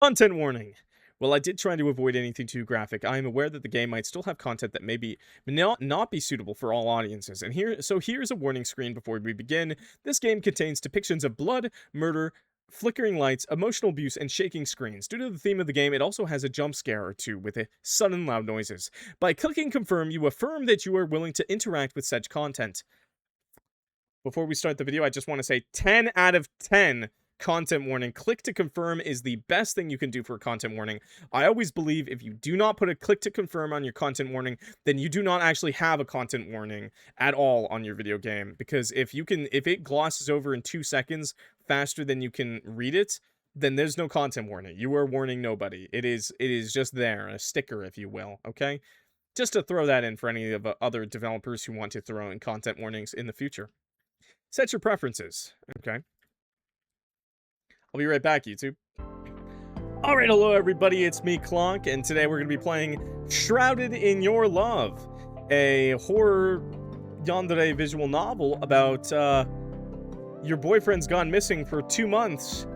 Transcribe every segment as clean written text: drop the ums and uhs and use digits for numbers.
Content warning. While I did try to avoid anything too graphic, I am aware that the game might still have content that may not be suitable for all audiences. And here's a warning screen before we begin. This game contains depictions of blood, murder, flickering lights, emotional abuse, and shaking screens. Due to the theme of the game, it also has a jump scare or two with sudden loud noises. By clicking confirm, you affirm that you are willing to interact with such content. Before we start the video, I just want to say 10 out of 10 content warning. Click to confirm is the best thing you can do for a content warning. I always believe if you do not put a click to confirm on your content warning, then you do not actually have a content warning at all on your video game. Because if it glosses over in 2 seconds faster than you can read it, then there's no content warning. You are warning nobody. It is just there, a sticker, if you will, okay? Just to throw that in for any of the other developers who want to throw in content warnings in the future. Set your preferences, okay? I'll be right back, YouTube. Alright, hello everybody, it's me, Clock, and today we're going to be playing Shrouded in Your Love, a horror Yandere visual novel about, your boyfriend's gone missing for 2 months,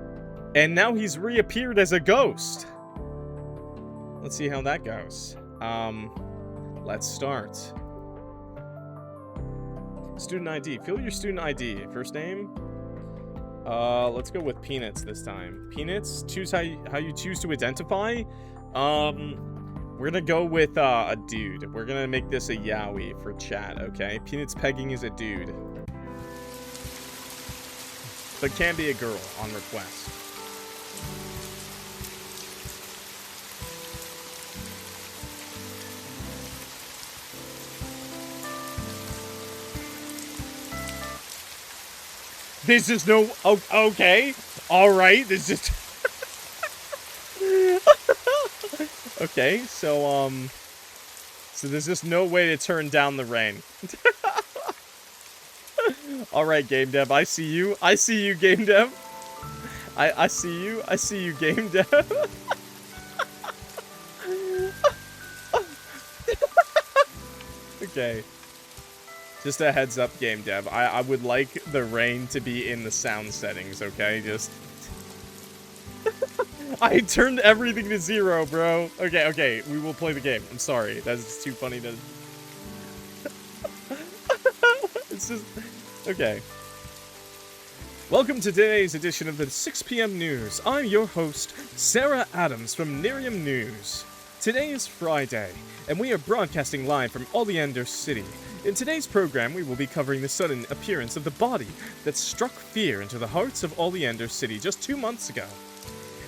and now he's reappeared as a ghost. Let's see how that goes. Let's start. Student ID. Fill your student ID. First name? Let's go with Peanuts this time. Peanuts? Choose how you choose to identify? We're gonna go with, a dude. We're gonna make this a yaoi for chat, okay? Peanuts pegging is a dude. But can be a girl on request. This is no... Oh, okay. Alright, this is... Okay, so there's just no way to turn down the rain. Alright, game dev, I see you. I see you, game dev. I see you. I see you, game dev. Okay. Just a heads up, game dev. I would like the rain to be in the sound settings, okay? Just... I turned everything to 0, bro. Okay, we will play the game. I'm sorry. That's too funny to... It's just... Okay. Welcome to today's edition of the 6 p.m. News. I'm your host, Sarah Adams from Nerium News. Today is Friday, and we are broadcasting live from Oleander City. In today's program, we will be covering the sudden appearance of the body that struck fear into the hearts of Oleander City just 2 months ago.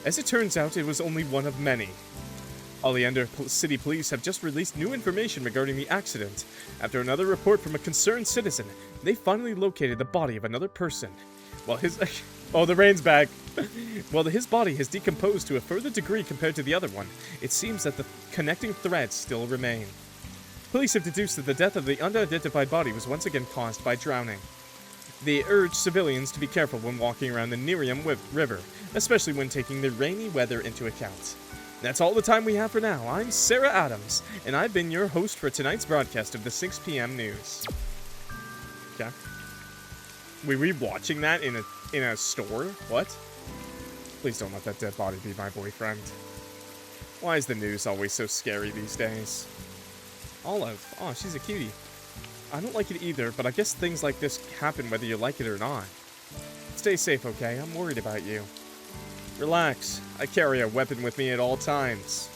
As it turns out, it was only one of many. Oleander City Police have just released new information regarding the accident. After another report from a concerned citizen, they finally located the body of another person. While his... Oh, the rain's back. While his body has decomposed to a further degree compared to the other one, it seems that the connecting threads still remain. Police have deduced that the death of the unidentified body was once again caused by drowning. They urge civilians to be careful when walking around the Nerium River, especially when taking the rainy weather into account. That's all the time we have for now. I'm Sarah Adams, and I've been your host for tonight's broadcast of the 6 p.m. News. Okay. We watching that in a store? What? Please don't let that dead body be my boyfriend. Why is the news always so scary these days? Olive. Oh, she's a cutie. I don't like it either, but I guess things like this happen whether you like it or not. Stay safe, okay? I'm worried about you. Relax. I carry a weapon with me at all times.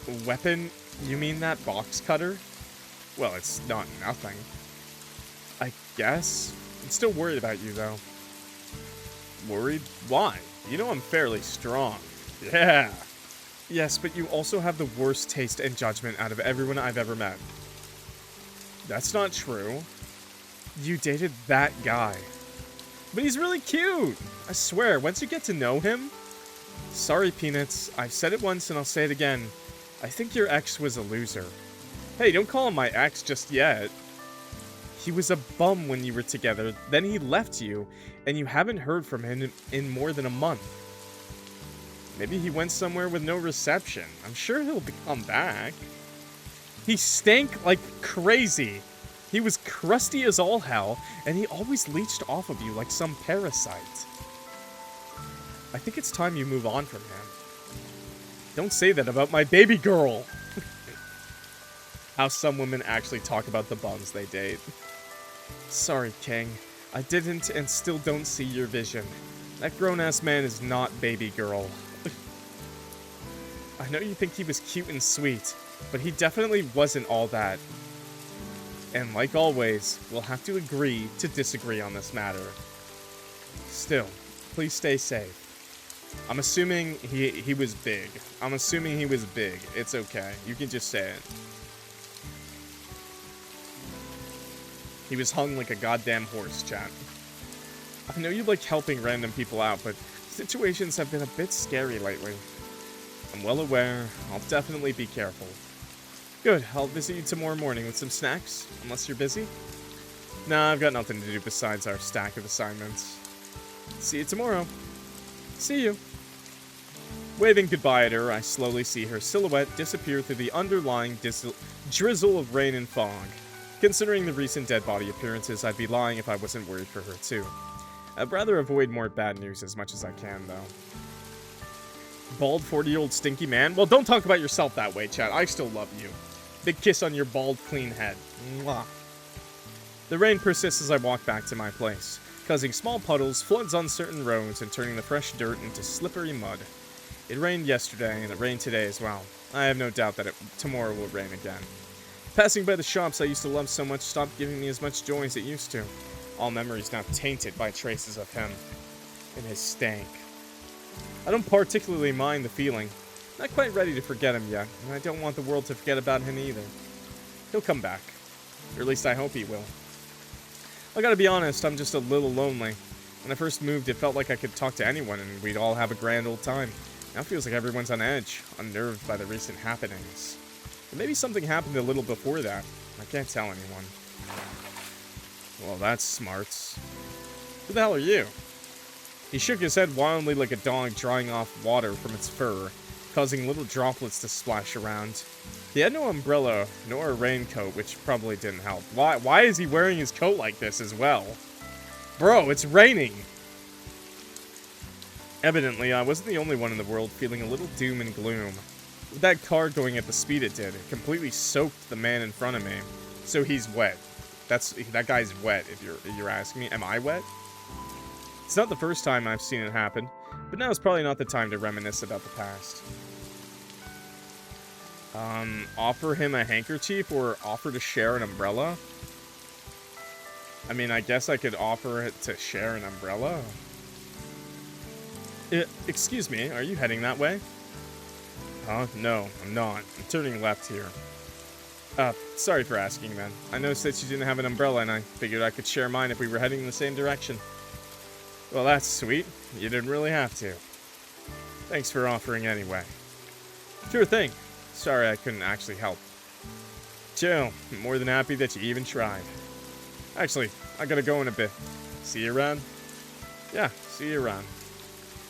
A weapon? You mean that box cutter? Well, it's not nothing. I guess? I'm still worried about you, though. Worried? Why? You know I'm fairly strong. Yeah. Yes, but you also have the worst taste and judgment out of everyone I've ever met. That's not true. You dated that guy. But he's really cute! I swear, once you get to know him... Sorry, Peanuts. I've said it once and I'll say it again. I think your ex was a loser. Hey, don't call him my ex just yet. He was a bum when you were together, then he left you, and you haven't heard from him in more than a month. Maybe he went somewhere with no reception. I'm sure he'll come back. He stank like crazy. He was crusty as all hell, and he always leached off of you like some parasite. I think it's time you move on from him. Don't say that about my baby girl! How some women actually talk about the bums they date. Sorry, King. I didn't and still don't see your vision. That grown-ass man is not baby girl. I know you think he was cute and sweet, but he definitely wasn't all that. And like always, we'll have to agree to disagree on this matter. Still, please stay safe. I'm assuming he was big. I'm assuming he was big. It's okay. You can just say it. He was hung like a goddamn horse, chat. I know you like helping random people out, but situations have been a bit scary lately. I'm well aware. I'll definitely be careful. Good. I'll visit you tomorrow morning with some snacks, unless you're busy. Nah, I've got nothing to do besides our stack of assignments. See you tomorrow. See you. Waving goodbye at her, I slowly see her silhouette disappear through the underlying drizzle of rain and fog. Considering the recent dead body appearances, I'd be lying if I wasn't worried for her too. I'd rather avoid more bad news as much as I can, though. Bald 40-year-old stinky man? Well, don't talk about yourself that way, Chad. I still love you. Big kiss on your bald, clean head. Mwah. The rain persists as I walk back to my place, causing small puddles, floods on certain roads, and turning the fresh dirt into slippery mud. It rained yesterday, and it rained today as well. I have no doubt that tomorrow will rain again. Passing by the shops I used to love so much stopped giving me as much joy as it used to. All memories now tainted by traces of him and his stank. I don't particularly mind the feeling. Not quite ready to forget him yet, and I don't want the world to forget about him either. He'll come back. Or at least I hope he will. I gotta be honest, I'm just a little lonely. When I first moved, it felt like I could talk to anyone and we'd all have a grand old time. Now it feels like everyone's on edge, unnerved by the recent happenings. But maybe something happened a little before that. I can't tell anyone. Well, that's smarts. Who the hell are you? He shook his head wildly like a dog drying off water from its fur, causing little droplets to splash around. He had no umbrella, nor a raincoat, which probably didn't help. Why is he wearing his coat like this as well? Bro, it's raining! Evidently, I wasn't the only one in the world feeling a little doom and gloom. With that car going at the speed it did, it completely soaked the man in front of me. So he's wet. That guy's wet, if you're asking me. Am I wet? It's not the first time I've seen it happen, but now is probably not the time to reminisce about the past. Offer him a handkerchief or offer to share an umbrella? I mean, I guess I could offer it to share an umbrella. Excuse me, are you heading that way? No, I'm not. I'm turning left here. Sorry for asking, man. I noticed that you didn't have an umbrella, and I figured I could share mine if we were heading in the same direction. Well, that's sweet. You didn't really have to. Thanks for offering anyway. Sure thing. Sorry I couldn't actually help. Chill. I'm more than happy that you even tried. Actually, I gotta go in a bit. See you around? Yeah, see you around.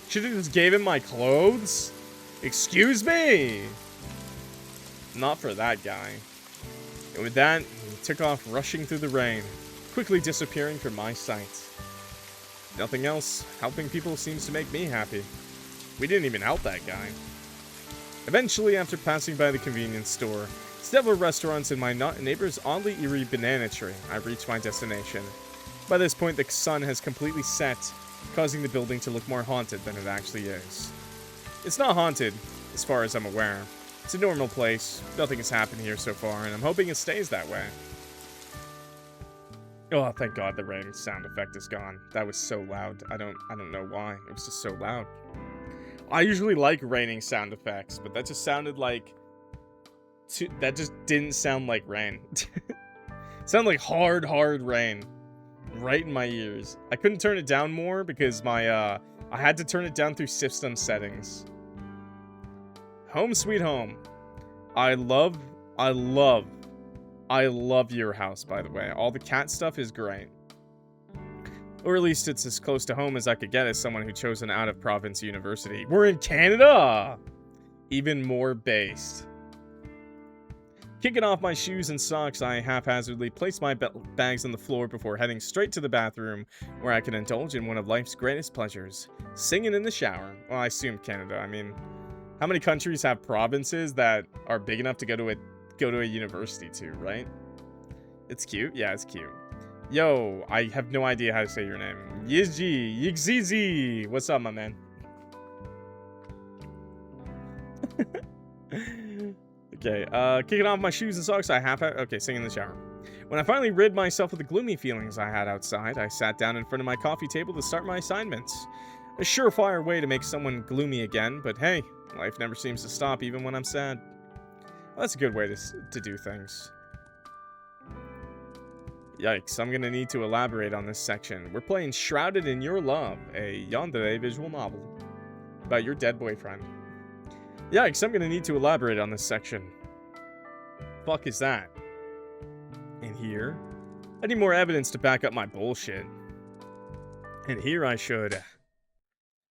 Should've just gave him my clothes? Excuse me! Not for that guy. And with that, he took off rushing through the rain, quickly disappearing from my sight. Nothing else, helping people seems to make me happy. We didn't even help that guy. Eventually, after passing by the convenience store, several restaurants, and my neighbor's oddly eerie banana tree, I reached my destination. By this point, the sun has completely set, causing the building to look more haunted than it actually is. It's not haunted, as far as I'm aware. It's a normal place, nothing has happened here so far, and I'm hoping it stays that way. Oh, thank God the rain sound effect is gone. That was so loud. I don't know why. It was just so loud. I usually like raining sound effects, but that just sounded like... that just didn't sound like rain. It sounded like hard rain. Right in my ears. I couldn't turn it down more because my, I had to turn it down through system settings. Home sweet home. I love your house, by the way. All the cat stuff is great. Or at least it's as close to home as I could get as someone who chose an out-of-province university. We're in Canada! Even more based. Kicking off my shoes and socks, I haphazardly place my bags on the floor before heading straight to the bathroom, where I can indulge in one of life's greatest pleasures, singing in the shower. Well, I assume Canada. I mean, How many countries have provinces that are big enough to go to a university to, right? It's cute. Yeah, it's cute. Yo, I have no idea how to say your name. Yizji, Yigzizi. What's up, my man? Okay, kicking off my shoes and socks, okay, sing in the shower. When I finally rid myself of the gloomy feelings I had outside, I sat down in front of my coffee table to start my assignments. A surefire way to make someone gloomy again, but hey, life never seems to stop even when I'm sad. Well, that's a good way to do things. Yikes, I'm gonna need to elaborate on this section. We're playing Shrouded in Your Love, a Yandere visual novel about your dead boyfriend. Yikes, I'm gonna need to elaborate on this section. Fuck is that? And here, I need more evidence to back up my bullshit. And here I should...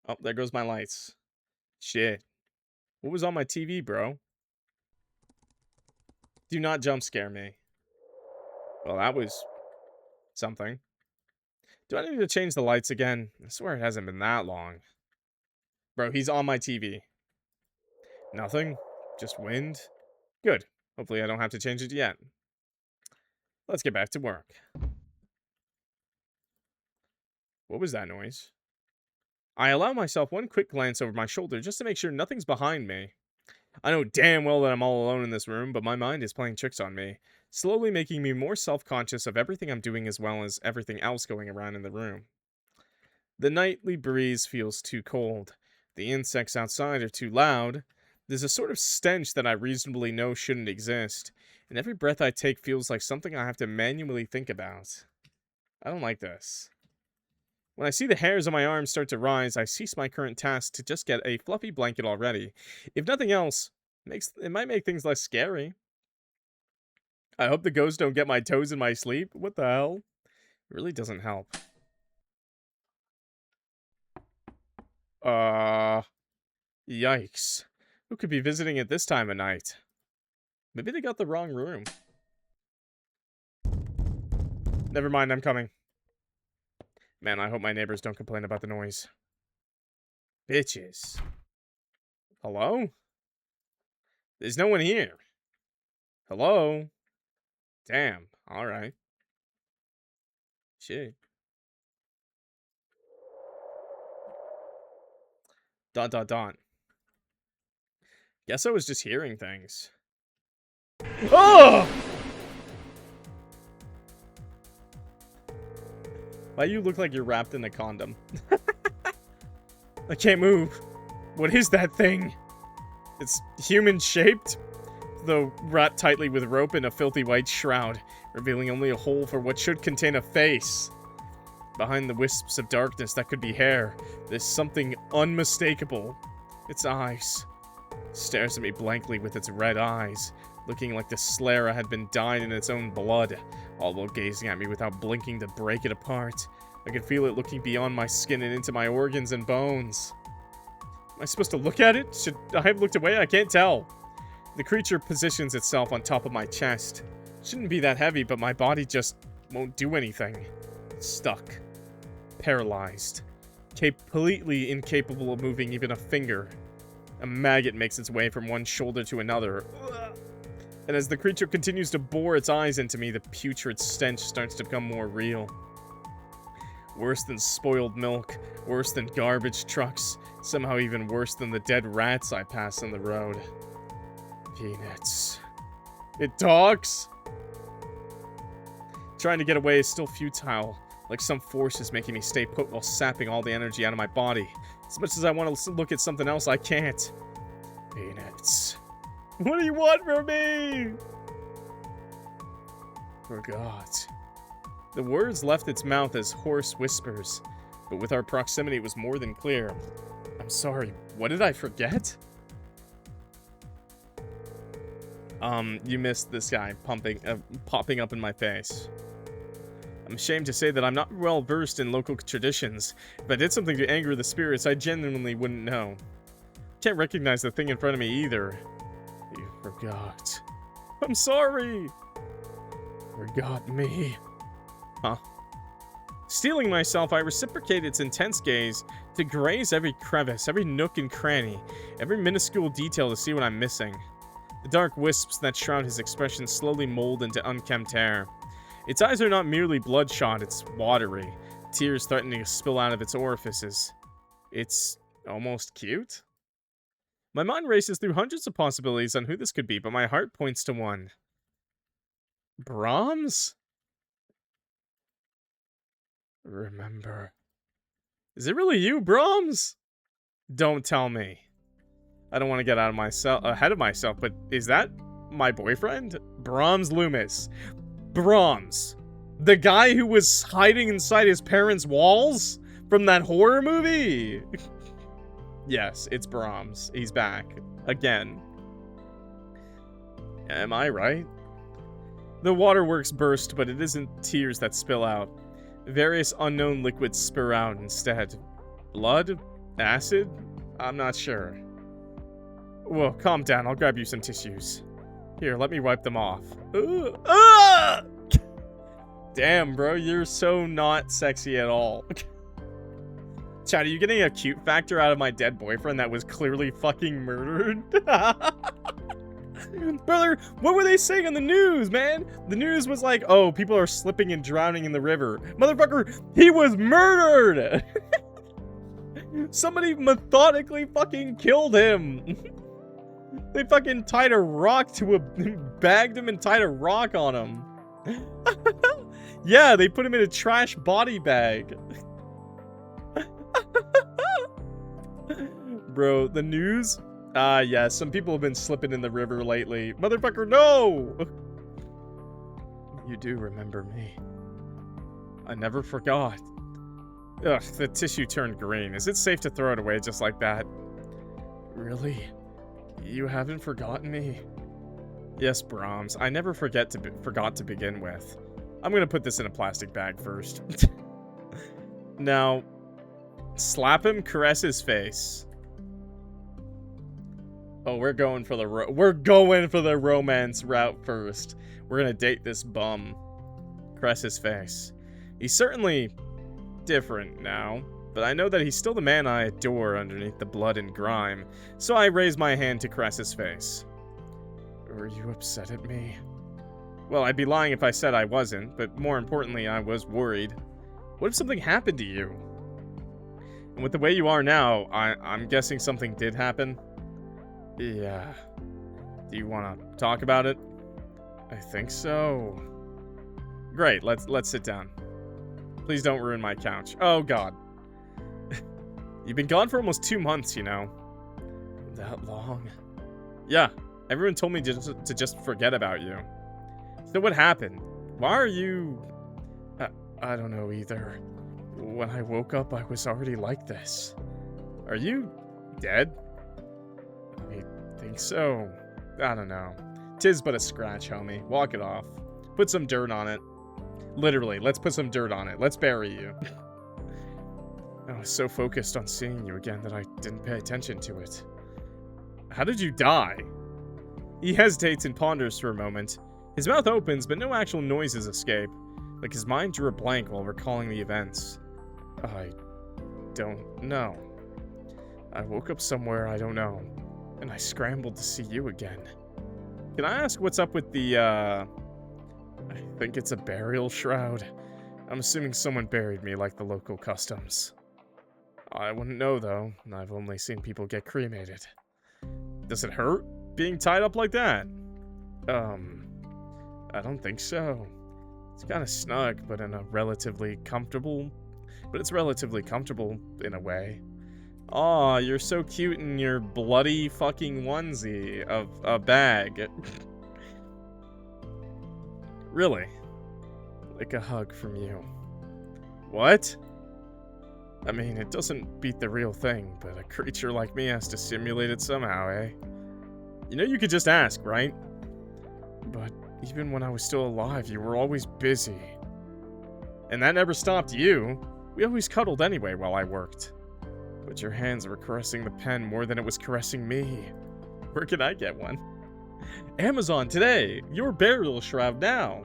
Oh, there goes my lights. Shit. What was on my TV, bro? Do not jump scare me. Well, that was... something. Do I need to change the lights again? I swear it hasn't been that long. Bro, he's on my TV. Nothing? Just wind? Good. Hopefully I don't have to change it yet. Let's get back to work. What was that noise? I allow myself one quick glance over my shoulder just to make sure nothing's behind me. I know damn well that I'm all alone in this room, but my mind is playing tricks on me, slowly making me more self-conscious of everything I'm doing as well as everything else going around in the room. The nightly breeze feels too cold. The insects outside are too loud. There's a sort of stench that I reasonably know shouldn't exist, and every breath I take feels like something I have to manually think about. I don't like this. When I see the hairs on my arms start to rise, I cease my current task to just get a fluffy blanket already. If nothing else, it might make things less scary. I hope the ghosts don't get my toes in my sleep. What the hell? It really doesn't help. Yikes. Who could be visiting at this time of night? Maybe they got the wrong room. Never mind, I'm coming. Man, I hope my neighbors don't complain about the noise. Bitches. Hello? There's no one here. Hello? Damn, alright. Shit. Dot dot dot. Guess I was just hearing things. Oh! Why you look like you're wrapped in a condom? I can't move. What is that thing? It's human-shaped, though wrapped tightly with rope in a filthy white shroud, revealing only a hole for what should contain a face. Behind the wisps of darkness that could be hair, there's something unmistakable. Its eyes. It stares at me blankly with its red eyes, looking like the slayer had been dyed in its own blood, all while gazing at me without blinking to break it apart. I could feel it looking beyond my skin and into my organs and bones. Am I supposed to look at it? Should I have looked away? I can't tell. The creature positions itself on top of my chest. It shouldn't be that heavy, but my body just won't do anything. It's stuck. Paralyzed. Completely incapable of moving even a finger. A maggot makes its way from one shoulder to another. And as the creature continues to bore its eyes into me, the putrid stench starts to become more real. Worse than spoiled milk, worse than garbage trucks, somehow even worse than the dead rats I pass on the road. Peanuts. It talks? Trying to get away is still futile, like some force is making me stay put while sapping all the energy out of my body. As much as I want to look at something else, I can't. Peanuts. What do you want from me? Forgot. The words left its mouth as hoarse whispers, but with our proximity it was more than clear. I'm sorry, what did I forget? You missed this guy popping up in my face. I'm ashamed to say that I'm not well versed in local traditions. If I did something to anger the spirits, I genuinely wouldn't know. Can't recognize the thing in front of me either. You forgot. I'm sorry! Forgot me. Huh? Steeling myself, I reciprocate its intense gaze to graze every crevice, every nook and cranny, every minuscule detail to see what I'm missing. The dark wisps that shroud his expression slowly mold into unkempt hair. Its eyes are not merely bloodshot, it's watery, tears threatening to spill out of its orifices. It's almost cute? My mind races through hundreds of possibilities on who this could be, but my heart points to one. Brahms? Remember. Is it really you, Brahms? Don't tell me. I don't want to get ahead of myself, but is that my boyfriend? Brahms Loomis. Brahms. The guy who was hiding inside his parents' walls from that horror movie? Yes, it's Brahms. He's back. Again. Am I right? The waterworks burst, but it isn't tears that spill out. Various unknown liquids spur out instead. Blood? Acid? I'm not sure. Whoa, calm down. I'll grab you some tissues. Here, let me wipe them off. Damn, bro. You're so not sexy at all. Chad, are you getting a cute factor out of my dead boyfriend that was clearly fucking murdered? Brother, what were they saying on the news, man? The news was like, oh, people are slipping and drowning in the river. Motherfucker, he was murdered! Somebody methodically fucking killed him. They fucking tied a rock to bagged him and tied a rock on him. Yeah, they put him in a trash body bag. Bro, the news? Yeah, some people have been slipping in the river lately. Motherfucker, no! You do remember me. I never forgot. Ugh, the tissue turned green. Is it safe to throw it away just like that? Really? You haven't forgotten me? Yes, Brahms. I never forgot to begin with. I'm gonna put this in a plastic bag first. Now, slap him, caress his face. Oh, we're going for the romance route first. We're gonna date this bum. Caress his face. He's certainly different now, but I know that he's still the man I adore underneath the blood and grime, so I raise my hand to caress his face. Were you upset at me? Well, I'd be lying if I said I wasn't, but more importantly, I was worried. What if something happened to you? And with the way you are now, I'm guessing something did happen? Yeah. Do you want to talk about it? I think so. Great, let's sit down. Please don't ruin my couch. Oh, God. You've been gone for almost 2 months, you know. That long? Yeah, everyone told me to just forget about you. So what happened? Why are you... I don't know either. When I woke up, I was already like this. Are you dead? I think so. I don't know. 'Tis but a scratch, homie. Walk it off. Put some dirt on it. Literally, let's put some dirt on it. Let's bury you. I was so focused on seeing you again that I didn't pay attention to it. How did you die? He hesitates and ponders for a moment. His mouth opens, but no actual noises escape. Like his mind drew a blank while recalling the events. I don't know. I woke up somewhere I don't know, and I scrambled to see you again. Can I ask what's up with the, I think it's a burial shroud. I'm assuming someone buried me like the local customs. I wouldn't know, though. I've only seen people get cremated. Does it hurt being tied up like that? I don't think so. It's kind of snug, but it's relatively comfortable in a way. Aw, you're so cute in your bloody fucking onesie of a bag. Really? Like a hug from you. What? I mean, it doesn't beat the real thing, but a creature like me has to simulate it somehow, eh? You know you could just ask, right? But even when I was still alive, you were always busy. And that never stopped you. We always cuddled anyway while I worked. But your hands were caressing the pen more than it was caressing me. Where can I get one? Amazon today! Your burial shroud now!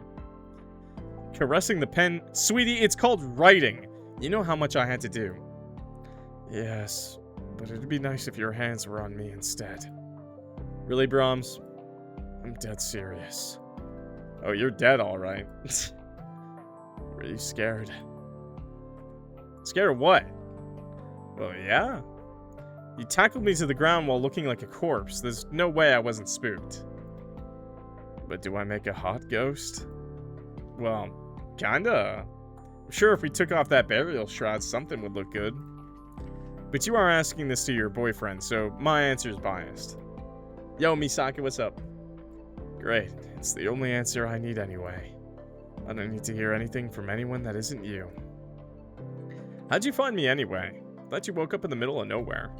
Caressing the pen. Sweetie, it's called writing. You know how much I had to do. Yes, but it'd be nice if your hands were on me instead. Really, Brahms? I'm dead serious. Oh, you're dead, alright. Really scared. Scared of what? Well, yeah. You tackled me to the ground while looking like a corpse. There's no way I wasn't spooked. But do I make a hot ghost? Well, kinda. I'm sure if we took off that burial shroud, something would look good. But you are asking this to your boyfriend, so my answer is biased. Yo, Misaki, what's up? Great. It's the only answer I need anyway. I don't need to hear anything from anyone that isn't you. How'd you find me anyway? Thought you woke up in the middle of nowhere.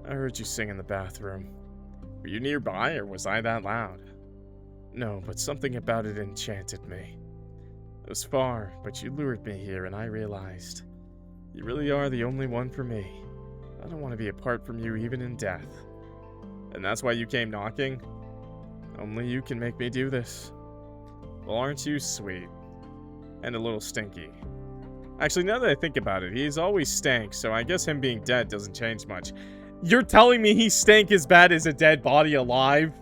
I heard you sing in the bathroom. Were you nearby, or was I that loud? No, but something about it enchanted me. It was far, but you lured me here, and I realized you really are the only one for me. I don't want to be apart from you even in death. And that's why you came knocking? Only you can make me do this. Well, aren't you sweet? And a little stinky. Actually, now that I think about it, he's always stank, so I guess him being dead doesn't change much. You're telling me he stank as bad as a dead body alive?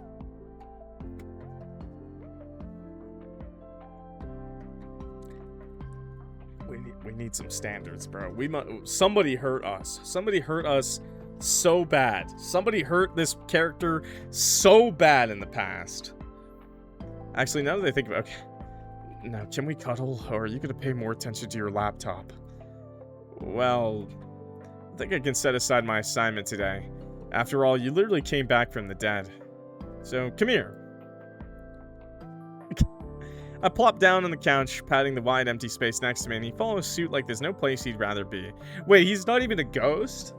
We need some standards, bro. Somebody hurt us. Somebody hurt us so bad. Somebody hurt this character so bad in the past. Actually, now that I think about it, okay. Now, can we cuddle, or are you gonna pay more attention to your laptop? Well, I think I can set aside my assignment today. After all, you literally came back from the dead. So, come here. I plop down on the couch, patting the wide empty space next to me, and he follows suit like there's no place he'd rather be. Wait, he's not even a ghost?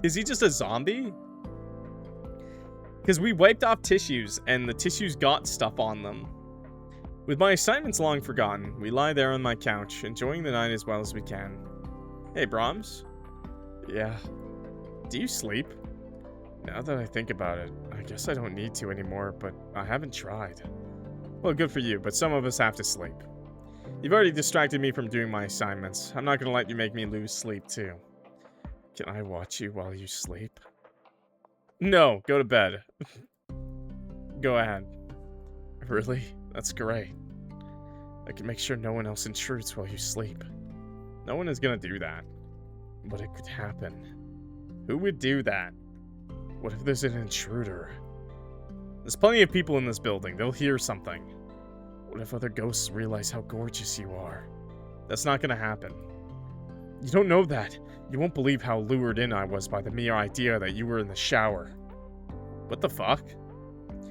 Is he just a zombie? Because we wiped off tissues, and the tissues got stuff on them. With my assignments long forgotten, we lie there on my couch, enjoying the night as well as we can. Hey, Brahms? Yeah. Do you sleep? Now that I think about it, I guess I don't need to anymore, but I haven't tried. Well, good for you, but some of us have to sleep. You've already distracted me from doing my assignments. I'm not gonna let you make me lose sleep, too. Can I watch you while you sleep? No, go to bed. Go ahead. Really? That's great. I can make sure no one else intrudes while you sleep. No one is gonna do that. But it could happen. Who would do that? What if there's an intruder? There's plenty of people in this building. They'll hear something. What if other ghosts realize how gorgeous you are? That's not gonna happen. You don't know that. You won't believe how lured in I was by the mere idea that you were in the shower. What the fuck?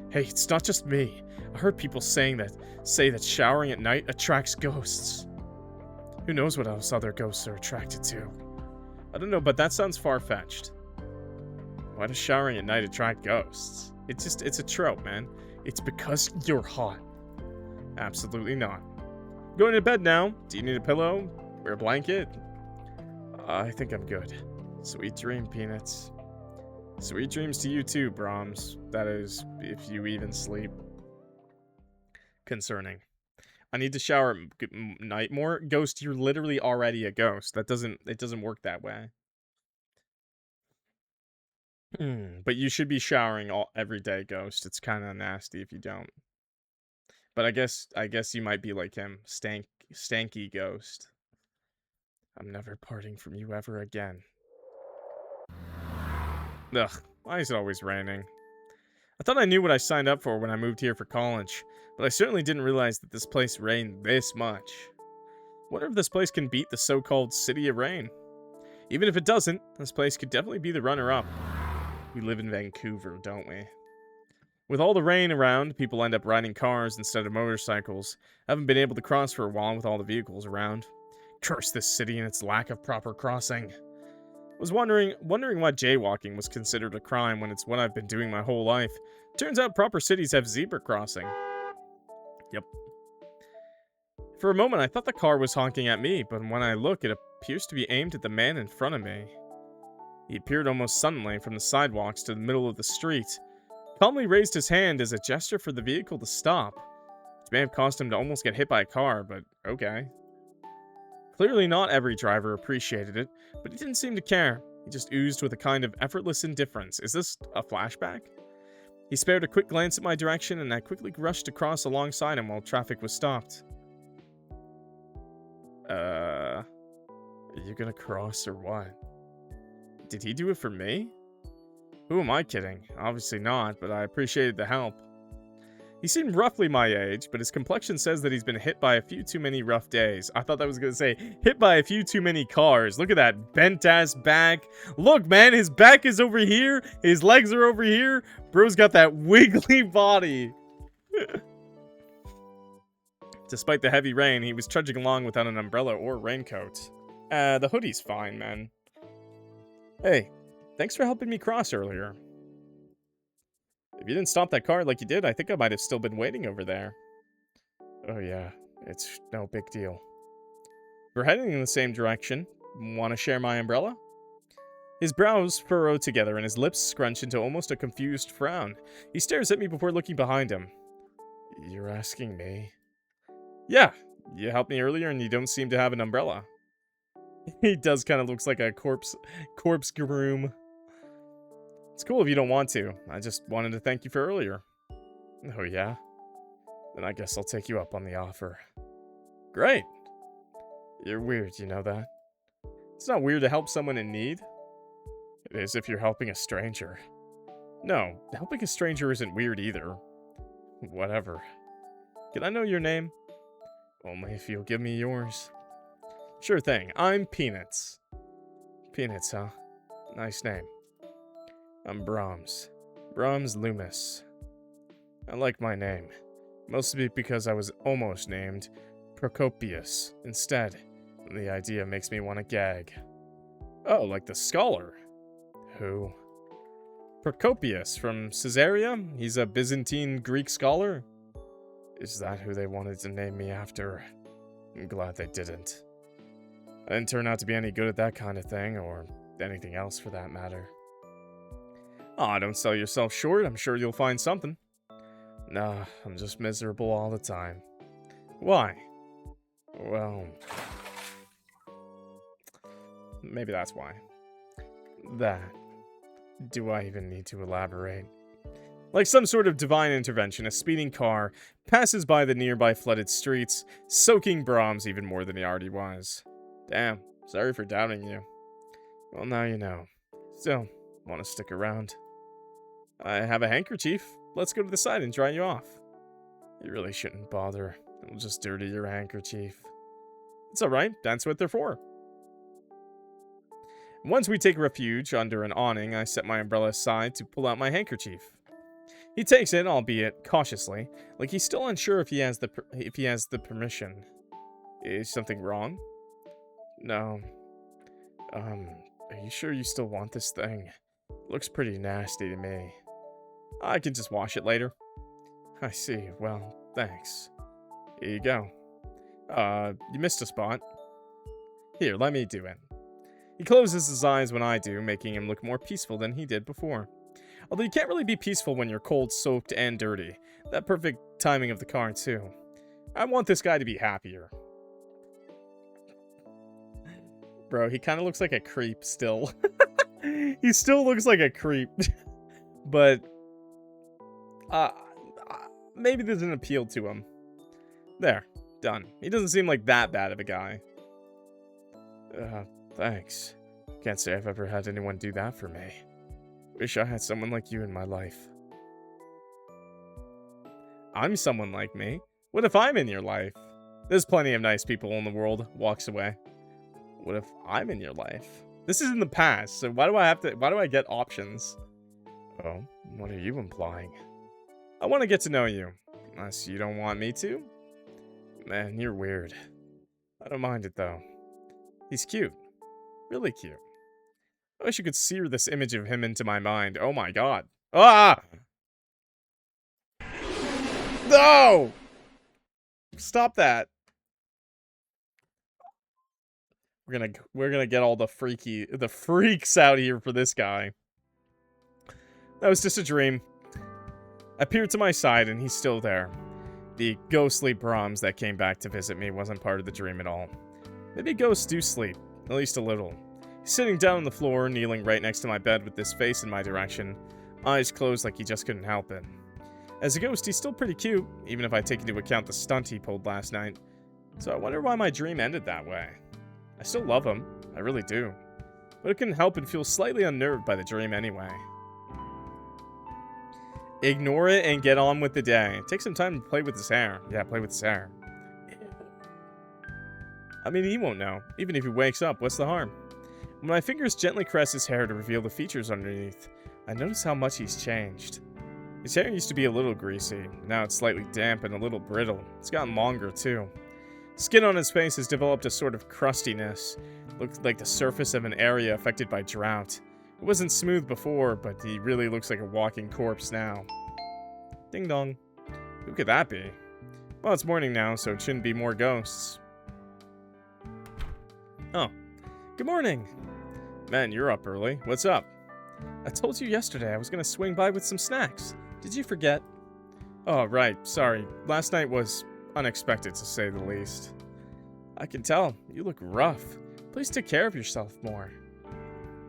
Hey, it's not just me. I heard people say that showering at night attracts ghosts. Who knows what else other ghosts are attracted to? I don't know, but that sounds far-fetched. Why does showering at night attract ghosts? It's a trope, man. It's because you're hot. Absolutely not. Going to bed now. Do you need a pillow? Or a blanket? I think I'm good. Sweet dream, Peanuts. Sweet dreams to you too, Brahms. That is, if you even sleep. Concerning. I need to shower at night more. Ghost, you're literally already a ghost. It doesn't work that way. But you should be showering every day, Ghost. It's kind of nasty if you don't. But I guess you might be like him, stanky Ghost. I'm never parting from you ever again. Ugh, why is it always raining? I thought I knew what I signed up for when I moved here for college, but I certainly didn't realize that this place rained this much. Wonder if this place can beat the so-called City of Rain. Even if it doesn't, this place could definitely be the runner-up. We live in Vancouver, don't we? With all the rain around, people end up riding cars instead of motorcycles. I haven't been able to cross for a while with all the vehicles around. Curse this city and its lack of proper crossing. I was wondering why jaywalking was considered a crime when it's what I've been doing my whole life. Turns out proper cities have zebra crossing. Yep. For a moment, I thought the car was honking at me, but when I look, it appears to be aimed at the man in front of me. He appeared almost suddenly from the sidewalks to the middle of the street, calmly raised his hand as a gesture for the vehicle to stop, which may have caused him to almost get hit by a car, but Okay. Clearly not every driver appreciated it, but he didn't seem to care. He just oozed with a kind of effortless indifference. Is this a flashback? He spared a quick glance at my direction, and I quickly rushed across alongside him while traffic was stopped. Are you gonna cross or what? Did he do it for me? Who am I kidding? Obviously not, but I appreciated the help. He seemed roughly my age, but his complexion says that he's been hit by a few too many rough days. I thought that was gonna say, hit by a few too many cars. Look at that bent-ass back. Look, man, his back is over here. His legs are over here. Bro's got that wiggly body. Despite the heavy rain, he was trudging along without an umbrella or raincoat. The hoodie's fine, man. Hey, thanks for helping me cross earlier. If you didn't stop that car like you did, I think I might have still been waiting over there. Oh yeah, it's no big deal. We're heading in the same direction. Want to share my umbrella? His brows furrow together and his lips scrunch into almost a confused frown. He stares at me before looking behind him. You're asking me? Yeah, you helped me earlier and you don't seem to have an umbrella. He does kind of looks like a corpse groom. It's cool if you don't want to. I just wanted to thank you for earlier. Oh yeah? Then I guess I'll take you up on the offer. Great! You're weird, you know that? It's not weird to help someone in need. It is if you're helping a stranger. No, helping a stranger isn't weird either. Whatever. Can I know your name? Only if you'll give me yours. Sure thing, I'm Peanuts. Peanuts, huh? Nice name. I'm Brahms. Brahms Loomis. I like my name. Mostly because I was almost named Procopius instead. And the idea makes me want to gag. Oh, like the scholar. Who? Procopius from Caesarea? He's a Byzantine Greek scholar? Is that who they wanted to name me after? I'm glad they didn't. I didn't turn out to be any good at that kind of thing, or anything else for that matter. Aw, don't sell yourself short. I'm sure you'll find something. Nah, I'm just miserable all the time. Why? Well... maybe that's why. That. Do I even need to elaborate? Like some sort of divine intervention, a speeding car passes by the nearby flooded streets, soaking Brahms even more than he already was. Damn, sorry for doubting you. Well, now you know. Still, want to stick around? I have a handkerchief. Let's go to the side and dry you off. You really shouldn't bother. It'll just dirty your handkerchief. It's alright, that's what they're for. Once we take refuge under an awning, I set my umbrella aside to pull out my handkerchief. He takes it, albeit cautiously, like he's still unsure if he has the permission. Is something wrong? No. Are you sure you still want this thing? Looks pretty nasty to me. I can just wash it later. I see. Well, thanks. Here you go. You missed a spot. Here, let me do it. He closes his eyes when I do, making him look more peaceful than he did before. Although you can't really be peaceful when you're cold, soaked, and dirty. That perfect timing of the car, too. I want this guy to be happier. Bro, he kind of looks like a creep still. He still looks like a creep. But, maybe there's an appeal to him. There, done. He doesn't seem like that bad of a guy. Thanks. Can't say I've ever had anyone do that for me. Wish I had someone like you in my life. I'm someone like me. What if I'm in your life? There's plenty of nice people in the world. Walks away. What if I'm in your life? This is in the past, so why do I get options? Oh, what are you implying? I want to get to know you. Unless you don't want me to? Man, you're weird. I don't mind it though. He's cute. Really cute. I wish you could sear this image of him into my mind. Oh my god. Ah! No! Stop that. We're gonna get all the freaks out here for this guy. That was just a dream. I peered to my side and he's still there. The ghostly Brahms that came back to visit me wasn't part of the dream at all. Maybe ghosts do sleep, at least a little. He's sitting down on the floor, kneeling right next to my bed with his face in my direction, eyes closed like he just couldn't help it. As a ghost, he's still pretty cute, even if I take into account the stunt he pulled last night. So I wonder why my dream ended that way. I still love him, I really do. But I couldn't help but feel slightly unnerved by the dream anyway. Ignore it and get on with the day. Take some time to play with his hair. Yeah, play with his hair. I mean, he won't know. Even if he wakes up, what's the harm? When my fingers gently caress his hair to reveal the features underneath, I notice how much he's changed. His hair used to be a little greasy. Now it's slightly damp and a little brittle. It's gotten longer, too. Skin on his face has developed a sort of crustiness. Looks like the surface of an area affected by drought. It wasn't smooth before, but he really looks like a walking corpse now. Ding dong. Who could that be? Well, it's morning now, so it shouldn't be more ghosts. Oh. Good morning. Man, you're up early. What's up? I told you yesterday I was gonna swing by with some snacks. Did you forget? Oh, right. Sorry. Last night was unexpected, to say the least. I can tell. You look rough. Please take care of yourself more.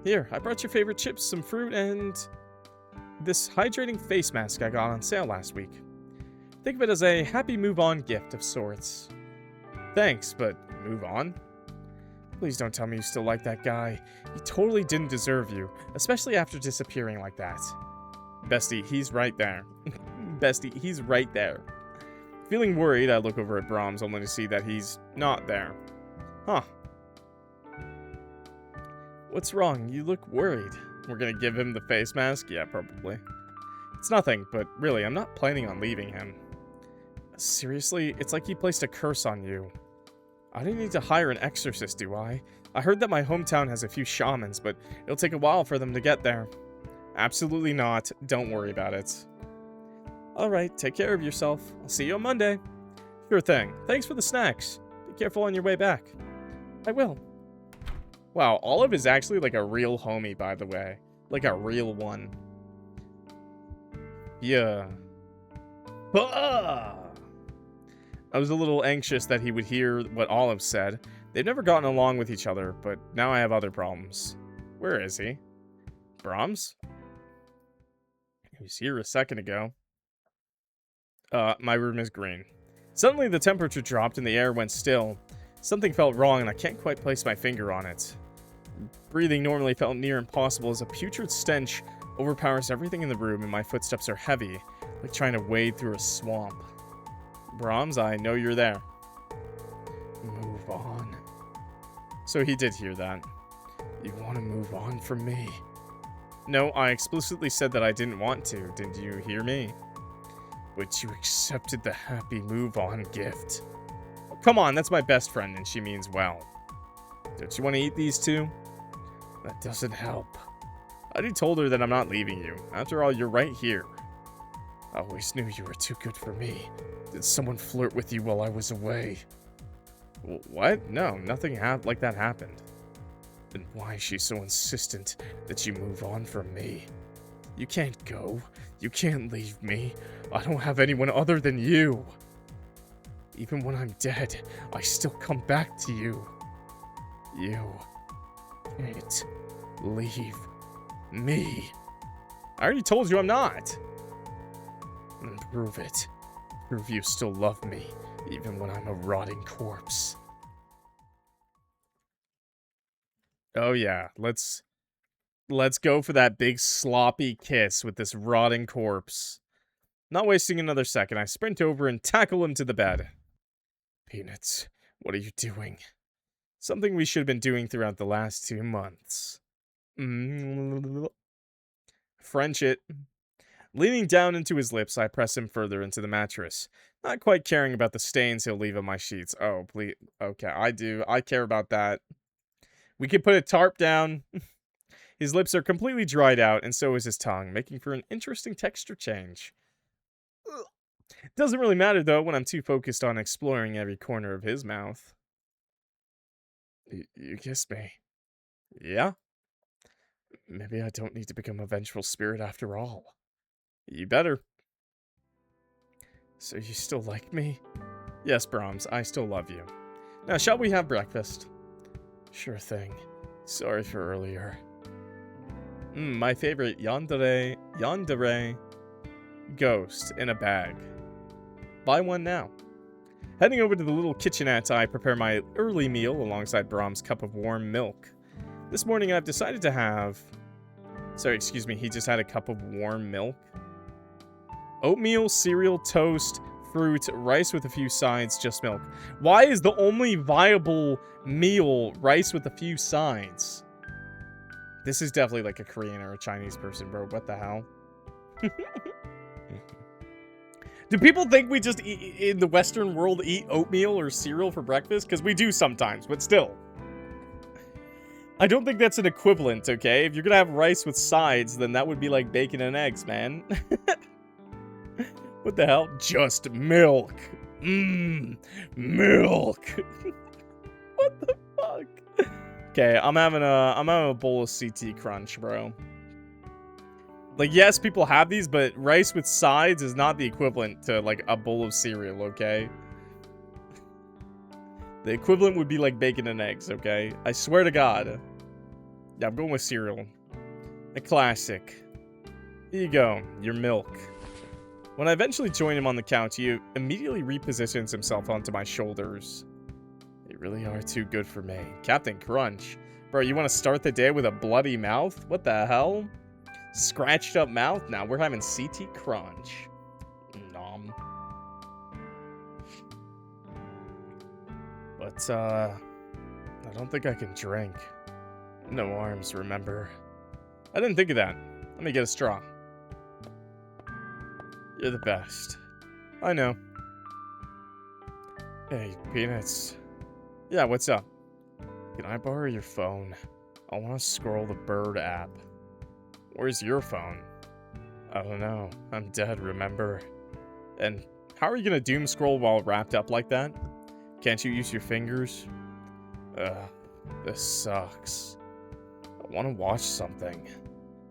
Here, I brought your favorite chips, some fruit, and this hydrating face mask I got on sale last week. Think of it as a happy move-on gift of sorts. Thanks, but move on? Please don't tell me you still like that guy. He totally didn't deserve you, especially after disappearing like that. Bestie, he's right there. Bestie, he's right there. Feeling worried, I look over at Brahms only to see that he's not there. Huh. What's wrong? You look worried. We're gonna give him the face mask? Yeah, probably. It's nothing, but really, I'm not planning on leaving him. Seriously, it's like he placed a curse on you. I don't need to hire an exorcist, do I? I heard that my hometown has a few shamans, but it'll take a while for them to get there. Absolutely not. Don't worry about it. Alright, take care of yourself. I'll see you on Monday. Sure thing. Thanks for the snacks. Be careful on your way back. I will. Wow, Olive is actually like a real homie, by the way. Like a real one. Yeah. Ah! I was a little anxious that he would hear what Olive said. They've never gotten along with each other, but now I have other problems. Where is he? Brahms? He was here a second ago. My room is green. Suddenly the temperature dropped and the air went still. Something felt wrong and I can't quite place my finger on it. Breathing normally felt near impossible as a putrid stench overpowers everything in the room and my footsteps are heavy, like trying to wade through a swamp. Brahms, I know you're there. Move on. So he did hear that. You want to move on from me? No, I explicitly said that I didn't want to. Didn't you hear me? But you accepted the happy move-on gift. Oh, come on, that's my best friend, and she means well. Don't you want to eat these two? That doesn't help. I already told her that I'm not leaving you. After all, you're right here. I always knew you were too good for me. Did someone flirt with you while I was away? What? No, nothing like that happened. Then why is she so insistent that you move on from me? You can't go. You can't leave me. I don't have anyone other than you. Even when I'm dead, I still come back to you. You can't leave me. I already told you I'm not. And prove it. Prove you still love me, even when I'm a rotting corpse. Oh yeah, let's go for that big sloppy kiss with this rotting corpse. Not wasting another second, I sprint over and tackle him to the bed. Peanuts, what are you doing? Something we should have been doing throughout the last 2 months. French it. Leaning down into his lips, I press him further into the mattress, not quite caring about the stains he'll leave on my sheets. Oh, please. Okay, I do. I care about that. We can put a tarp down. His lips are completely dried out, and so is his tongue, making for an interesting texture change. Ugh. Doesn't really matter, though, when I'm too focused on exploring every corner of his mouth. You kissed me. Yeah? Maybe I don't need to become a vengeful spirit after all. You better. So you still like me? Yes, Brahms, I still love you. Now, shall we have breakfast? Sure thing. Sorry for earlier. My favorite Yandere ghost in a bag. Buy one now. Heading over to the little kitchenette, I prepare my early meal alongside Brahms' cup of warm milk. This morning I've decided to have... Sorry, excuse me, he just had a cup of warm milk. Oatmeal, cereal, toast, fruit, rice with a few sides, just milk. Why is the only viable meal rice with a few sides? This is definitely like a Korean or a Chinese person, bro. What the hell? Do people think we just eat, in the Western world, eat oatmeal or cereal for breakfast? Because we do sometimes, but still. I don't think that's an equivalent, okay? If you're gonna have rice with sides, then that would be like bacon and eggs, man. What the hell? Just milk. Milk. What the fuck? Okay, I'm having a bowl of CT Crunch, bro. Like, yes, people have these, but rice with sides is not the equivalent to, like, a bowl of cereal, okay? The equivalent would be, like, bacon and eggs, okay? I swear to God. Yeah, I'm going with cereal. A classic. Here you go, your milk. When I eventually join him on the couch, he immediately repositions himself onto my shoulders. You really are too good for me. Captain Crunch. Bro, you want to start the day with a bloody mouth? What the hell? Scratched up mouth? Now we're having CT Crunch. Nom. But, I don't think I can drink. No arms, remember? I didn't think of that. Let me get a straw. You're the best. I know. Hey, Peanuts. Yeah, what's up? Can I borrow your phone? I want to scroll the Bird app. Where's your phone? I don't know. I'm dead, remember? And how are you gonna doom scroll while wrapped up like that? Can't you use your fingers? Ugh, this sucks. I want to watch something.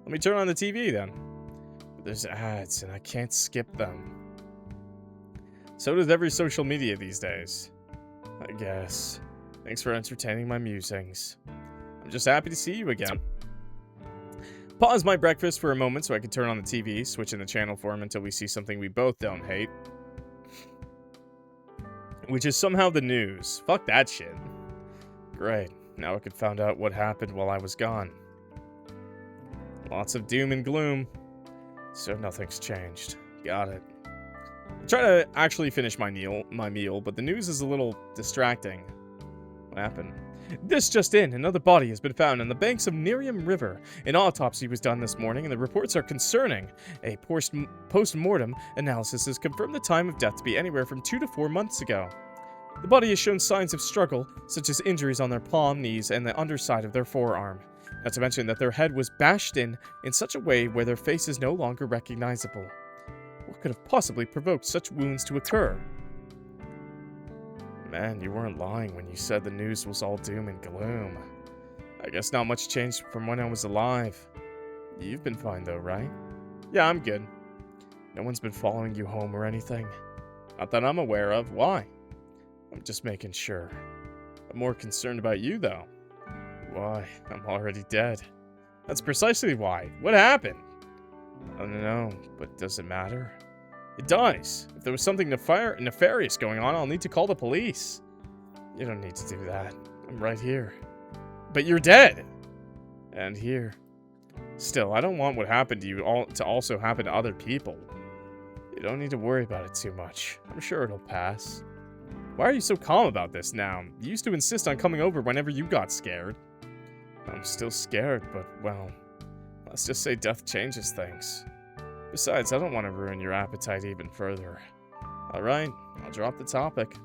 Let me turn on the TV then. But there's ads and I can't skip them. So does every social media these days. I guess. Thanks for entertaining my musings. I'm just happy to see you again. Pause my breakfast for a moment so I can turn on the TV, switching the channel for him until we see something we both don't hate. Which is somehow the news. Fuck that shit. Great. Now I could find out what happened while I was gone. Lots of doom and gloom. So nothing's changed. Got it. I try to actually finish my meal, but the news is a little distracting. What happened? This just in, another body has been found on the banks of Nerium River. An autopsy was done this morning, and the reports are concerning. A post-mortem analysis has confirmed the time of death to be anywhere from 2 to 4 months ago. The body has shown signs of struggle, such as injuries on their palm, knees, and the underside of their forearm. Not to mention that their head was bashed in such a way where their face is no longer recognizable. What could have possibly provoked such wounds to occur? Man, you weren't lying when you said the news was all doom and gloom. I guess not much changed from when I was alive. You've been fine though, right? Yeah, I'm good. No one's been following you home or anything? Not that I'm aware of. Why? I'm just making sure. I'm more concerned about you though. Why? I'm already dead. That's precisely why. What happened? I don't know, but does it matter? It does. If there was something nefarious going on, I'll need to call the police. You don't need to do that. I'm right here. But you're dead! And here. Still, I don't want what happened to you to also happen to other people. You don't need to worry about it too much. I'm sure it'll pass. Why are you so calm about this now? You used to insist on coming over whenever you got scared. I'm still scared, but, well, let's just say death changes things. Besides, I don't want to ruin your appetite even further. Alright, I'll drop the topic.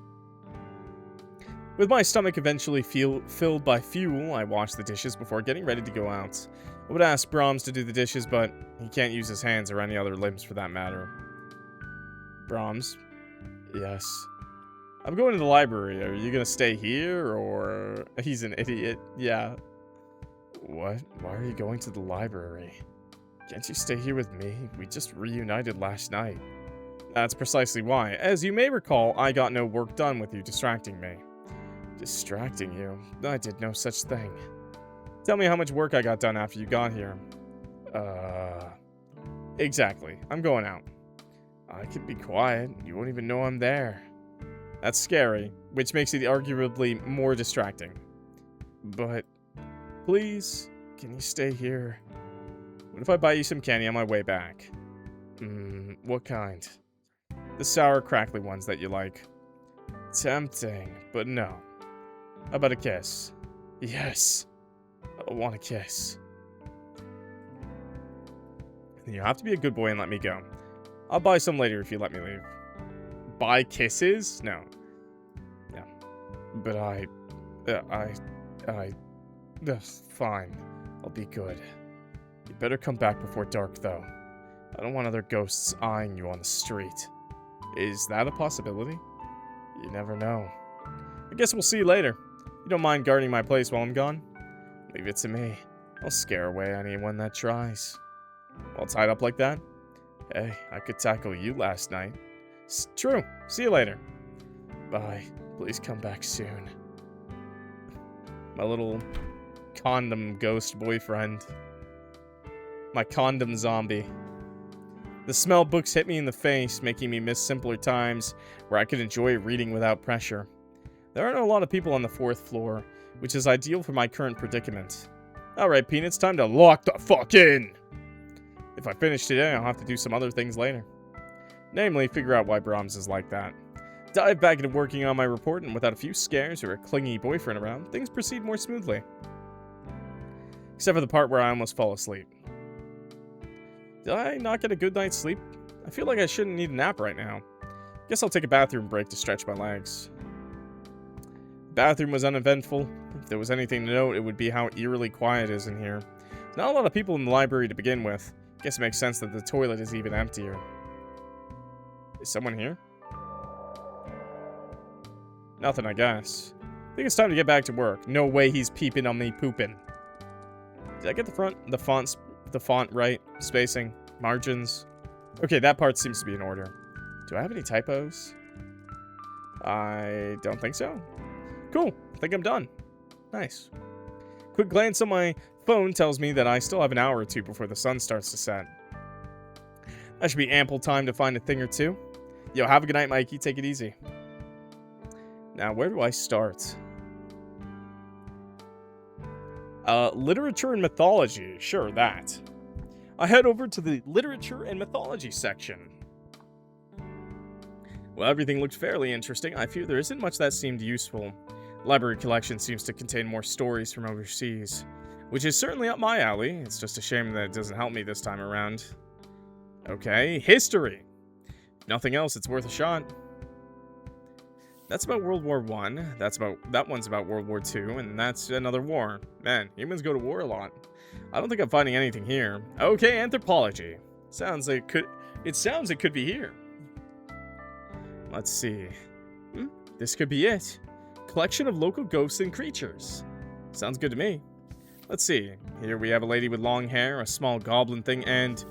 With my stomach eventually filled by fuel, I wash the dishes before getting ready to go out. I would ask Brahms to do the dishes, but he can't use his hands or any other limbs for that matter. Brahms? Yes. I'm going to the library. Are you gonna stay here, or... He's an idiot. Yeah. What? Why are you going to the library? Can't you stay here with me? We just reunited last night. That's precisely why. As you may recall, I got no work done with you distracting me. Distracting you? I did no such thing. Tell me how much work I got done after you got here. Exactly. I'm going out. I could be quiet. You won't even know I'm there. That's scary, which makes it arguably more distracting. But, please, can you stay here? What if I buy you some candy on my way back? What kind? The sour, crackly ones that you like. Tempting, but no. How about a kiss? Yes. I want a kiss. You have to be a good boy and let me go. I'll buy some later if you let me leave. Buy kisses? No. No. But fine. I'll be good. You better come back before dark, though. I don't want other ghosts eyeing you on the street. Is that a possibility? You never know. I guess we'll see you later. You don't mind guarding my place while I'm gone? Leave it to me. I'll scare away anyone that tries. All tied up like that? Hey, I could tackle you last night. It's true. See you later. Bye. Please come back soon. My little condom ghost boyfriend. My condom zombie. The smell books hit me in the face, making me miss simpler times where I could enjoy reading without pressure. There aren't a lot of people on the 4th floor, which is ideal for my current predicament. Alright, Peanuts, time to lock the fuck in! If I finish today, I'll have to do some other things later. Namely, figure out why Brahms is like that. Dive back into working on my report, and without a few scares or a clingy boyfriend around, things proceed more smoothly. Except for the part where I almost fall asleep. Did I not get a good night's sleep? I feel like I shouldn't need a nap right now. Guess I'll take a bathroom break to stretch my legs. The bathroom was uneventful. If there was anything to note, it would be how eerily quiet it is in here. There's not a lot of people in the library to begin with. Guess it makes sense that the toilet is even emptier. Is someone here? Nothing, I guess. I think it's time to get back to work. No way he's peeping on me pooping. Did I get the font right? Spacing? Margins? Okay, that part seems to be in order. Do I have any typos? I don't think so. Cool. I think I'm done. Nice. Quick glance on my phone tells me that I still have an hour or two before the sun starts to set. That should be ample time to find a thing or two. Yo, have a good night, Mikey. Take it easy. Now, where do I start? Literature and mythology. Sure, that. I head over to the literature and mythology section. Well, everything looked fairly interesting. I fear there isn't much that seemed useful. Library collection seems to contain more stories from overseas, which is certainly up my alley. It's just a shame that it doesn't help me this time around. Okay, history. If nothing else, it's worth a shot. That's about World War I. That one's about World War II, and that's another war. Man, humans go to war a lot. I don't think I'm finding anything here. Okay, anthropology. It could be here. Let's see. This could be it. Collection of local ghosts and creatures. Sounds good to me. Let's see. Here we have a lady with long hair, a small goblin thing, and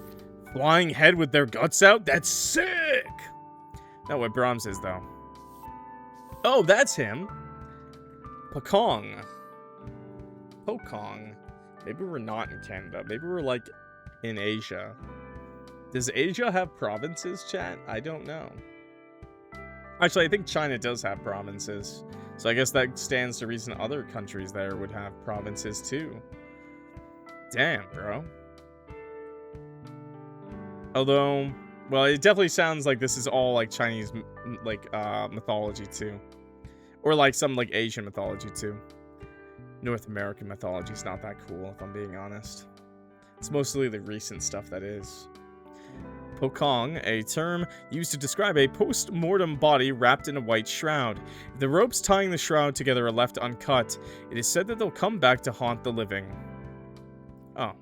flying head with their guts out? That's sick! Not what Brahms is, though. Oh, that's him. Pokong. Maybe we're not in Canada. Maybe we're, like, in Asia. Does Asia have provinces, chat? I don't know. Actually, I think China does have provinces. So I guess that stands to reason other countries there would have provinces, too. Damn, bro. Although, well, it definitely sounds like this is all, like, Chinese, like, mythology, too. Or, like, some, like, Asian mythology, too. North American mythology is not that cool, if I'm being honest. It's mostly the recent stuff that is. Pokong, a term used to describe a post-mortem body wrapped in a white shroud. If the ropes tying the shroud together are left uncut, it is said that they'll come back to haunt the living. Oh.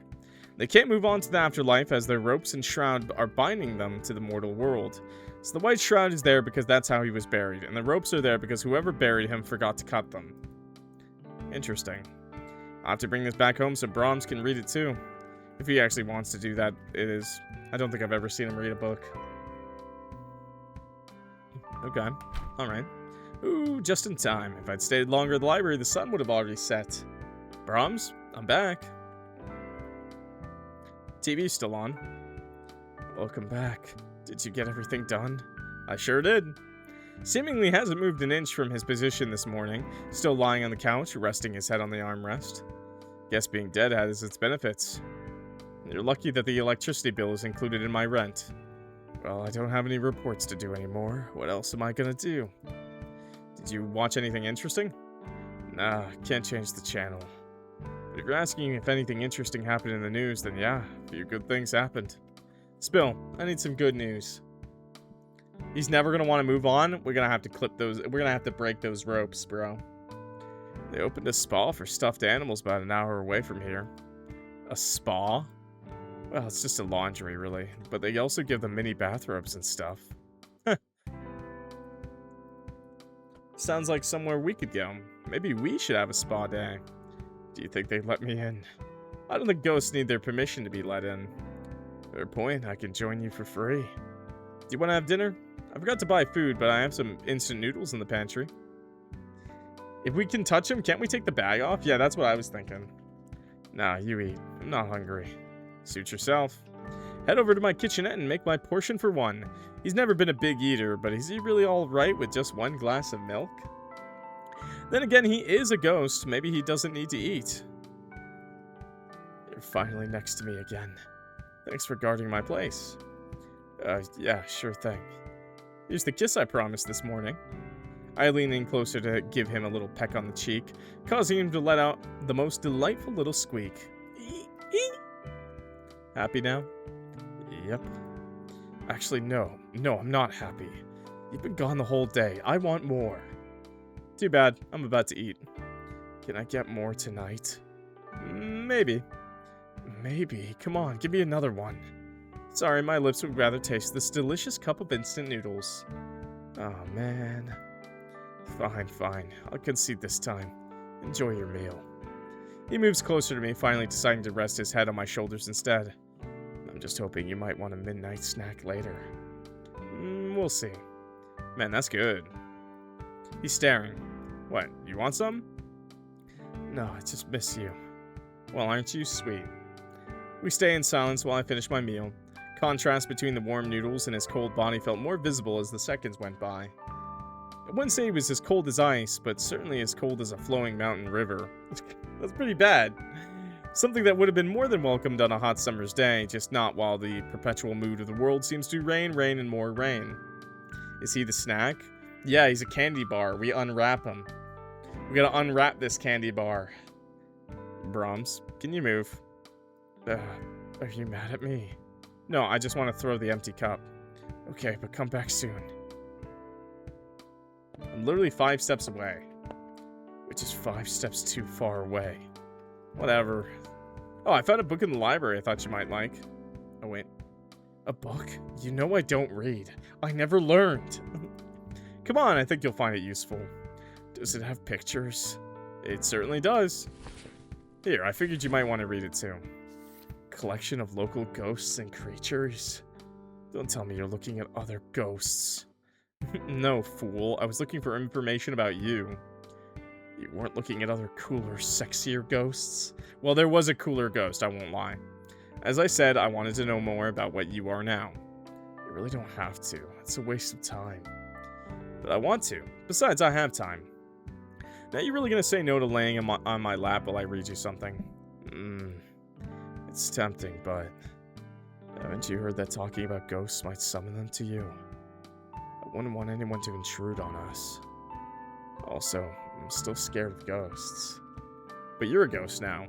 They can't move on to the afterlife as their ropes and shroud are binding them to the mortal world. So the white shroud is there because that's how he was buried, and the ropes are there because whoever buried him forgot to cut them. Interesting. I'll have to bring this back home so Brahms can read it too. If he actually wants to do that, it is. I don't think I've ever seen him read a book. Okay. Alright. Ooh, just in time. If I'd stayed longer at the library, the sun would have already set. Brahms, I'm back. TV's still on. Welcome back. Did you get everything done? I sure did. Seemingly hasn't moved an inch from his position this morning, still lying on the couch, resting his head on the armrest. Guess being dead has its benefits. You're lucky that the electricity bill is included in my rent. Well, I don't have any reports to do anymore. What else am I gonna do? Did you watch anything interesting? Nah, can't change the channel. But if you're asking if anything interesting happened in the news, then yeah, a few good things happened. Spill, I need some good news. He's never gonna want to move on. We're gonna have to clip those. We're gonna have to break those ropes, bro. They opened a spa for stuffed animals about an hour away from here. A spa? Well, it's just a laundry, really. But they also give them mini bathrobes and stuff. Sounds like somewhere we could go. Maybe we should have a spa day. Do you think they'd let me in? I don't think ghosts need their permission to be let in. Fair point, I can join you for free. Do you want to have dinner? I forgot to buy food, but I have some instant noodles in the pantry. If we can touch him, can't we take the bag off? Yeah, that's what I was thinking. Nah, you eat. I'm not hungry. Suit yourself. Head over to my kitchenette and make my portion for one. He's never been a big eater, but is he really alright with just one glass of milk? Then again, he is a ghost. Maybe he doesn't need to eat. You're finally next to me again. Thanks for guarding my place. Yeah, sure thing. Here's the kiss I promised this morning. I lean in closer to give him a little peck on the cheek, causing him to let out the most delightful little squeak. Happy now? Yep. Actually, no. No, I'm not happy. You've been gone the whole day. I want more. Too bad. I'm about to eat. Can I get more tonight? Maybe. Maybe. Come on, give me another one. Sorry, my lips would rather taste this delicious cup of instant noodles. Oh, man. Fine, fine. I'll concede this time. Enjoy your meal. He moves closer to me, finally deciding to rest his head on my shoulders instead. I'm just hoping you might want a midnight snack later. We'll see. Man, that's good. He's staring. What, you want some? No, I just miss you. Well, aren't you sweet? We stay in silence while I finish my meal. Contrast between the warm noodles and his cold body felt more visible as the seconds went by. I wouldn't say he was as cold as ice, but certainly as cold as a flowing mountain river. That's pretty bad. Something that would have been more than welcomed on a hot summer's day, just not while the perpetual mood of the world seems to rain, rain, and more rain. Is he the snack? Yeah, he's a candy bar. We unwrap him. We gotta unwrap this candy bar. Brahms, can you move? Are you mad at me? No, I just want to throw the empty cup. Okay, but come back soon. I'm literally 5 steps away. Which is 5 steps too far away. Whatever. Oh, I found a book in the library I thought you might like. Oh, wait. A book? You know I don't read. I never learned. Come on, I think you'll find it useful. Does it have pictures? It certainly does. Here, I figured you might want to read it too. Collection of local ghosts and creatures. Don't tell me you're looking at other ghosts. No, fool. I was looking for information about you. You weren't looking at other cooler, sexier ghosts? Well, there was a cooler ghost, I won't lie. As I said, I wanted to know more about what you are now. You really don't have to. It's a waste of time. But I want to. Besides, I have time. Now you're really gonna say no to laying on my lap while I read you something? It's tempting, but... Haven't you heard that talking about ghosts might summon them to you? I wouldn't want anyone to intrude on us. Also, I'm still scared of ghosts. But you're a ghost now.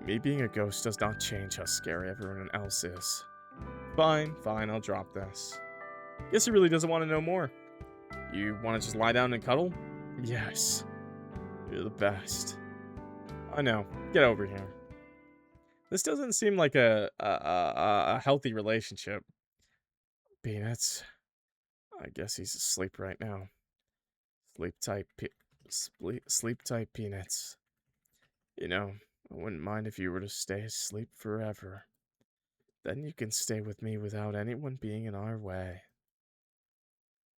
Me being a ghost does not change how scary everyone else is. Fine, fine, I'll drop this. Guess he really doesn't want to know more. You want to just lie down and cuddle? Yes. You're the best. I know. Get over here. This doesn't seem like a healthy relationship. Peanuts. I guess he's asleep right now. Sleep tight, Peanuts. You know, I wouldn't mind if you were to stay asleep forever. Then you can stay with me without anyone being in our way.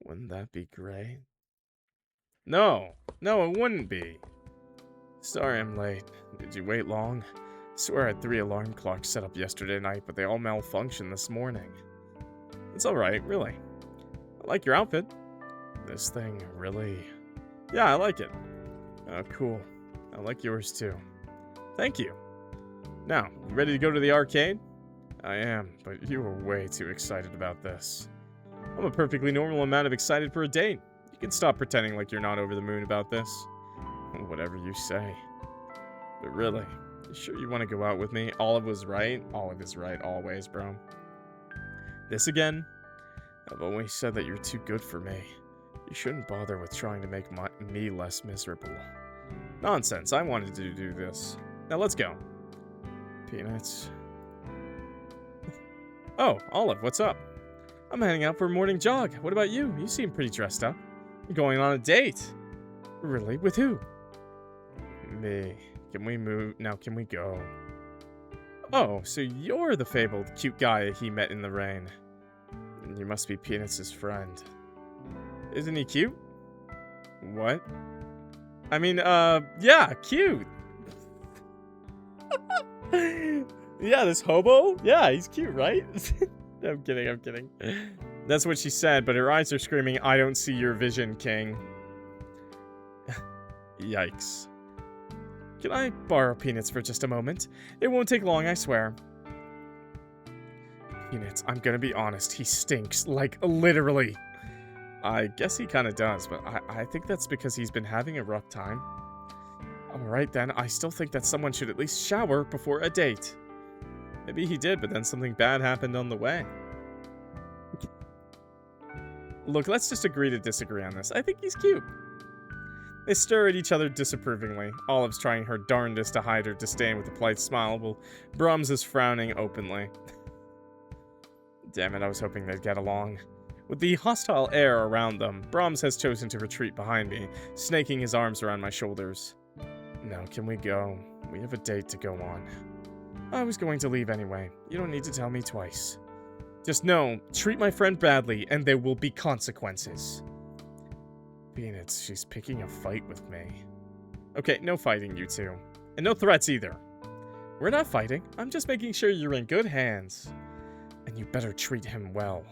Wouldn't that be great? No, it wouldn't be. Sorry I'm late. Did you wait long? I swear I had 3 alarm clocks set up yesterday night, but they all malfunctioned this morning. It's alright, really. I like your outfit. This thing, really... Yeah, I like it. Oh, cool. I like yours too. Thank you. Now, you ready to go to the arcade? I am, but you are way too excited about this. I'm a perfectly normal amount of excited for a date. You can stop pretending like you're not over the moon about this. Whatever you say. But really, you sure you want to go out with me? Olive was right. Olive is right always, bro. This again? I've always said that you're too good for me. You shouldn't bother with trying to make me less miserable. Nonsense, I wanted to do this. Now let's go. Peanuts. Oh, Olive, what's up? I'm heading out for a morning jog. What about you? You seem pretty dressed up. You're going on a date. Really? With who? Me. Can we move? Now can we go? Oh, so you're the fabled cute guy he met in the rain. You must be Peanuts' friend. Isn't he cute? What? I mean, yeah, cute. Yeah, this hobo? Yeah, he's cute, right? I'm kidding. That's what she said, but her eyes are screaming, I don't see your vision, King. Yikes. Can I borrow Peanuts for just a moment? It won't take long, I swear. Peanuts, I'm gonna be honest, he stinks, like, literally. I guess he kinda does, but I think that's because he's been having a rough time. Alright then, I still think that someone should at least shower before a date. Maybe he did, but then something bad happened on the way. Look, let's just agree to disagree on this. I think he's cute. They stare at each other disapprovingly. Olive's trying her darndest to hide her disdain with a polite smile, while Brahms is frowning openly. Damn it, I was hoping they'd get along. With the hostile air around them, Brahms has chosen to retreat behind me, snaking his arms around my shoulders. Now, can we go? We have a date to go on. I was going to leave anyway. You don't need to tell me twice. Just know, treat my friend badly, and there will be consequences. Peanuts, she's picking a fight with me. Okay, no fighting, you two. And no threats either. We're not fighting. I'm just making sure you're in good hands. And you better treat him well.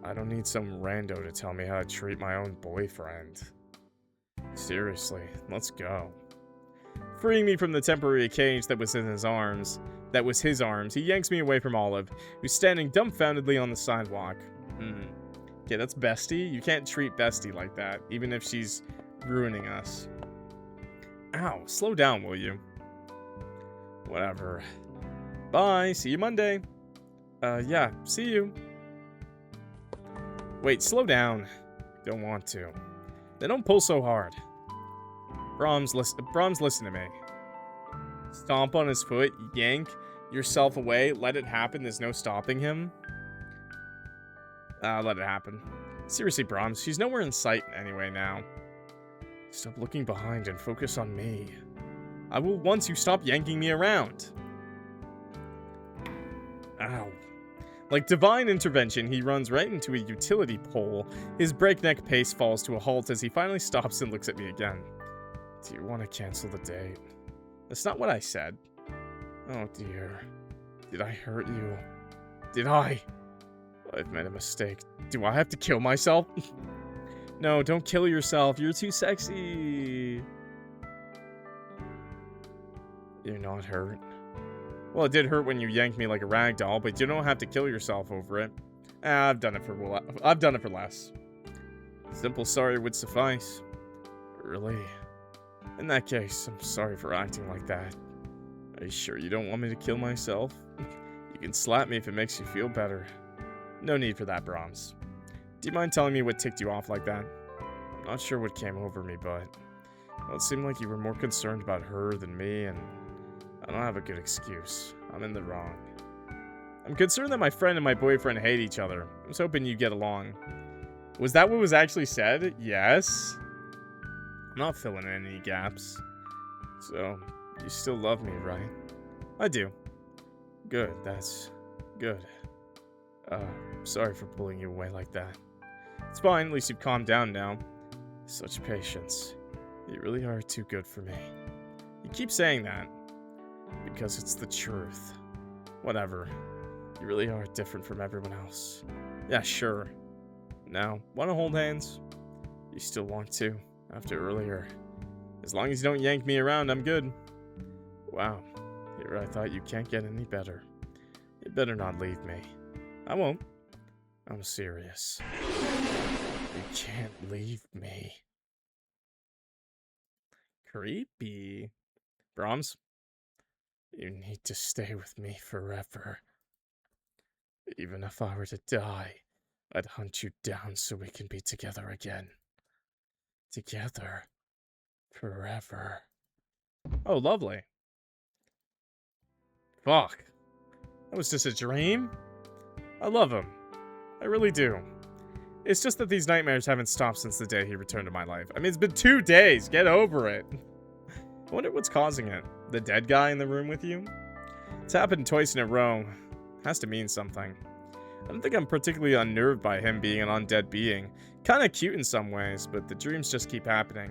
I don't need some rando to tell me how to treat my own boyfriend. Seriously, let's go. Freeing me from the temporary cage that was in his arms, he yanks me away from Olive, who's standing dumbfoundedly on the sidewalk. Okay, that's Bestie. You can't treat Bestie like that, even if she's ruining us. Ow, slow down, will you? Whatever. Bye, see you Monday. Yeah, see you. Wait, slow down. Don't want to. Then don't pull so hard. Brahms, listen to me. Stomp on his foot, yank yourself away, let it happen, there's no stopping him. Let it happen. Seriously, Brahms, she's nowhere in sight anyway now. Stop looking behind and focus on me. I will once you stop yanking me around. Ow. Like divine intervention, he runs right into a utility pole. His breakneck pace falls to a halt as he finally stops and looks at me again. Do you want to cancel the date? That's not what I said. Oh dear. Did I hurt you? Did I? I've made a mistake. Do I have to kill myself? No, don't kill yourself. You're too sexy. You're not hurt. Well, it did hurt when you yanked me like a rag doll, but you don't have to kill yourself over it. I've done it for less. Simple sorry would suffice. Really? In that case, I'm sorry for acting like that. Are you sure you don't want me to kill myself? You can slap me if it makes you feel better. No need for that, Brahms. Do you mind telling me what ticked you off like that? I'm not sure what came over me, but... Well, it seemed like you were more concerned about her than me, and... I don't have a good excuse. I'm in the wrong. I'm concerned that my friend and my boyfriend hate each other. I was hoping you'd get along. Was that what was actually said? Yes. I'm not filling in any gaps. So, you still love me, right? I do. Good, that's good. Sorry for pulling you away like that. It's fine, at least you've calmed down now. Such patience. You really are too good for me. You keep saying that. Because it's the truth. Whatever. You really are different from everyone else. Yeah, sure. Now, wanna hold hands? You still want to, after earlier. As long as you don't yank me around, I'm good. Wow. Here I thought you can't get any better. You better not leave me. I won't. I'm serious. You can't leave me. Creepy. Brahms? You need to stay with me forever. Even if I were to die, I'd hunt you down so we can be together again. Together. Forever. Oh, lovely. Fuck. That was just a dream? I love him. I really do. It's just that these nightmares haven't stopped since the day he returned to my life. I mean, it's been 2 days. Get over it. I wonder what's causing it. The dead guy in the room with you? It's happened twice in a row. Has to mean something. I don't think I'm particularly unnerved by him being an undead being. Kinda cute in some ways, but the dreams just keep happening.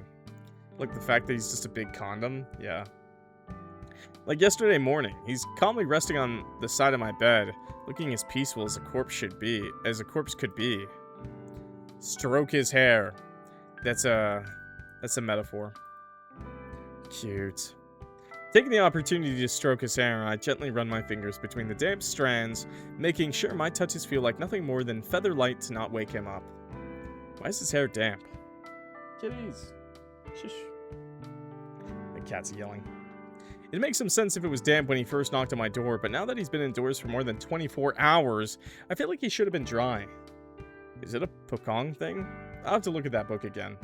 Like the fact that he's just a big condom? Yeah. Like yesterday morning, he's calmly resting on the side of my bed, looking as peaceful as a corpse could be. Stroke his hair. That's a metaphor. Cute. Taking the opportunity to stroke his hair, I gently run my fingers between the damp strands, making sure my touches feel like nothing more than feather light to not wake him up. Why is his hair damp? Kitties. Shush. The cat's yelling. It makes some sense if it was damp when he first knocked on my door, but now that he's been indoors for more than 24 hours, I feel like he should have been dry. Is it a Pokong thing? I'll have to look at that book again.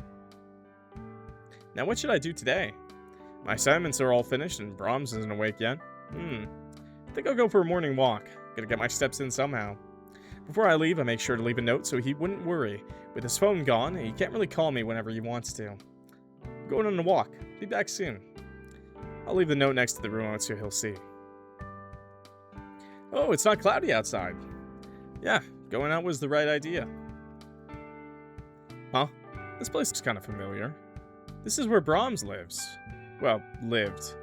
Now what should I do today? My assignments are all finished and Brahms isn't awake yet. I think I'll go for a morning walk. Gotta get my steps in somehow. Before I leave, I make sure to leave a note so he wouldn't worry. With his phone gone, he can't really call me whenever he wants to. I'm going on a walk. Be back soon. I'll leave the note next to the room so he'll see. Oh, it's not cloudy outside. Yeah, going out was the right idea. Huh? This place looks kind of familiar. This is where Brahms lives. Well, lived.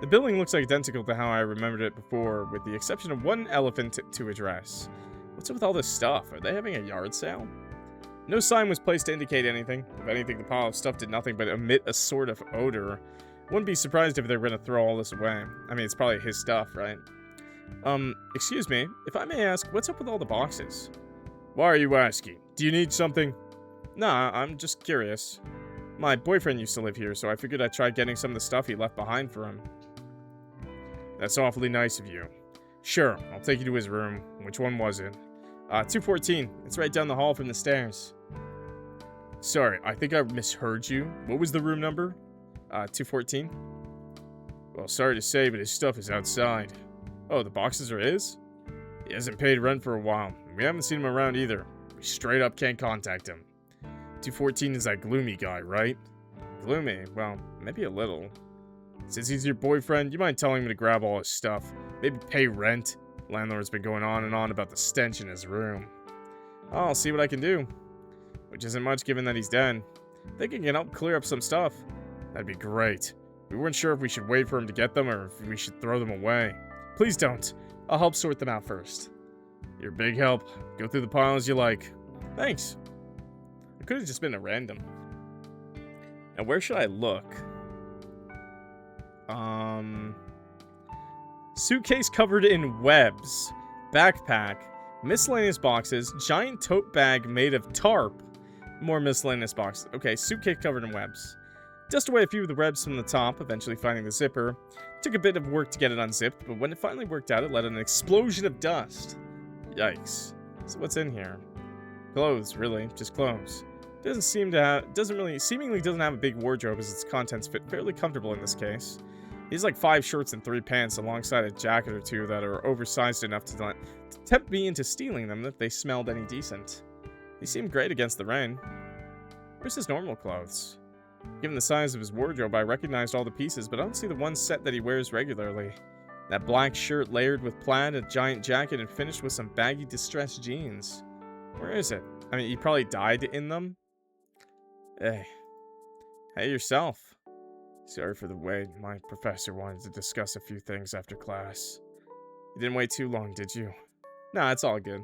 The building looks identical to how I remembered it before, with the exception of one elephant to address. What's up with all this stuff? Are they having a yard sale? No sign was placed to indicate anything. If anything, the pile of stuff did nothing but emit a sort of odor. Wouldn't be surprised if they were going to throw all this away. I mean, it's probably his stuff, right? Excuse me, if I may ask, what's up with all the boxes? Why are you asking? Do you need something? Nah, I'm just curious. My boyfriend used to live here, so I figured I'd try getting some of the stuff he left behind for him. That's awfully nice of you. Sure, I'll take you to his room. Which one was it? 214. It's right down the hall from the stairs. Sorry, I think I misheard you. What was the room number? 214? Well, sorry to say, but his stuff is outside. Oh, the boxes are his? He hasn't paid rent for a while. We haven't seen him around either. We straight up can't contact him. 214 is that gloomy guy, right? Gloomy? Well, maybe a little. Since he's your boyfriend, you mind telling him to grab all his stuff? Maybe pay rent? Landlord's been going on and on about the stench in his room. I'll see what I can do. Which isn't much given that he's dead. Think he can help clear up some stuff. That'd be great. We weren't sure if we should wait for him to get them or if we should throw them away. Please don't. I'll help sort them out first. You're a big help. Go through the piles you like. Thanks. It could have just been a random. Now where should I look? Suitcase covered in webs. Backpack. Miscellaneous boxes. Giant tote bag made of tarp. More miscellaneous boxes. Okay, suitcase covered in webs. Dust away a few of the webs from the top, eventually finding the zipper. Took a bit of work to get it unzipped, but when it finally worked out, it let out an explosion of dust. Yikes. So what's in here? Clothes, really. Just clothes. Seemingly doesn't have a big wardrobe as its contents fit fairly comfortable in this case. He's like 5 shirts and 3 pants alongside a jacket or 2 that are oversized enough to tempt me into stealing them if they smelled any decent. He seemed great against the rain. Where's his normal clothes? Given the size of his wardrobe, I recognized all the pieces, but I don't see the one set that he wears regularly. That black shirt layered with plaid, a giant jacket, and finished with some baggy distressed jeans. Where is it? I mean, you probably died in them. Hey. Hey, yourself. Sorry for the wait. My professor wanted to discuss a few things after class. You didn't wait too long, did you? Nah, it's all good.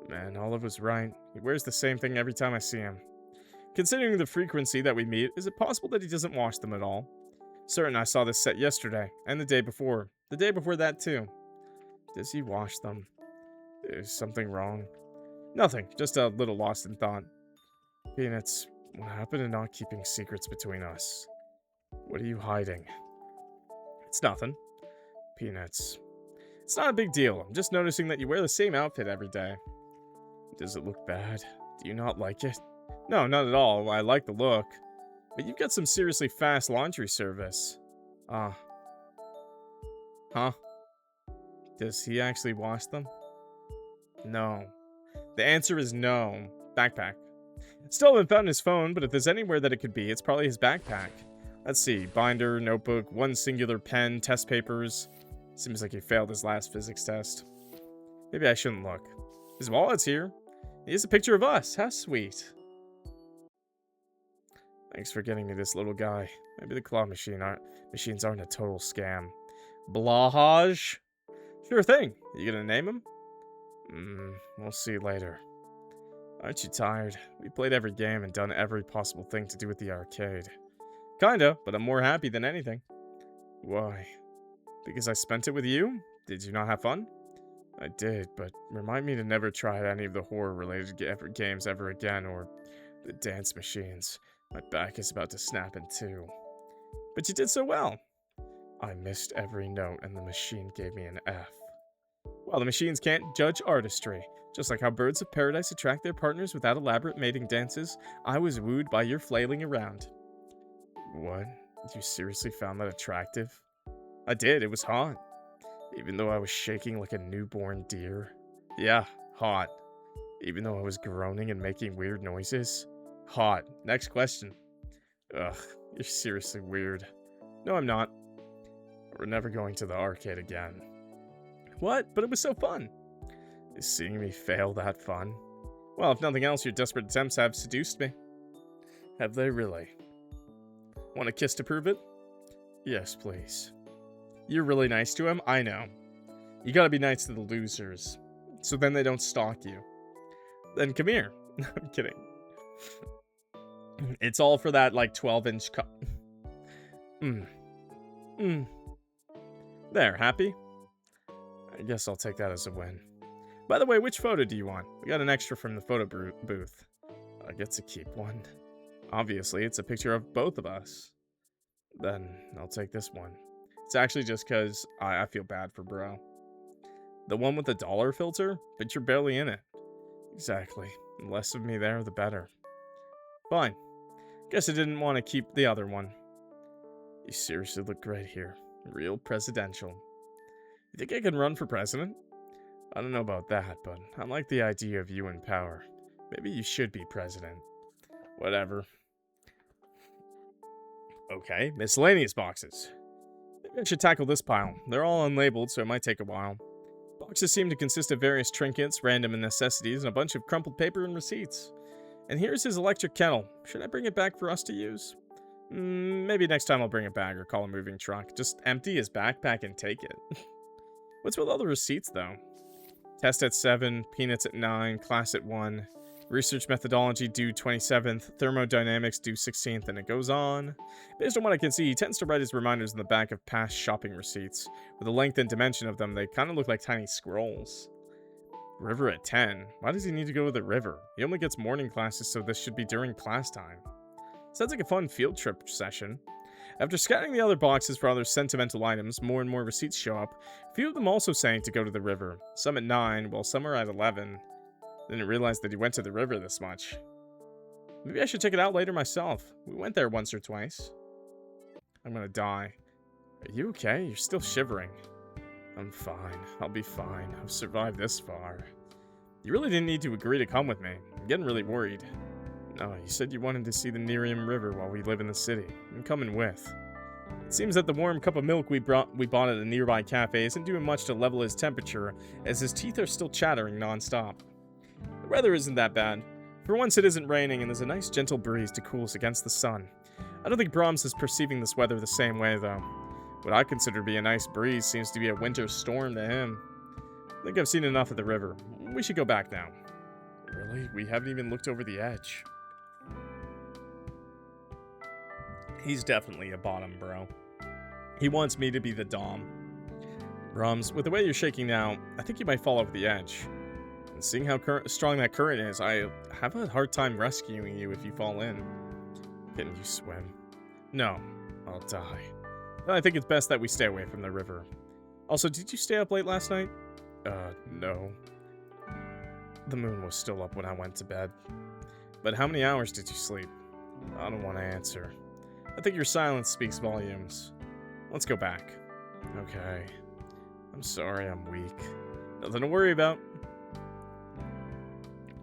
Man, Olive was right. He wears the same thing every time I see him. Considering the frequency that we meet, is it possible that he doesn't wash them at all? Certain I saw this set yesterday, and the day before. The day before that, too. Does he wash them? Is something wrong? Nothing, just a little lost in thought. Peanuts, what happened to not keeping secrets between us? What are you hiding? It's nothing. Peanuts. It's not a big deal. I'm just noticing that you wear the same outfit every day. Does it look bad? Do you not like it? No, not at all. I like the look. But you've got some seriously fast laundry service. Ah. Huh? Does he actually wash them? No. The answer is no. Backpack. Still haven't found his phone, but if there's anywhere that it could be, it's probably his backpack. Let's see. Binder, notebook, one singular pen, test papers. Seems like he failed his last physics test. Maybe I shouldn't look. His wallet's here. He has a picture of us. How sweet. Thanks for getting me this little guy. Maybe the claw machines aren't a total scam. Blahaj? Sure thing. You gonna name him? We'll see later. Aren't you tired? We played every game and done every possible thing to do with the arcade. Kinda, but I'm more happy than anything. Why? Because I spent it with you? Did you not have fun? I did, but remind me to never try any of the horror-related games ever again, or the dance machines. My back is about to snap in two. But you did so well. I missed every note, and the machine gave me an F. Well, the machines can't judge artistry. Just like how birds of paradise attract their partners without elaborate mating dances, I was wooed by your flailing around. What? You seriously found that attractive? I did, it was hot. Even though I was shaking like a newborn deer. Yeah, hot. Even though I was groaning and making weird noises. Hot. Next question. Ugh, you're seriously weird. No, I'm not. We're never going to the arcade again. What? But it was so fun. Is seeing me fail that fun? Well, if nothing else, your desperate attempts have seduced me. Have they really? Want a kiss to prove it? Yes, please. You're really nice to him? I know. You gotta be nice to the losers. So then they don't stalk you. Then come here. I'm kidding. It's all for that, like, 12-inch cup. There, happy? I guess I'll take that as a win. By the way, which photo do you want? We got an extra from the photo booth. I get to keep one. Obviously, it's a picture of both of us. Then, I'll take this one. It's actually just because I feel bad for bro. The one with the dollar filter? But you're barely in it. Exactly. The less of me there, the better. Fine. Guess I didn't want to keep the other one. You seriously look great here. Real presidential. You think I can run for president? I don't know about that, but I like the idea of you in power. Maybe you should be president. Whatever. Okay, miscellaneous boxes. Maybe I should tackle this pile. They're all unlabeled, so it might take a while. Boxes seem to consist of various trinkets, random necessities, and a bunch of crumpled paper and receipts. And here's his electric kettle. Should I bring it back for us to use? Maybe next time I'll bring it back or call a moving truck. Just empty his backpack and take it. What's with all the receipts, though? Test at 7, peanuts at 9, class at 1, research methodology due 27th, thermodynamics due 16th, and it goes on. Based on what I can see, he tends to write his reminders in the back of past shopping receipts. With the length and dimension of them, they kind of look like tiny scrolls. River at 10. Why does he need to go to the river? He only gets morning classes, so this should be during class time. Sounds like a fun field trip session. After scanning the other boxes for other sentimental items, more and more receipts show up. A few of them also saying to go to the river. Some at 9, while some are at 11. Didn't realize that he went to the river this much. Maybe I should check it out later myself. We went there once or twice. I'm gonna die. Are you okay? You're still shivering. I'm fine. I'll be fine. I've survived this far. You really didn't need to agree to come with me. I'm getting really worried. No, you said you wanted to see the Nerium River while we live in the city. I'm coming with. It seems that the warm cup of milk we bought at a nearby cafe isn't doing much to level his temperature, as his teeth are still chattering non-stop. The weather isn't that bad. For once it isn't raining and there's a nice gentle breeze to cool us against the sun. I don't think Brahms is perceiving this weather the same way though. What I consider to be a nice breeze seems to be a winter storm to him. I think I've seen enough of the river. We should go back now. Really? We haven't even looked over the edge. He's definitely a bottom, bro. He wants me to be the dom. Brahms, with the way you're shaking now, I think you might fall over the edge. And seeing how strong that current is, I have a hard time rescuing you if you fall in. Can you swim? No, I'll die. I think it's best that we stay away from the river. Also, did you stay up late last night? No. The moon was still up when I went to bed. But how many hours did you sleep? I don't want to answer. I think your silence speaks volumes. Let's go back. Okay. I'm sorry I'm weak. Nothing to worry about.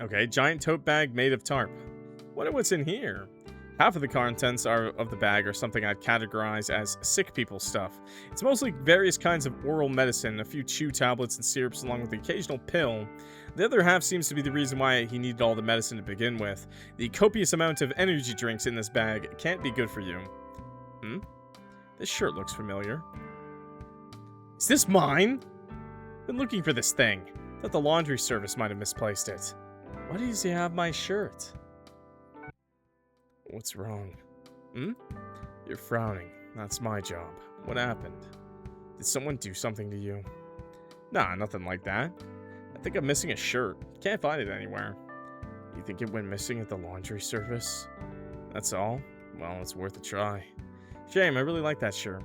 Okay, giant tote bag made of tarp. Wonder what's in here. Half of the contents of the bag are something I'd categorize as sick people stuff. It's mostly various kinds of oral medicine, a few chew tablets and syrups along with the occasional pill. The other half seems to be the reason why he needed all the medicine to begin with. The copious amount of energy drinks in this bag can't be good for you. This shirt looks familiar. Is this mine? Been looking for this thing. Thought the laundry service might have misplaced it. Why does he have my shirt? What's wrong? You're frowning. That's my job. What happened? Did someone do something to you? Nah, nothing like that. I think I'm missing a shirt. Can't find it anywhere. You think it went missing at the laundry service? That's all? Well, it's worth a try. Shame, I really like that shirt.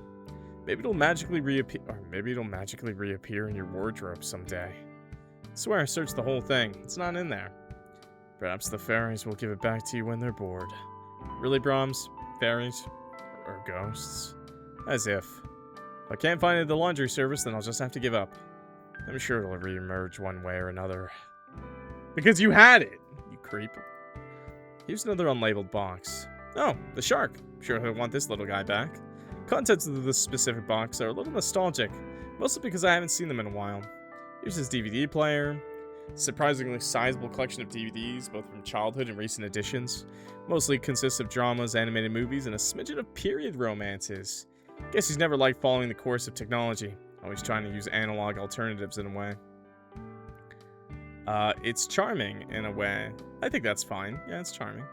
Maybe it'll magically reappear, or maybe it'll magically reappear in your wardrobe someday. I swear I searched the whole thing. It's not in there. Perhaps the fairies will give it back to you when they're bored. Really, Brahms? Fairies? Or ghosts? As if. If I can't find it at the laundry service, then I'll just have to give up. I'm sure it'll re-emerge one way or another. Because you had it, you creep. Here's another unlabeled box. Oh, the shark. Sure I want this little guy back. Contents of this specific box are a little nostalgic, mostly because I haven't seen them in a while. Here's his DVD player. Surprisingly sizable collection of DVDs, both from childhood and recent editions. Mostly consists of dramas, animated movies, and a smidgen of period romances. Guess he's never liked following the course of technology, always trying to use analog alternatives in a way. It's charming in a way. I think that's fine. Yeah, it's charming.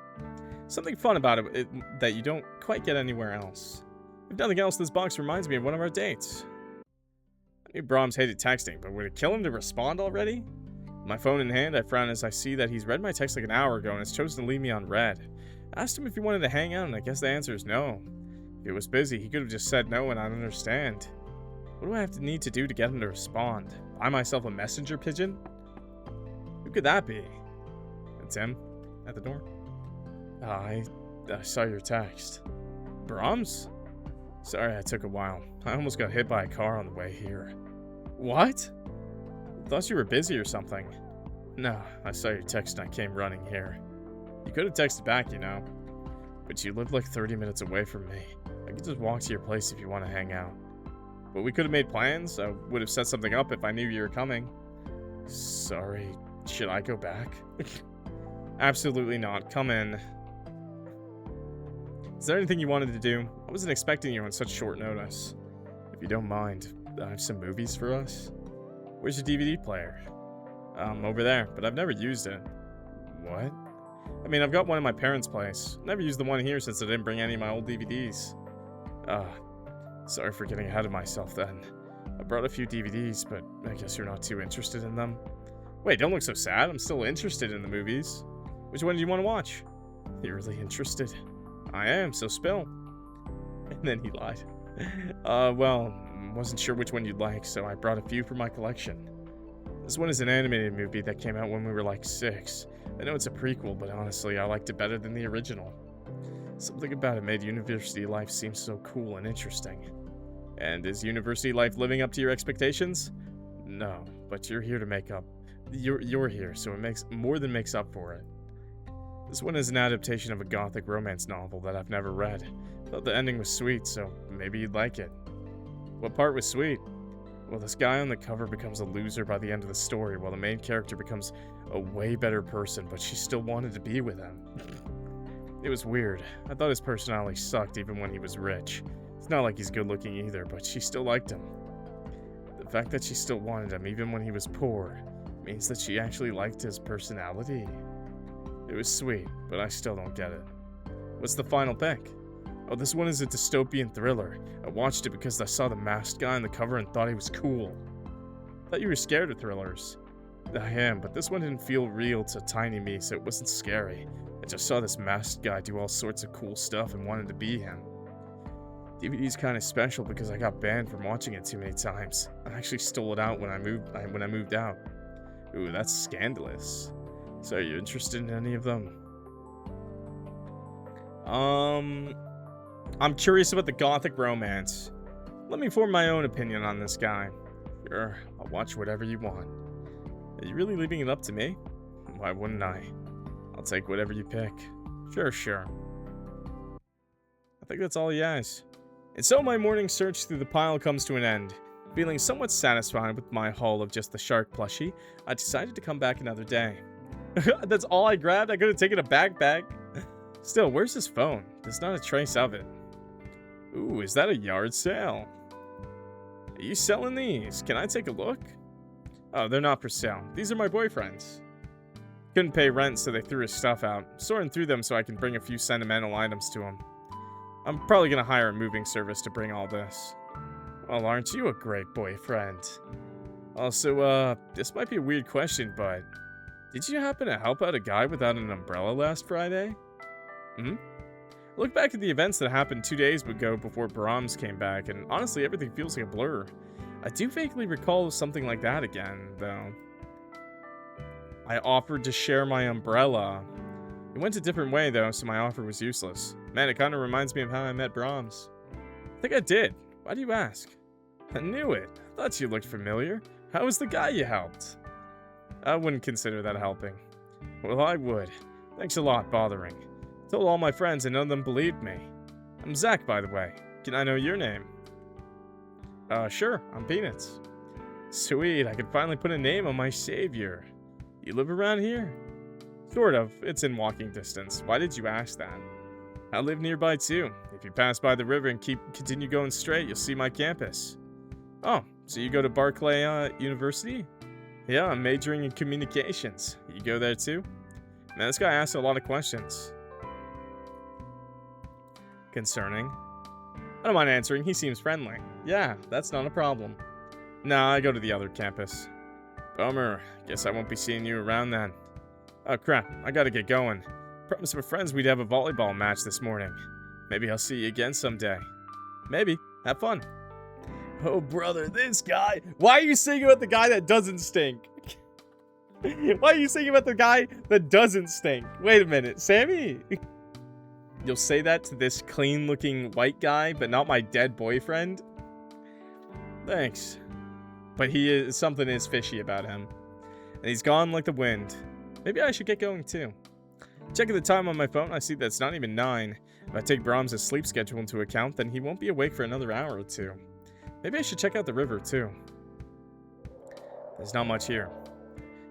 Something fun about it that you don't quite get anywhere else. If nothing else, this box reminds me of one of our dates. I knew Brahms hated texting, but would it kill him to respond already? My phone in hand, I frown as I see that he's read my text like an hour ago and has chosen to leave me on read. I asked him if he wanted to hang out, and I guess the answer is no. If he was busy, he could have just said no and I'd understand. What do I have to need to do to get him to respond? Buy myself a messenger pigeon? Who could that be? It's him. At the door. I saw your text. Brahms? Sorry I took a while. I almost got hit by a car on the way here. What? Thought you were busy or something. No, I saw your text and I came running here. You could have texted back, you know. But you live like 30 minutes away from me. I could just walk to your place if you want to hang out. But we could have made plans. I would have set something up if I knew you were coming. Sorry. Should I go back? Absolutely not. Come in. Is there anything you wanted to do? I wasn't expecting you on such short notice. If you don't mind, I have some movies for us. Where's your DVD player? Over there, but I've never used it. What? I mean, I've got one in my parents' place. Never used the one here since I didn't bring any of my old DVDs. Sorry for getting ahead of myself then. I brought a few DVDs, but I guess you're not too interested in them. Wait, don't look so sad. I'm still interested in the movies. Which one do you want to watch? You're really interested? I am, so spill. And then he lied. Well, wasn't sure which one you'd like, so I brought a few for my collection. This one is an animated movie that came out when we were like 6. I know it's a prequel, but honestly, I liked it better than the original. Something about it made university life seem so cool and interesting. And is university life living up to your expectations? No, but you're here to make up. You're here, so it more than makes up for it. This one is an adaptation of a gothic romance novel that I've never read. Thought the ending was sweet, so maybe you'd like it. What part was sweet? Well, this guy on the cover becomes a loser by the end of the story, while the main character becomes a way better person, but she still wanted to be with him. It was weird. I thought his personality sucked even when he was rich. It's not like he's good looking either, but she still liked him. The fact that she still wanted him even when he was poor means that she actually liked his personality. It was sweet, but I still don't get it. What's the final pick? Oh, this one is a dystopian thriller. I watched it because I saw the masked guy on the cover and thought he was cool. Thought you were scared of thrillers. I am, but this one didn't feel real to tiny me, so it wasn't scary. I just saw this masked guy do all sorts of cool stuff and wanted to be him. DVD's kind of special because I got banned from watching it too many times. I actually stole it out when I moved out. Ooh, that's scandalous. So are you interested in any of them? I'm curious about the gothic romance. Let me form my own opinion on this guy. Sure, I'll watch whatever you want. Are you really leaving it up to me? Why wouldn't I? I'll take whatever you pick. Sure. I think that's all he has. And so my morning search through the pile comes to an end. Feeling somewhat satisfied with my haul of just the shark plushie, I decided to come back another day. That's all I grabbed? I could have taken a backpack. Still, where's his phone? There's not a trace of it. Ooh, is that a yard sale? Are you selling these? Can I take a look? Oh, they're not for sale. These are my boyfriend's. Couldn't pay rent, so they threw his stuff out. Sorting through them so I can bring a few sentimental items to him. I'm probably gonna hire a moving service to bring all this. Well, aren't you a great boyfriend? Also, this might be a weird question, but did you happen to help out a guy without an umbrella last Friday? Look back at the events that happened 2 days ago before Brahms came back, and honestly, everything feels like a blur. I do vaguely recall something like that again, though. I offered to share my umbrella. It went a different way, though, so my offer was useless. Man, it kind of reminds me of how I met Brahms. I think I did. Why do you ask? I knew it. I thought you looked familiar. How was the guy you helped? I wouldn't consider that helping. Well, I would. Thanks a lot, bothering. Told all my friends and none of them believed me. I'm Zach, by the way. Can I know your name? Sure. I'm Peanuts. Sweet, I can finally put a name on my savior. You live around here? Sort of. It's in walking distance. Why did you ask that? I live nearby too. If you pass by the river and continue going straight, you'll see my campus. Oh, so you go to Barclay University? Yeah, I'm majoring in communications. You go there too? Man, this guy asks a lot of questions. Concerning? I don't mind answering, he seems friendly. Yeah, that's not a problem. Nah, I go to the other campus. Bummer, guess I won't be seeing you around then. Oh crap, I gotta get going. Promised my friends we'd have a volleyball match this morning. Maybe I'll see you again someday. Maybe. Have fun. Oh brother, this guy. Why are you singing about the guy that doesn't stink? Why are you singing about the guy that doesn't stink? Wait a minute, Sammy? You'll say that to this clean-looking white guy, but not my dead boyfriend? Thanks. But something is fishy about him. And he's gone like the wind. Maybe I should get going too. Checking the time on my phone, I see that it's not even 9. If I take Brahms' sleep schedule into account, then he won't be awake for another hour or two. Maybe I should check out the river too. There's not much here.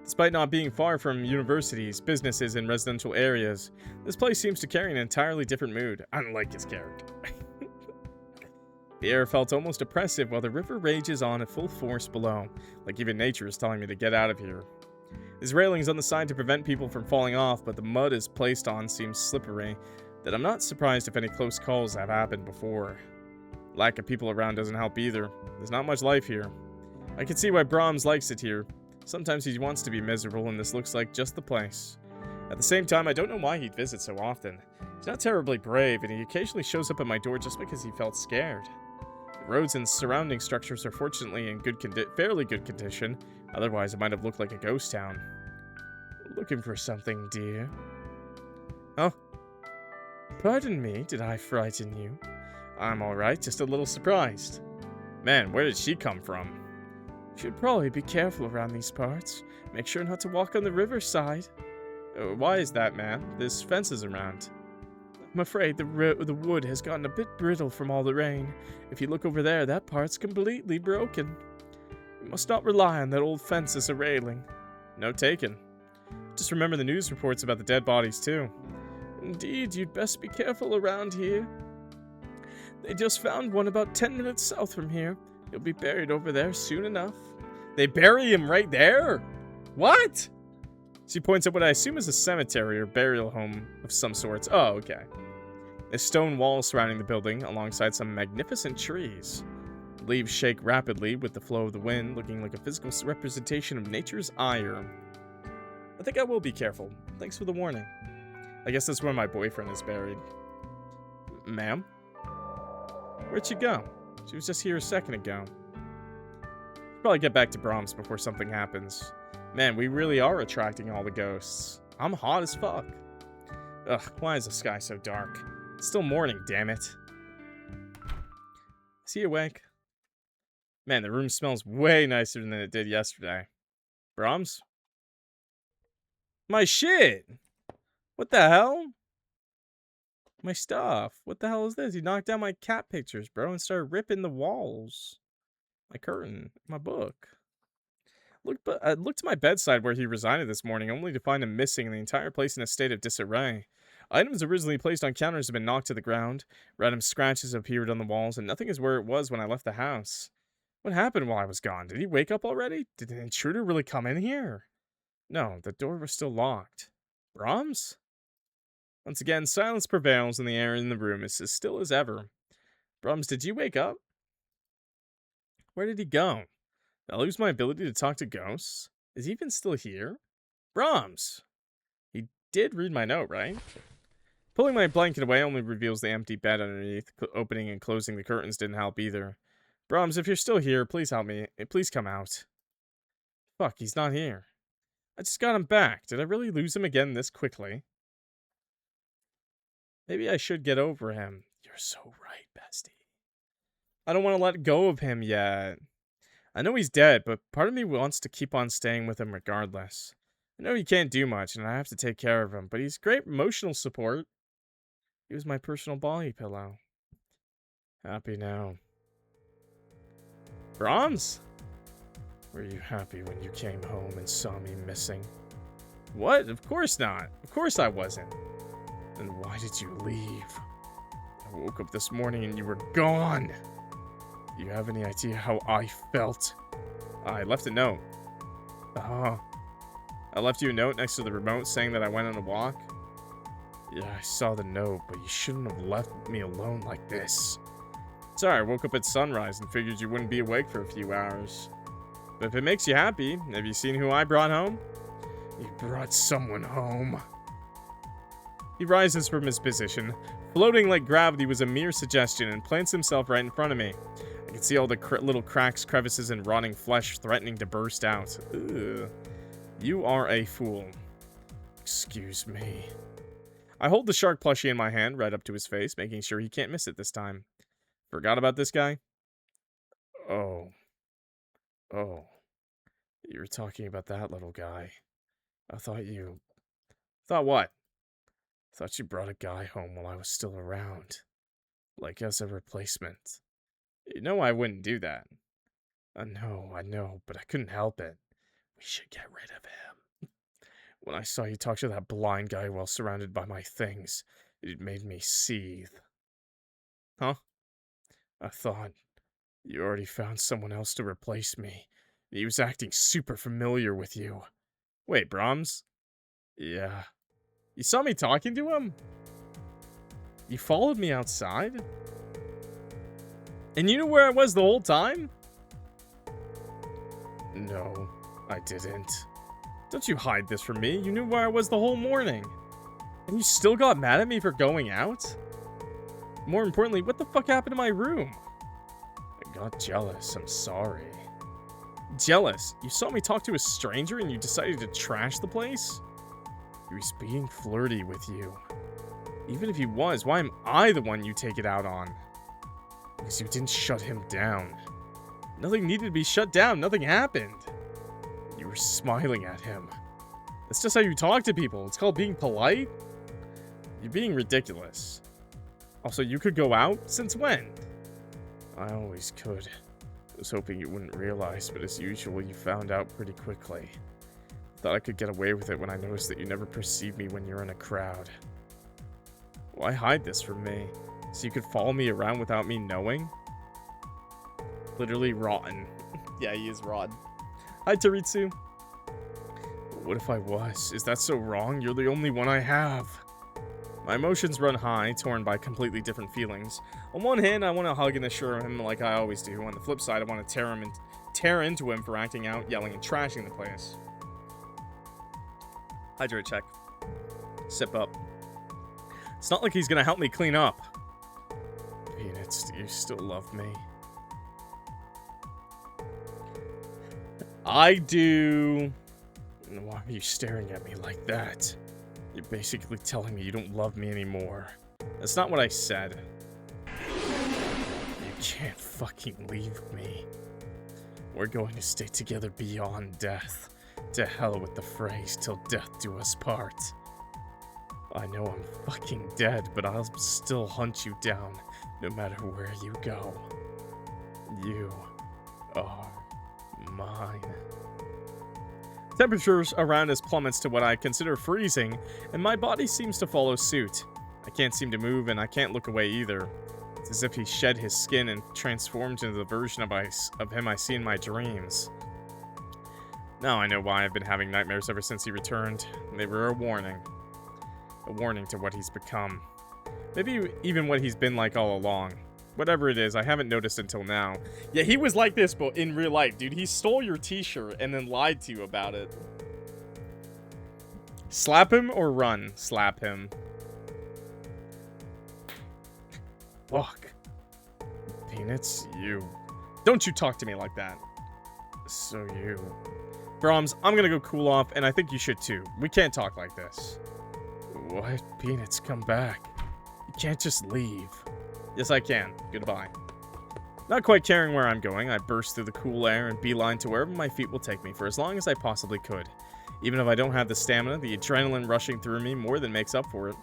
Despite not being far from universities, businesses, and residential areas, this place seems to carry an entirely different mood. I don't like his character. The air felt almost oppressive while the river rages on at full force below, like even nature is telling me to get out of here. There's railings on the side to prevent people from falling off, but the mud is placed on seems slippery, that I'm not surprised if any close calls have happened before. Lack of people around doesn't help either. There's not much life here. I can see why Brahms likes it here. Sometimes he wants to be miserable, and this looks like just the place. At the same time, I don't know why he'd visit so often. He's not terribly brave, and he occasionally shows up at my door just because he felt scared. The roads and surrounding structures are fortunately in fairly good condition, otherwise it might have looked like a ghost town. Looking for something, dear? Oh? Pardon me, did I frighten you? I'm alright, just a little surprised. Man, where did she come from? Should probably be careful around these parts. Make sure not to walk on the riverside. Why is that, man? There's fences around. I'm afraid the wood has gotten a bit brittle from all the rain. If you look over there, that part's completely broken. You must not rely on that old fence as a railing. Note taken. Just remember the news reports about the dead bodies, too. Indeed, you'd best be careful around here. They just found one about 10 minutes south from here. He'll be buried over there soon enough. They bury him right there? What? She points at what I assume is a cemetery or burial home of some sorts. Oh, okay. A stone wall surrounding the building, alongside some magnificent trees. The leaves shake rapidly with the flow of the wind, looking like a physical representation of nature's ire. I think I will be careful. Thanks for the warning. I guess that's where my boyfriend is buried. Ma'am? Where'd she go? She was just here a second ago. Probably get back to Brahms before something happens. Man, we really are attracting all the ghosts. I'm hot as fuck. Ugh, why is the sky so dark? It's still morning, damn it. Is he awake? Man, the room smells way nicer than it did yesterday. Brahms? My shit! What the hell? My stuff. What the hell is this? He knocked down my cat pictures, bro, and started ripping the walls. My curtain. My book. I looked to my bedside where he resided this morning, only to find him missing and the entire place in a state of disarray. Items originally placed on counters have been knocked to the ground. Random scratches appeared on the walls, and nothing is where it was when I left the house. What happened while I was gone? Did he wake up already? Did an intruder really come in here? No, the door was still locked. Brahms? Once again, silence prevails and the air in the room is as still as ever. Brahms, did you wake up? Where did he go? Did I lose my ability to talk to ghosts? Is he even still here? Brahms! He did read my note, right? Pulling my blanket away only reveals the empty bed underneath. Opening and closing the curtains didn't help either. Brahms, if you're still here, please help me. Please come out. Fuck, he's not here. I just got him back. Did I really lose him again this quickly? Maybe I should get over him. You're so right, bestie. I don't want to let go of him yet. I know he's dead, but part of me wants to keep on staying with him regardless. I know he can't do much, and I have to take care of him, but he's great emotional support. He was my personal body pillow. Happy now. Brahms? Were you happy when you came home and saw me missing? What? Of course not. Of course I wasn't. Then why did you leave? I woke up this morning and you were gone. Do you have any idea how I felt? I left a note. Oh. I left you a note next to the remote saying that I went on a walk? Yeah, I saw the note, but you shouldn't have left me alone like this. Sorry, I woke up at sunrise and figured you wouldn't be awake for a few hours. But if it makes you happy, have you seen who I brought home? You brought someone home. He rises from his position. Floating like gravity was a mere suggestion and plants himself right in front of me. I can see all the little cracks, crevices, and rotting flesh threatening to burst out. Ugh. You are a fool. Excuse me. I hold the shark plushie in my hand right up to his face, making sure he can't miss it this time. Forgot about this guy? Oh. Oh. You were talking about that little guy. I thought you... Thought what? Thought you brought a guy home while I was still around. Like as a replacement. You know I wouldn't do that. I know, but I couldn't help it. We should get rid of him. When I saw you talk to that blind guy while surrounded by my things, it made me seethe. Huh? I thought you already found someone else to replace me. He was acting super familiar with you. Wait, Brahms? Yeah. You saw me talking to him? You followed me outside? And you knew where I was the whole time? No, I didn't. Don't you hide this from me. You knew where I was the whole morning. And you still got mad at me for going out? More importantly, what the fuck happened to my room? I got jealous, I'm sorry. Jealous? You saw me talk to a stranger and you decided to trash the place? He was being flirty with you. Even if he was, why am I the one you take it out on? Because you didn't shut him down. Nothing needed to be shut down. Nothing happened. You were smiling at him. That's just how you talk to people. It's called being polite. You're being ridiculous. Also, you could go out? Since when? I always could. I was hoping you wouldn't realize, but as usual, you found out pretty quickly. Thought I could get away with it when I noticed that you never perceive me when you're in a crowd. Why hide this from me? So you could follow me around without me knowing? Literally rotten. Yeah, he is rotten. Hi, Taritsu. What if I was? Is that so wrong? You're the only one I have. My emotions run high, torn by completely different feelings. On one hand, I want to hug and assure him like I always do. On the flip side, I want to tear into him for acting out, yelling, and trashing the place. Hydrate check. Sip up. It's not like he's gonna help me clean up. Peanuts, do you still love me? I do. Why are you staring at me like that? You're basically telling me you don't love me anymore. That's not what I said. You can't fucking leave me. We're going to stay together beyond death. To hell with the phrase, till death do us part. I know I'm fucking dead, but I'll still hunt you down, no matter where you go. You are mine. Temperatures around us plummets to what I consider freezing, and my body seems to follow suit. I can't seem to move, and I can't look away either. It's as if he shed his skin and transformed into the version of him I see in my dreams. Now I know why I've been having nightmares ever since he returned. They were a warning. A warning to what he's become. Maybe even what he's been like all along. Whatever it is, I haven't noticed until now. Yeah, he was like this, but in real life, dude. He stole your t-shirt and then lied to you about it. Slap him or run? Slap him. Fuck. Peanuts, you. Don't you talk to me like that. So you. Brahms, I'm gonna go cool off, and I think you should too. We can't talk like this. What? Peanuts, come back. You can't just leave. Yes, I can. Goodbye. Not quite caring where I'm going, I burst through the cool air and beeline to wherever my feet will take me for as long as I possibly could. Even if I don't have the stamina, the adrenaline rushing through me more than makes up for it.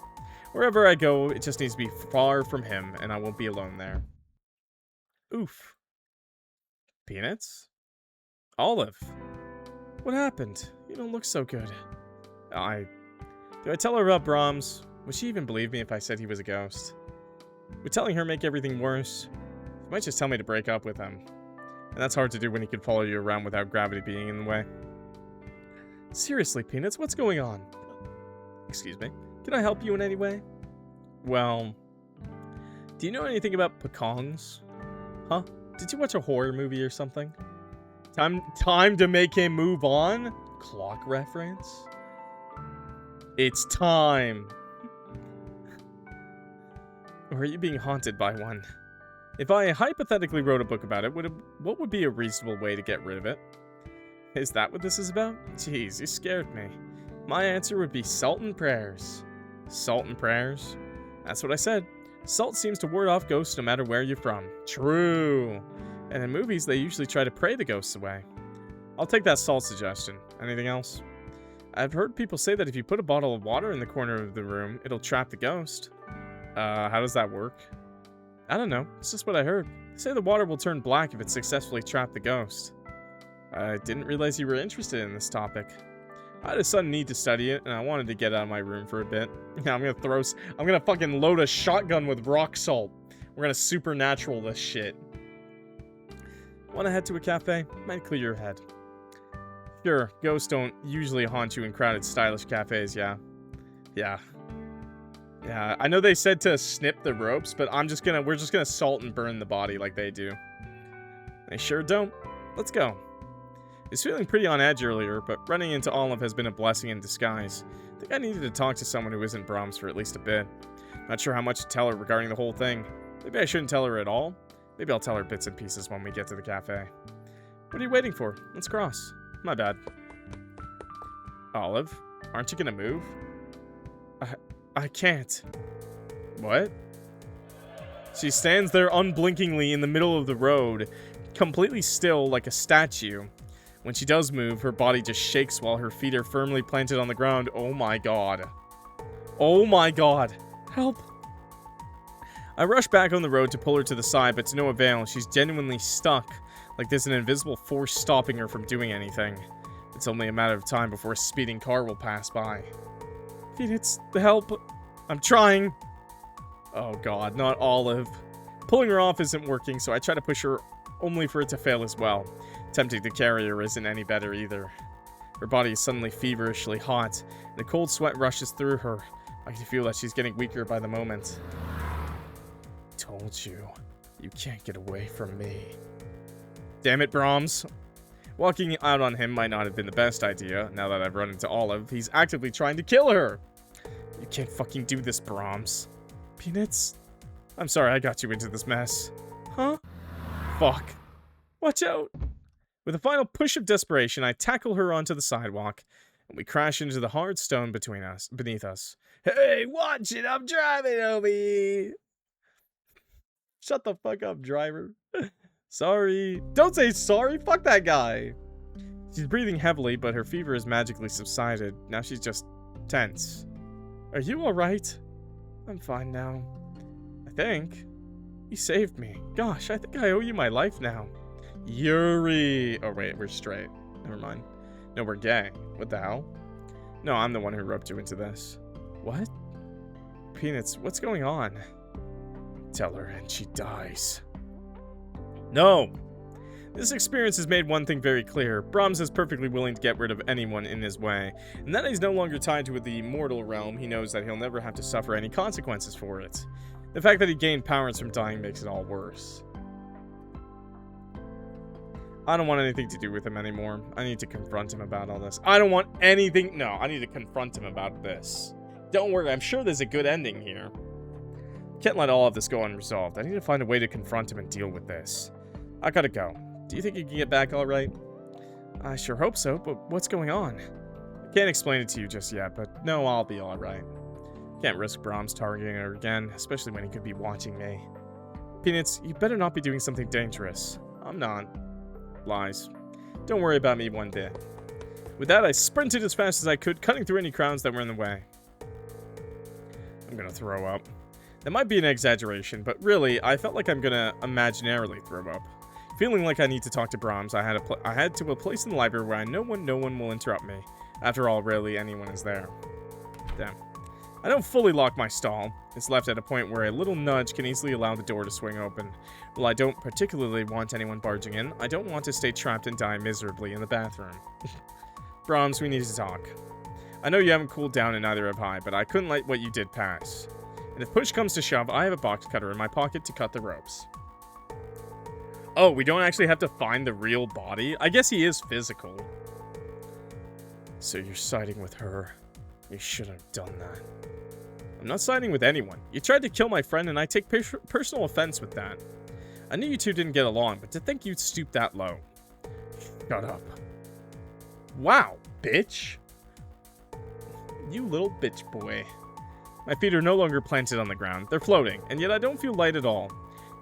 Wherever I go, it just needs to be far from him, and I won't be alone there. Oof. Peanuts? Olive. What happened? You don't look so good. Do I tell her about Brahms? Would she even believe me if I said he was a ghost? Would telling her make everything worse? She might just tell me to break up with him. And that's hard to do when he could follow you around without gravity being in the way. Seriously, Peanuts, what's going on? Excuse me. Can I help you in any way? Well, do you know anything about pecangs? Huh? Did you watch a horror movie or something? Time to make him move on? Clock reference? It's time. Or are you being haunted by one? If I hypothetically wrote a book about it, what would be a reasonable way to get rid of it? Is that what this is about? Jeez, you scared me. My answer would be salt and prayers. Salt and prayers? That's what I said. Salt seems to ward off ghosts no matter where you're from. True. And in movies, they usually try to pray the ghosts away. I'll take that salt suggestion. Anything else? I've heard people say that if you put a bottle of water in the corner of the room, it'll trap the ghost. How does that work? I don't know. It's just what I heard. They say the water will turn black if it successfully trapped the ghost. I didn't realize you were interested in this topic. I had a sudden need to study it, and I wanted to get out of my room for a bit. I'm gonna fucking load a shotgun with rock salt. We're gonna supernatural this shit. Want to head to a cafe? Might clear your head. Sure, ghosts don't usually haunt you in crowded, stylish cafes, yeah. Yeah, I know they said to snip the ropes, but we're just gonna salt and burn the body like they do. They sure don't. Let's go. I was feeling pretty on edge earlier, but running into Olive has been a blessing in disguise. I think I needed to talk to someone who isn't Brahms for at least a bit. Not sure how much to tell her regarding the whole thing. Maybe I shouldn't tell her at all. Maybe I'll tell her bits and pieces when we get to the cafe. What are you waiting for? Let's cross. My bad. Olive, aren't you gonna move? I can't. What? She stands there unblinkingly in the middle of the road, completely still like a statue. When she does move, her body just shakes while her feet are firmly planted on the ground. Oh my god. Oh my god. Help. I rush back on the road to pull her to the side, but to no avail. She's genuinely stuck, Like there's an invisible force stopping her from doing anything. It's only a matter of time before a speeding car will pass by. Phoenix, the help. I'm trying. Oh god, not Olive. Pulling her off isn't working, so I try to push her only for it to fail as well. Attempting to carry her isn't any better either. Her body is suddenly feverishly hot, and a cold sweat rushes through her. I can feel that she's getting weaker by the moment. Told you, you can't get away from me. Damn it, Brahms. Walking out on him might not have been the best idea, now that I've run into Olive. He's actively trying to kill her. You can't fucking do this, Brahms. Peanuts? I'm sorry I got you into this mess. Huh? Fuck. Watch out. With a final push of desperation, I tackle her onto the sidewalk, and we crash into the hard stone beneath us. Hey, watch it! I'm driving, homie! Shut the fuck up, driver. Sorry. Don't say sorry. Fuck that guy. She's breathing heavily, but her fever has magically subsided. Now she's just tense. Are you alright? I'm fine now. I think. You saved me. Gosh, I think I owe you my life now. Yuri. Oh, wait, we're straight. Never mind. No, we're gay. What the hell? No, I'm the one who roped you into this. What? Peanuts, what's going on? Tell her and she dies. No! This experience has made one thing very clear. Brahms is perfectly willing to get rid of anyone in his way, and that he's no longer tied to the mortal realm. He knows that he'll never have to suffer any consequences for it. The fact that he gained powers from dying makes it all worse. I don't want anything to do with him anymore. I need to confront him about all this. I don't want anything... No, I need to confront him about this. Don't worry, I'm sure there's a good ending here. Can't let all of this go unresolved. I need to find a way to confront him and deal with this. I gotta go. Do you think you can get back all right? I sure hope so, but what's going on? I can't explain it to you just yet, but no, I'll be all right. Can't risk Brahms targeting her again, especially when he could be watching me. Peanuts, you better not be doing something dangerous. I'm not. Lies. Don't worry about me one bit. With that, I sprinted as fast as I could, cutting through any crowds that were in the way. I'm gonna throw up. That might be an exaggeration, but really, I felt like I'm gonna imaginarily throw up. Feeling like I need to talk to Brahms, I had to a place in the library where no one will interrupt me. After all, rarely anyone is there. Damn. I don't fully lock my stall. It's left at a point where a little nudge can easily allow the door to swing open. While I don't particularly want anyone barging in, I don't want to stay trapped and die miserably in the bathroom. Brahms, we need to talk. I know you haven't cooled down and neither have I, but I couldn't let what you did pass. And if push comes to shove, I have a box cutter in my pocket to cut the ropes. Oh, we don't actually have to find the real body? I guess he is physical. So you're siding with her. You shouldn't have done that. I'm not siding with anyone. You tried to kill my friend and I take personal offense with that. I knew you two didn't get along, but to think you'd stoop that low. Shut up. Wow, bitch. You little bitch boy. My feet are no longer planted on the ground. They're floating, and yet I don't feel light at all.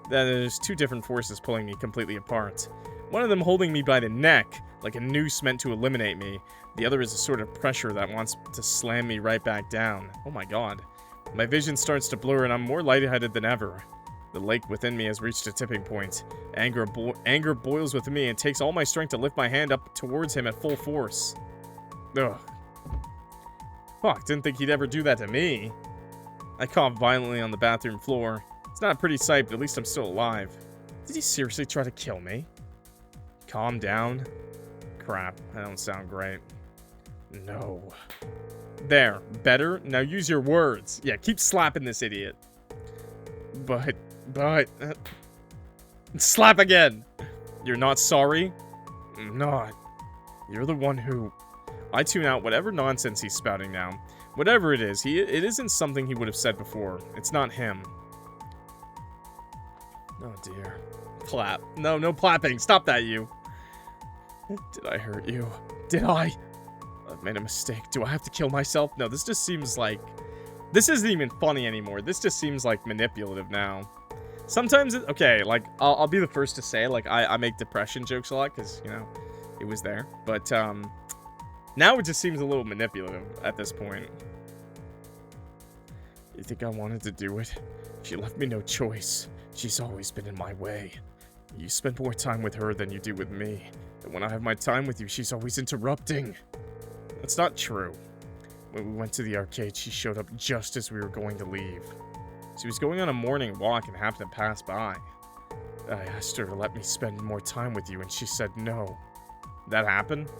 There's two different forces pulling me completely apart. One of them holding me by the neck, like a noose meant to eliminate me. The other is a sort of pressure that wants to slam me right back down. Oh my god. My vision starts to blur and I'm more lightheaded than ever. The lake within me has reached a tipping point. Anger boils within me and takes all my strength to lift my hand up towards him at full force. Ugh. Fuck, didn't think he'd ever do that to me. I cough violently on the bathroom floor. It's not a pretty sight, but at least I'm still alive. Did he seriously try to kill me? Calm down. Crap, I don't sound great. No. There, better? Now use your words. Yeah, keep slapping this idiot. But... Slap again! You're not sorry? I'm not. You're the one who... I tune out whatever nonsense he's spouting now. Whatever it is, it isn't something he would have said before. It's not him. Oh dear. Clap. No, no clapping. Stop that, you. Did I hurt you? Did I? I've made a mistake. Do I have to kill myself? No, this just seems like... This isn't even funny anymore. This just seems like manipulative now. Sometimes, okay, like, I'll be the first to say, like, I make depression jokes a lot, because, you know, it was there. But, now it just seems a little manipulative at this point. You think I wanted to do it? She left me no choice. She's always been in my way. You spend more time with her than you do with me. And when I have my time with you, she's always interrupting. That's not true. When we went to the arcade, she showed up just as we were going to leave. She was going on a morning walk and happened to pass by. I asked her to let me spend more time with you, and she said no. That happened?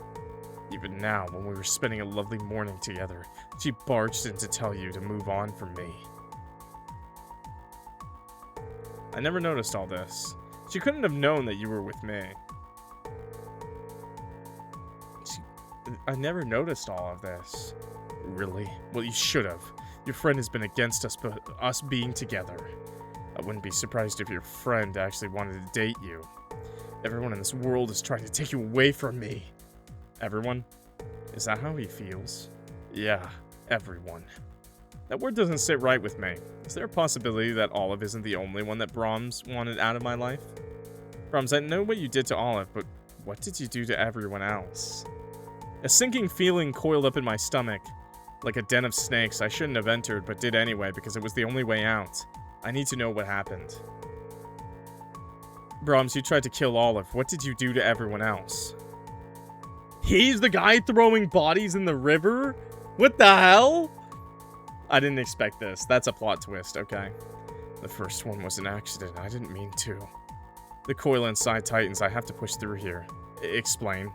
Even now, when we were spending a lovely morning together, she barged in to tell you to move on from me. I never noticed all this. She couldn't have known that you were with me. I never noticed all of this. Really? Well, you should have. Your friend has been against us being together. I wouldn't be surprised if your friend actually wanted to date you. Everyone in this world is trying to take you away from me. Everyone? Is that how he feels? Yeah, everyone. That word doesn't sit right with me. Is there a possibility that Olive isn't the only one that Brahms wanted out of my life? Brahms, I know what you did to Olive, but what did you do to everyone else? A sinking feeling coiled up in my stomach. Like a den of snakes I shouldn't have entered, but did anyway because it was the only way out. I need to know what happened. Brahms, you tried to kill Olive. What did you do to everyone else? He's the guy throwing bodies in the river? What the hell? I didn't expect this. That's a plot twist, okay. The first one was an accident. I didn't mean to. The coil inside tightens. I have to push through here. Explain.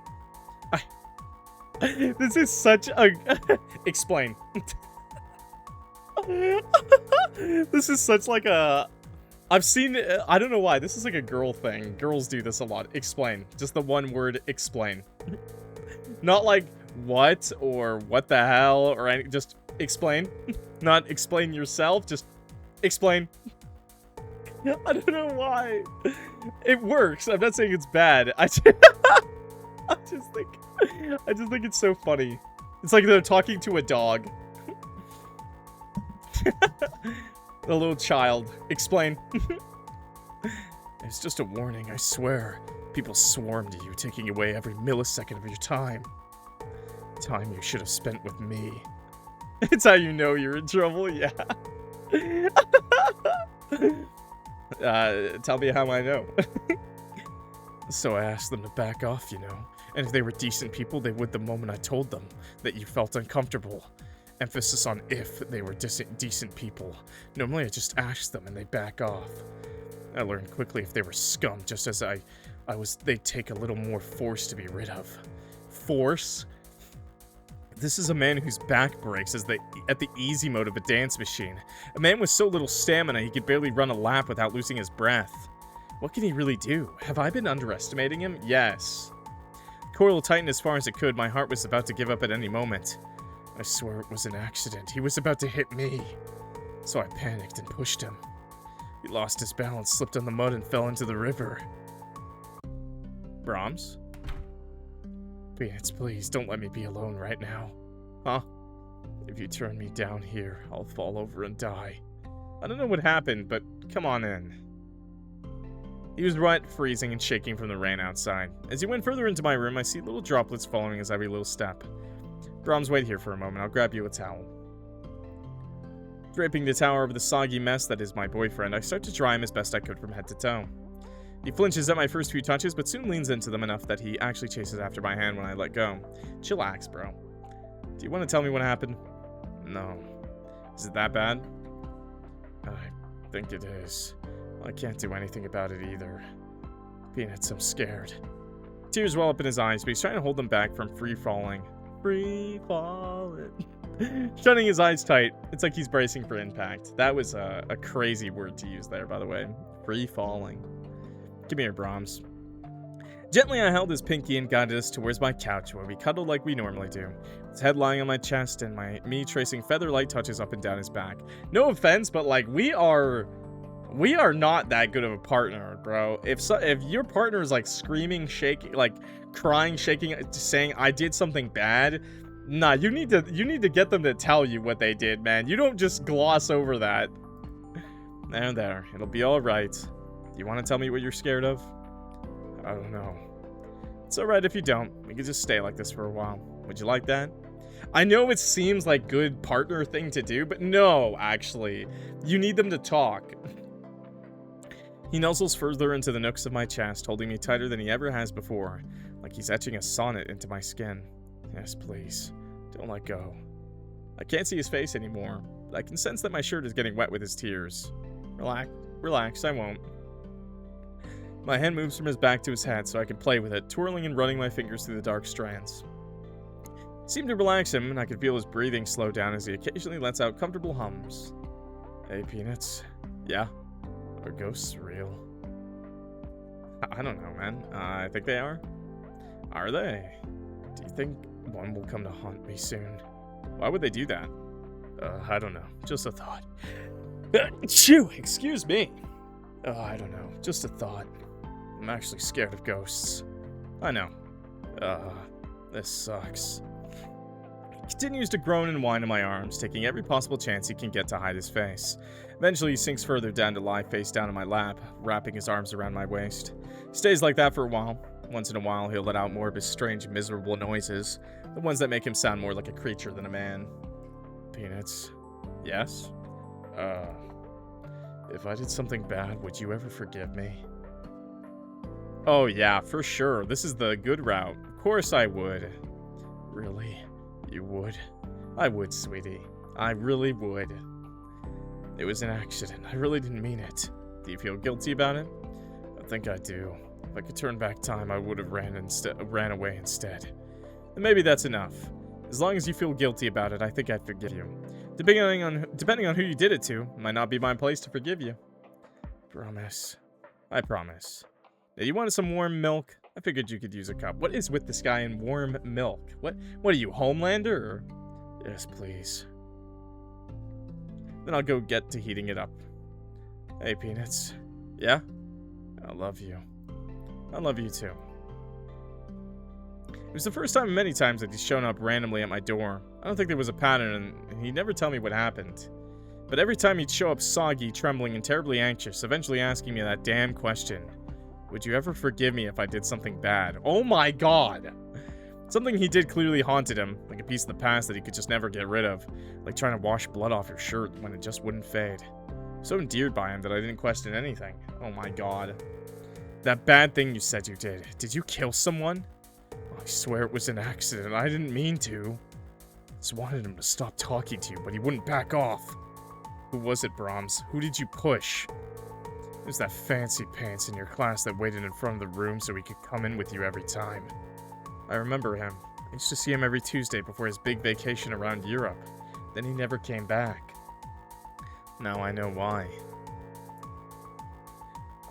This is such a... Explain. This is such like a... I've seen... I don't know why. This is like a girl thing. Girls do this a lot. Explain. Just the one word, explain. Not like, what, or what the hell, or anything. Just explain. Not explain yourself, just explain. I don't know why. It works. I'm not saying it's bad. I just think it's so funny. It's like they're talking to a dog. A little child. Explain. It's just a warning, I swear. People swarm to you, taking away every millisecond of your time. Time you should have spent with me. It's how you know you're in trouble, yeah. Tell me how I know. So I asked them to back off, you know. And if they were decent people, they would the moment I told them that you felt uncomfortable. Emphasis on if they were decent people. Normally I just ask them and they back off. I learned quickly if they were scum, just as they'd take a little more force to be rid of. Force? This is a man whose back breaks at the easy mode of a dance machine. A man with so little stamina he could barely run a lap without losing his breath. What can he really do? Have I been underestimating him? Yes. Coil tightened as far as it could. My heart was about to give up at any moment. I swear it was an accident. He was about to hit me. So I panicked and pushed him. He lost his balance, slipped on the mud, and fell into the river. Brahms? Peanuts, please, don't let me be alone right now. Huh? If you turn me down here, I'll fall over and die. I don't know what happened, but come on in. He was wet, freezing, and shaking from the rain outside. As he went further into my room, I see little droplets following his every little step. Brahms, wait here for a moment. I'll grab you a towel. Draping the towel over the soggy mess that is my boyfriend, I start to dry him as best I could from head to toe. He flinches at my first few touches, but soon leans into them enough that he actually chases after my hand when I let go. Chillax, bro. Do you want to tell me what happened? No. Is it that bad? I think it is. I can't do anything about it either. Peanuts, I'm scared. Tears well up in his eyes, but he's trying to hold them back from free-falling. Free-falling. Shutting his eyes tight. It's like he's bracing for impact. That was a crazy word to use there, by the way. Free-falling. Come here, Brahms. Gently, I held his pinky and guided us towards my couch, where we cuddled like we normally do. His head lying on my chest and me tracing feather-light touches up and down his back. No offense, but like we are not that good of a partner, bro. If your partner is like screaming, shaking, like crying, shaking, saying I did something bad, nah, you need to get them to tell you what they did, man. You don't just gloss over that. There, it'll be all right. You want to tell me what you're scared of? I don't know. It's alright if you don't. We could just stay like this for a while. Would you like that? I know it seems like good partner thing to do, but no, actually. You need them to talk. He nuzzles further into the nooks of my chest, holding me tighter than he ever has before, like he's etching a sonnet into my skin. Yes, please. Don't let go. I can't see his face anymore, but I can sense that my shirt is getting wet with his tears. Relax, I won't. My hand moves from his back to his head so I can play with it, twirling and running my fingers through the dark strands. It seemed to relax him, and I could feel his breathing slow down as he occasionally lets out comfortable hums. Hey, Peanuts. Yeah? Are ghosts real? I don't know, man. I think they are. Are they? Do you think one will come to haunt me soon? Why would they do that? I don't know. Just a thought. Achoo! Excuse me. I don't know. Just a thought. I'm actually scared of ghosts. I know. This sucks. He continues to groan and whine in my arms, taking every possible chance he can get to hide his face. Eventually, he sinks further down to lie face down in my lap, wrapping his arms around my waist. He stays like that for a while. Once in a while, he'll let out more of his strange, miserable noises, the ones that make him sound more like a creature than a man. Peanuts. Yes? If I did something bad, would you ever forgive me? Oh yeah, for sure. This is the good route. Of course I would. Really? You would? I would, sweetie. I really would. It was an accident. I really didn't mean it. Do you feel guilty about it? I think I do. If I could turn back time, I would have ran away instead. And maybe that's enough. As long as you feel guilty about it, I think I'd forgive you. Depending on who you did it to, it might not be my place to forgive you. Promise. I promise. Now, you wanted some warm milk? I figured you could use a cup. What is with this guy and warm milk? What are you, Homelander? Or... Yes, please. Then I'll go get to heating it up. Hey, Peanuts. Yeah? I love you. I love you too. It was the first time in many times that he's shown up randomly at my door. I don't think there was a pattern, and he'd never tell me what happened. But every time he'd show up soggy, trembling, and terribly anxious, eventually asking me that damn question. Would you ever forgive me if I did something bad? Oh my god! Something he did clearly haunted him, like a piece of the past that he could just never get rid of. Like trying to wash blood off your shirt when it just wouldn't fade. So endeared by him that I didn't question anything. Oh my god. That bad thing you said you did. Did you kill someone? I swear it was an accident. I didn't mean to. Just wanted him to stop talking to you, but he wouldn't back off. Who was it, Brahms? Who did you push? It was that fancy pants in your class that waited in front of the room so he could come in with you every time. I remember him. I used to see him every Tuesday before his big vacation around Europe. Then he never came back. Now I know why.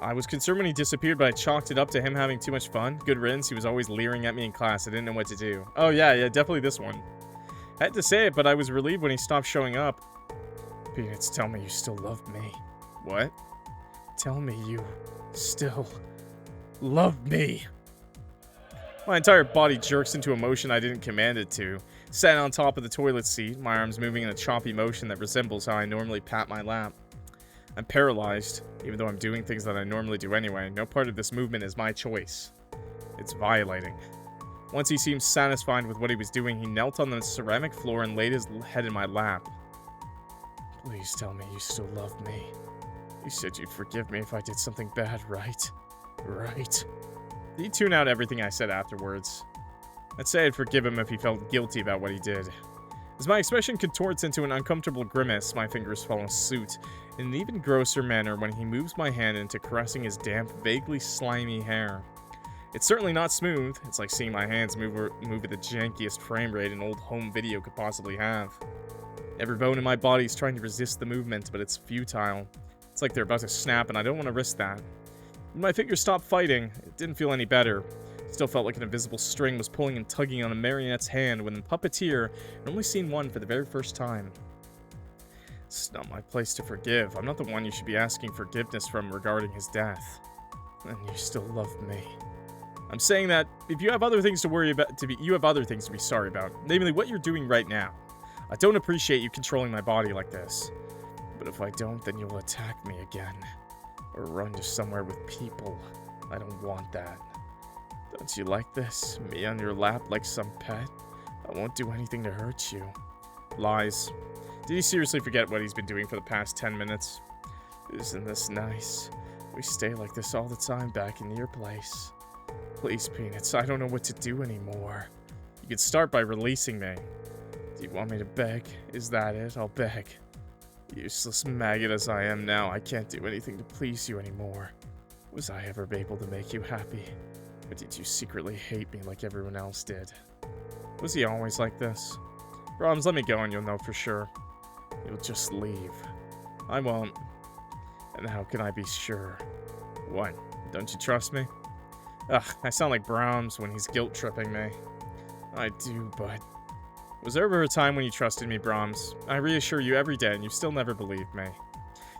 I was concerned when he disappeared, but I chalked it up to him having too much fun. Good riddance, he was always leering at me in class. I didn't know what to do. Oh yeah, definitely this one. I had to say it, but I was relieved when he stopped showing up. Peanuts, tell me you still love me. What? Tell me you still love me. My entire body jerks into a motion I didn't command it to. Sat on top of the toilet seat, my arms moving in a choppy motion that resembles how I normally pat my lap. I'm paralyzed, even though I'm doing things that I normally do anyway. No part of this movement is my choice. It's violating. Once he seemed satisfied with what he was doing, he knelt on the ceramic floor and laid his head in my lap. Please tell me you still love me. You said you'd forgive me if I did something bad, right? Right. Did he tune out everything I said afterwards? I'd say I'd forgive him if he felt guilty about what he did. As my expression contorts into an uncomfortable grimace, my fingers follow suit in an even grosser manner when he moves my hand into caressing his damp, vaguely slimy hair. It's certainly not smooth. It's like seeing my hands move at the jankiest frame rate an old home video could possibly have. Every bone in my body is trying to resist the movement, but it's futile. It's like they're about to snap, and I don't want to risk that. When my fingers stopped fighting, it didn't feel any better. It still felt like an invisible string was pulling and tugging on a marionette's hand when the puppeteer had only seen one for the very first time. It's not my place to forgive. I'm not the one you should be asking forgiveness from regarding his death. And you still love me. I'm saying that if you have other things to worry about, you have other things to be sorry about, namely what you're doing right now. I don't appreciate you controlling my body like this. But if I don't, then you'll attack me again. Or run to somewhere with people. I don't want that. Don't you like this? Me on your lap like some pet? I won't do anything to hurt you. Lies. Did he seriously forget what he's been doing for the past 10 minutes? Isn't this nice? We stay like this all the time back in your place. Please, Peanuts, I don't know what to do anymore. You could start by releasing me. Do you want me to beg? Is that it? I'll beg. Useless maggot as I am now, I can't do anything to please you anymore. Was I ever able to make you happy? Or did you secretly hate me like everyone else did? Was he always like this? Brahms, let me go and you'll know for sure. You'll just leave. I won't. And how can I be sure? What? Don't you trust me? Ugh, I sound like Brahms when he's guilt-tripping me. I do, but... Was there ever a time when you trusted me, Brahms? I reassure you every day, and you still never believed me.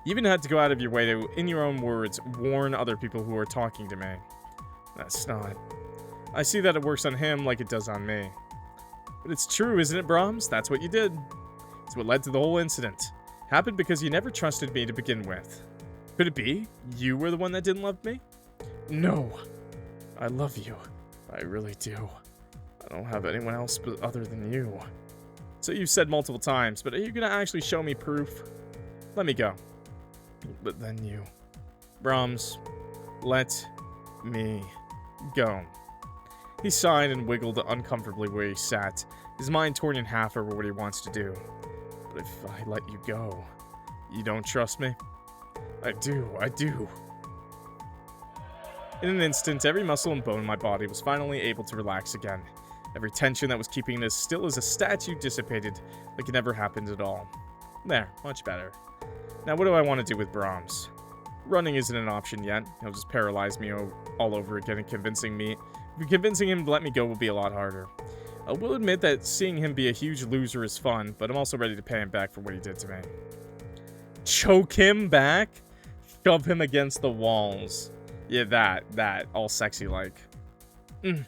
You even had to go out of your way to, in your own words, warn other people who are talking to me. That's not... I see that it works on him like it does on me. But it's true, isn't it, Brahms? That's what you did. It's what led to the whole incident. Happened because you never trusted me to begin with. Could it be? You were the one that didn't love me? No. I love you. I really do. I don't have anyone else but other than you. So you've said multiple times, but are you gonna actually show me proof? Let me go. But then you... Brahms, let me go. He sighed and wiggled uncomfortably where he sat, his mind torn in half over what he wants to do. But if I let you go, you don't trust me? I do. In an instant, every muscle and bone in my body was finally able to relax again. Every tension that was keeping it as still as a statue dissipated like it never happened at all. There, much better. Now what do I want to do with Brahms? Running isn't an option yet. He'll just paralyze me all over again and convincing him to let me go will be a lot harder. I will admit that seeing him be a huge loser is fun, but I'm also ready to pay him back for what he did to me. Choke him back? Shove him against the walls. Yeah, that, all sexy like. Did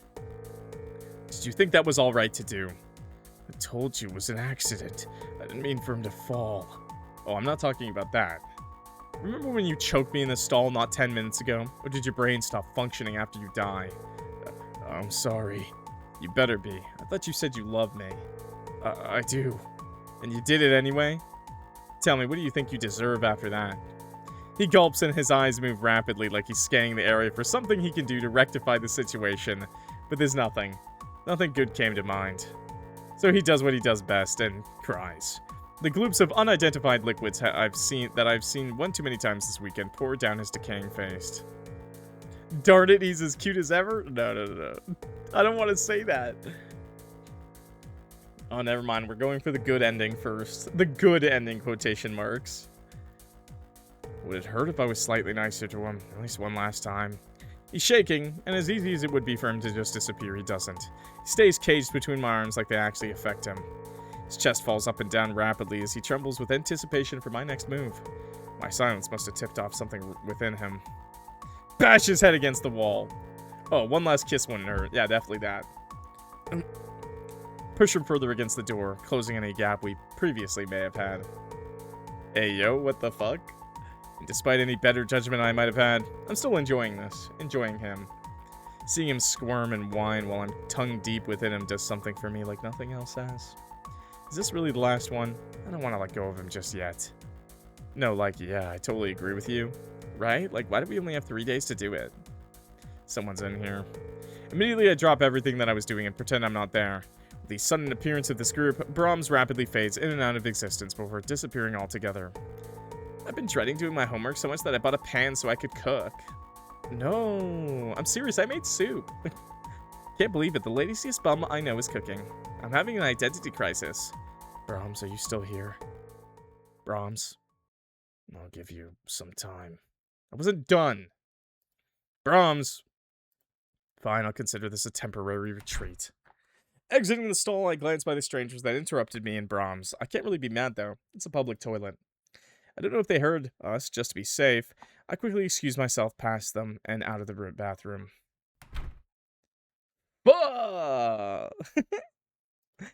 you think that was alright to do? I told you it was an accident. I didn't mean for him to fall. Oh, I'm not talking about that. Remember when you choked me in the stall not 10 minutes ago? Or did your brain stop functioning after you die? I'm sorry. You better be. I thought you said you loved me. I do. And you did it anyway? Tell me, what do you think you deserve after that? He gulps and his eyes move rapidly like he's scanning the area for something he can do to rectify the situation. But there's nothing. Nothing good came to mind. So he does what he does best and cries. The gloops of unidentified liquids I've seen one too many times this weekend pour down his decaying face. Darn it, he's as cute as ever? No. I don't want to say that. Oh, never mind. We're going for the good ending first. The good ending, quotation marks. Would it hurt if I was slightly nicer to him? At least one last time. He's shaking, and as easy as it would be for him to just disappear, he doesn't. He stays caged between my arms like they actually affect him. His chest falls up and down rapidly as he trembles with anticipation for my next move. My silence must have tipped off something within him. Bash his head against the wall. Oh, one last kiss wouldn't hurt. Yeah, definitely that. Push him further against the door, closing any gap we previously may have had. Hey, yo, what the fuck? And despite any better judgment I might have had, I'm still enjoying this. Enjoying him. Seeing him squirm and whine while I'm tongue deep within him does something for me like nothing else has. Is this really the last one? I don't want to let go of him just yet. No, like, yeah, I totally agree with you. Right? Like, why do we only have 3 days to do it? Someone's in here. Immediately, I drop everything that I was doing and pretend I'm not there. With the sudden appearance of this group, Brahms rapidly fades in and out of existence before disappearing altogether. I've been dreading doing my homework so much that I bought a pan so I could cook. No, I'm serious, I made soup. Can't believe it, the laziest bum I know is cooking. I'm having an identity crisis. Brahms, are you still here? Brahms? I'll give you some time. I wasn't done. Brahms! Fine, I'll consider this a temporary retreat. Exiting the stall, I glance by the strangers that interrupted me and Brahms. I can't really be mad, though. It's a public toilet. I don't know if they heard us, just to be safe. I quickly excuse myself past them and out of the bathroom. Fuck!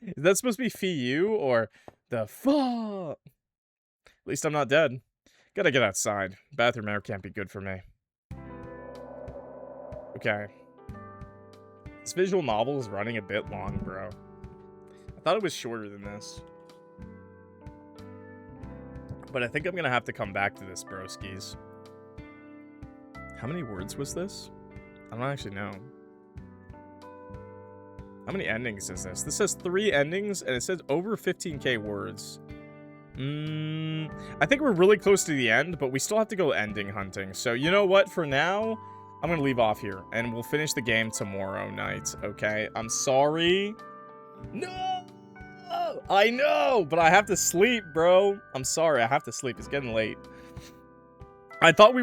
Is that supposed to be Fee-you or the fuck? At least I'm not dead. Gotta get outside. Bathroom air can't be good for me. Okay. This visual novel is running a bit long, bro. I thought it was shorter than this. But I think I'm gonna have to come back to this, broskies. How many words was this? I don't actually know. How many endings is this? This says 3 endings, and it says over 15k words. I think we're really close to the end, but we still have to go ending hunting. So, you know what? For now, I'm gonna leave off here, and we'll finish the game tomorrow night, okay? I'm sorry. No! I know, but I have to sleep, bro. I'm sorry, I have to sleep. It's getting late. I thought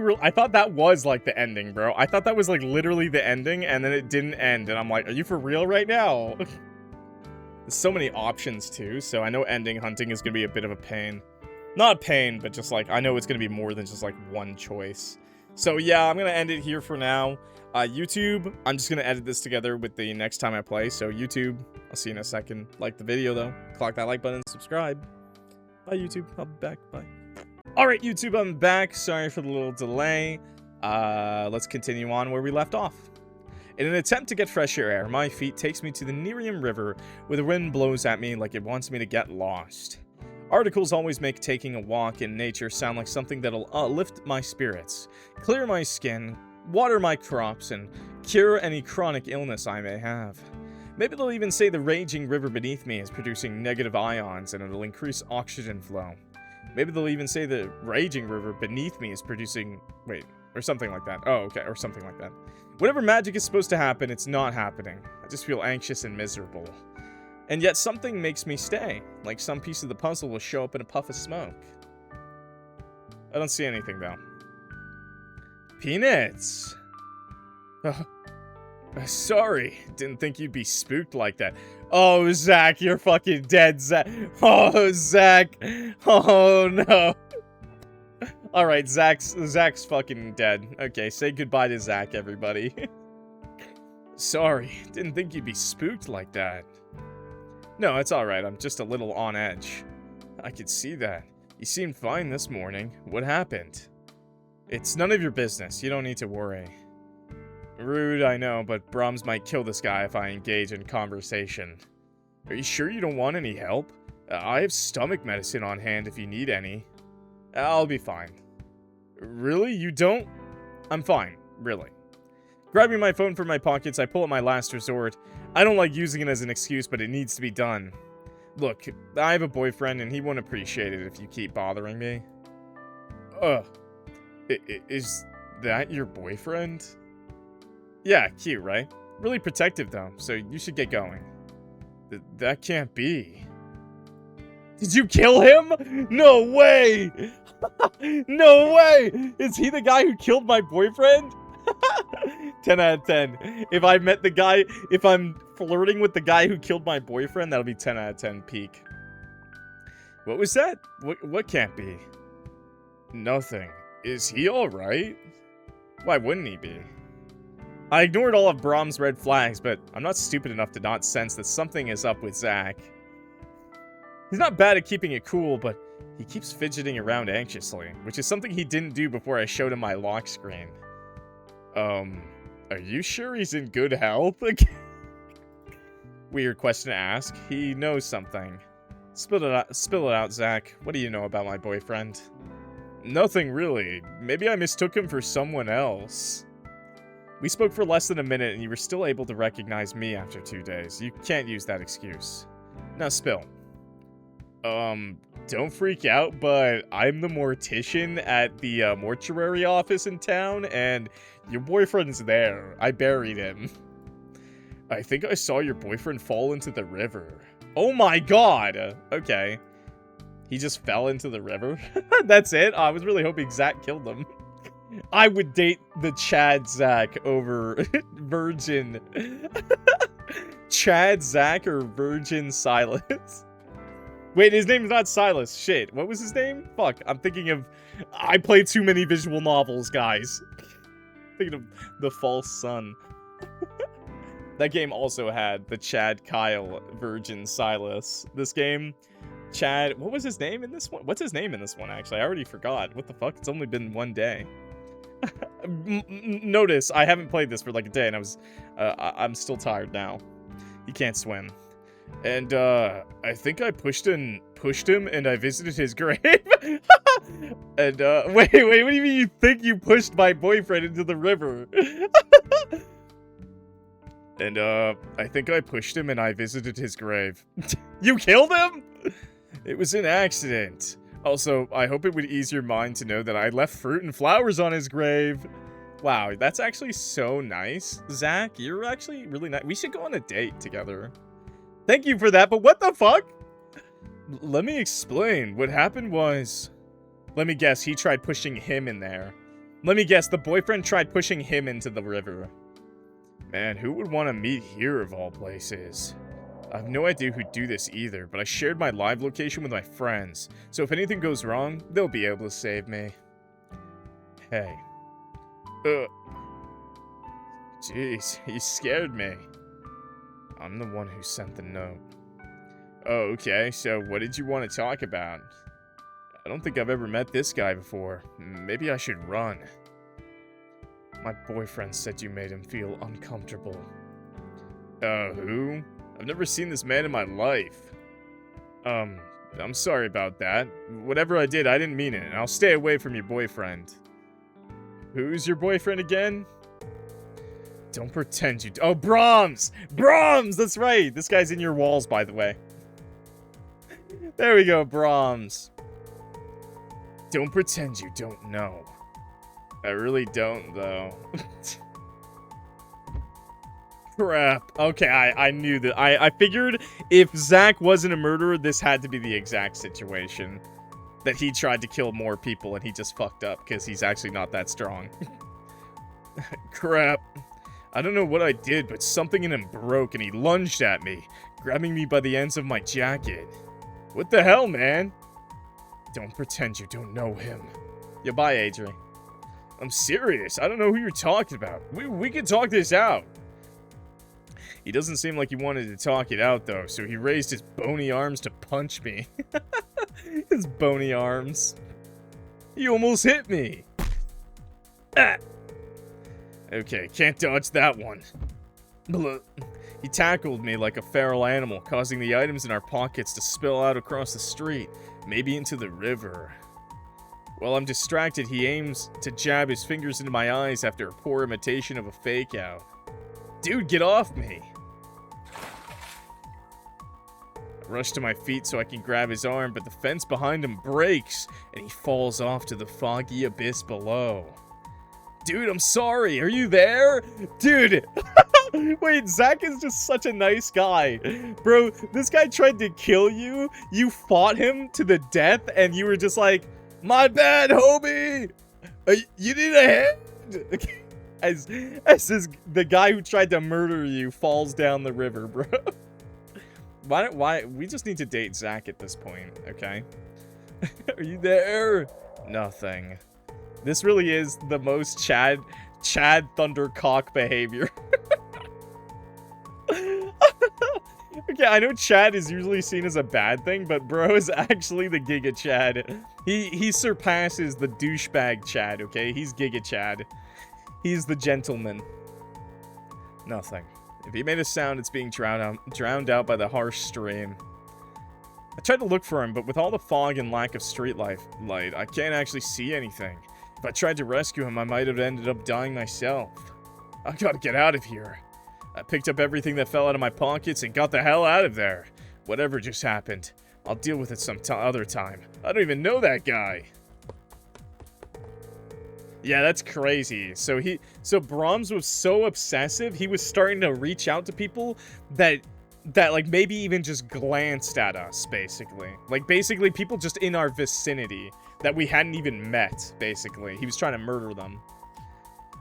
that was, like, the ending, bro. I thought that was, like, literally the ending, and then it didn't end, and I'm like, are you for real right now? There's so many options, too, so I know ending hunting is gonna be a bit of a pain. Not a pain, but just, like, I know it's gonna be more than just, like, one choice. So, yeah, I'm gonna end it here for now. YouTube, I'm just gonna edit this together with the next time I play, so YouTube, I'll see you in a second. Like the video, though. Click that like button, subscribe. Bye, YouTube. I'll be back. Bye. Alright, YouTube, I'm back. Sorry for the little delay. Let's continue on where we left off. In an attempt to get fresher air, my feet takes me to the Nerium River, where the wind blows at me like it wants me to get lost. Articles always make taking a walk in nature sound like something that'll lift my spirits, clear my skin, water my crops, and cure any chronic illness I may have. Maybe they'll even say the raging river beneath me is producing negative ions and it'll increase oxygen flow. Maybe they'll even say the raging river beneath me is producing... Wait, or something like that. Oh, okay, or something like that. Whatever magic is supposed to happen, it's not happening. I just feel anxious and miserable. And yet something makes me stay. Like some piece of the puzzle will show up in a puff of smoke. I don't see anything, though. Peanuts! Sorry, didn't think you'd be spooked like that. Oh, Zach, you're fucking dead, Zach. Oh, Zach. Oh, no. Alright, Zach's fucking dead. Okay, say goodbye to Zach, everybody. Sorry, didn't think you'd be spooked like that. No, it's alright, I'm just a little on edge. I could see that. You seemed fine this morning. What happened? It's none of your business, you don't need to worry. Rude, I know, but Brahms might kill this guy if I engage in conversation. Are you sure you don't want any help? I have stomach medicine on hand if you need any. I'll be fine. Really? You don't? I'm fine, really. Grabbing my phone from my pockets, I pull out my last resort. I don't like using it as an excuse, but it needs to be done. Look, I have a boyfriend, and he won't appreciate it if you keep bothering me. Is that your boyfriend? Yeah, cute, right? Really protective, though, so you should get going. That can't be. Did you kill him? No way! No way! Is he the guy who killed my boyfriend? 10 out of 10. If I met the guy, if I'm flirting with the guy who killed my boyfriend, that'll be 10 out of 10 peak. What was that? What can't be? Nothing. Is he alright? Why wouldn't he be? I ignored all of Brahms' red flags, but I'm not stupid enough to not sense that something is up with Zach. He's not bad at keeping it cool, but he keeps fidgeting around anxiously, which is something he didn't do before I showed him my lock screen. Are you sure he's in good health? Weird question to ask. He knows something. Spill it out, Zach. What do you know about my boyfriend? Nothing really. Maybe I mistook him for someone else. We spoke for less than a minute and you were still able to recognize me after 2 days. You can't use that excuse. Now spill. Don't freak out, but I'm the mortician at the mortuary office in town, and your boyfriend's there. I buried him. I think I saw your boyfriend fall into the river. Oh my god! Okay. He just fell into the river? That's it? I was really hoping Zach killed him. I would date the Chad Zach over Virgin. Chad Zach or Virgin Silas? Wait, his name's not Silas. Shit, what was his name? Fuck, I'm thinking of... I played too many visual novels, guys. Thinking of The False Sun. That game also had the Chad Kyle Virgin Silas. This game, Chad... What was his name in this one? What's his name in this one, actually? I already forgot. What the fuck? It's only been 1 day. Notice, I haven't played this for like a day, and I'm still tired now. He can't swim. And, I think I pushed him, and I visited his grave. And, wait, what do you mean you think you pushed my boyfriend into the river? And, I think I pushed him and I visited his grave. You killed him? It was an accident. Also, I hope it would ease your mind to know that I left fruit and flowers on his grave. Wow, that's actually so nice. Zach, you're actually really nice. We should go on a date together. Thank you for that, but what the fuck? Let me explain. What happened was... Let me guess, he tried pushing him in there. Let me guess, the boyfriend tried pushing him into the river. Man, who would want to meet here of all places? I have no idea who'd do this either, but I shared my live location with my friends, so if anything goes wrong, they'll be able to save me. Hey. Jeez, you scared me. I'm the one who sent the note. Oh, okay, so what did you want to talk about? I don't think I've ever met this guy before. Maybe I should run. My boyfriend said you made him feel uncomfortable. Who? I've never seen this man in my life. I'm sorry about that. Whatever I did, I didn't mean it, and I'll stay away from your boyfriend. Who's your boyfriend again? Don't pretend you... Oh, Brahms! Brahms! That's right! This guy's in your walls, by the way. There we go, Brahms. Don't pretend you don't know. I really don't, though. Crap. Okay, I knew that. I figured if Zach wasn't a murderer, this had to be the exact situation. That he tried to kill more people and he just fucked up because he's actually not that strong. Crap. I don't know what I did, but something in him broke and he lunged at me, grabbing me by the ends of my jacket. What the hell, man? Don't pretend you don't know him. Yeah, bye, Adrian. I'm serious. I don't know who you're talking about. We can talk this out. He doesn't seem like he wanted to talk it out, though, so he raised his bony arms to punch me. His bony arms. He almost hit me. Ah. Okay, can't dodge that one. He tackled me like a feral animal, causing the items in our pockets to spill out across the street, maybe into the river. While I'm distracted, he aims to jab his fingers into my eyes after a poor imitation of a fake out. Dude, get off me! I rush to my feet so I can grab his arm, but the fence behind him breaks, and he falls off to the foggy abyss below. Dude, I'm sorry, are you there? Dude! Wait, Zach is just such a nice guy. Bro, this guy tried to kill you, you fought him to the death, and you were just like, my bad, homie! You need a hand? As the guy who tried to murder you falls down the river, bro. Why, we just need to date Zach at this point, okay? Are you there? Nothing. This really is the most Chad Thundercock behavior. Okay, I know Chad is usually seen as a bad thing, but bro is actually the Giga Chad. He surpasses the douchebag Chad, okay? He's Giga Chad. He's the gentleman. Nothing. If he made a sound, it's being drowned out by the harsh stream. I tried to look for him, but with all the fog and lack of street light, I can't actually see anything. If I tried to rescue him, I might have ended up dying myself. I gotta get out of here. I picked up everything that fell out of my pockets and got the hell out of there. Whatever just happened, I'll deal with it some other time. I don't even know that guy. Yeah, that's crazy. So Brahms was so obsessive, he was starting to reach out to people that like maybe even just glanced at us, basically. Like basically people just in our vicinity that we hadn't even met, basically. He was trying to murder them.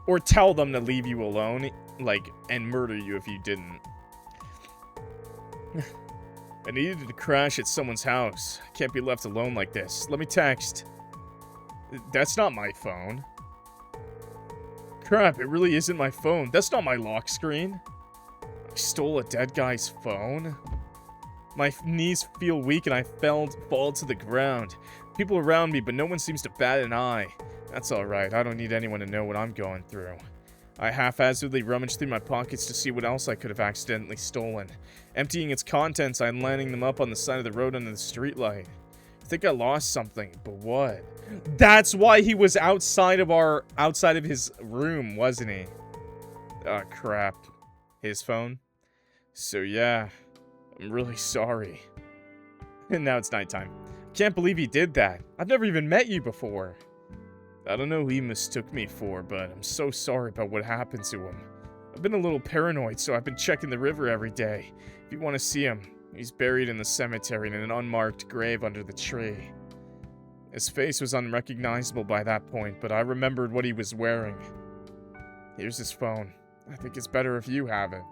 Or tell them to leave you alone, like, and murder you if you didn't. I needed to crash at someone's house. I can't be left alone like this. Let me text. That's not my phone. Crap, it really isn't my phone. That's not my lock screen. I stole a dead guy's phone. My knees feel weak and I fall to the ground. People around me, but no one seems to bat an eye. That's alright, I don't need anyone to know what I'm going through. I haphazardly rummaged through my pockets to see what else I could have accidentally stolen. Emptying its contents, I'm landing them up on the side of the road under the streetlight. think I lost something, but what? That's why he was outside of his room, wasn't he? Oh, crap. His phone? So, yeah. I'm really sorry. And now it's nighttime. Can't believe he did that. I've never even met you before. I don't know who he mistook me for, but I'm so sorry about what happened to him. I've been a little paranoid, so I've been checking the river every day. If you want to see him, he's buried in the cemetery in an unmarked grave under the tree. His face was unrecognizable by that point, but I remembered what he was wearing. Here's his phone. I think it's better if you have it.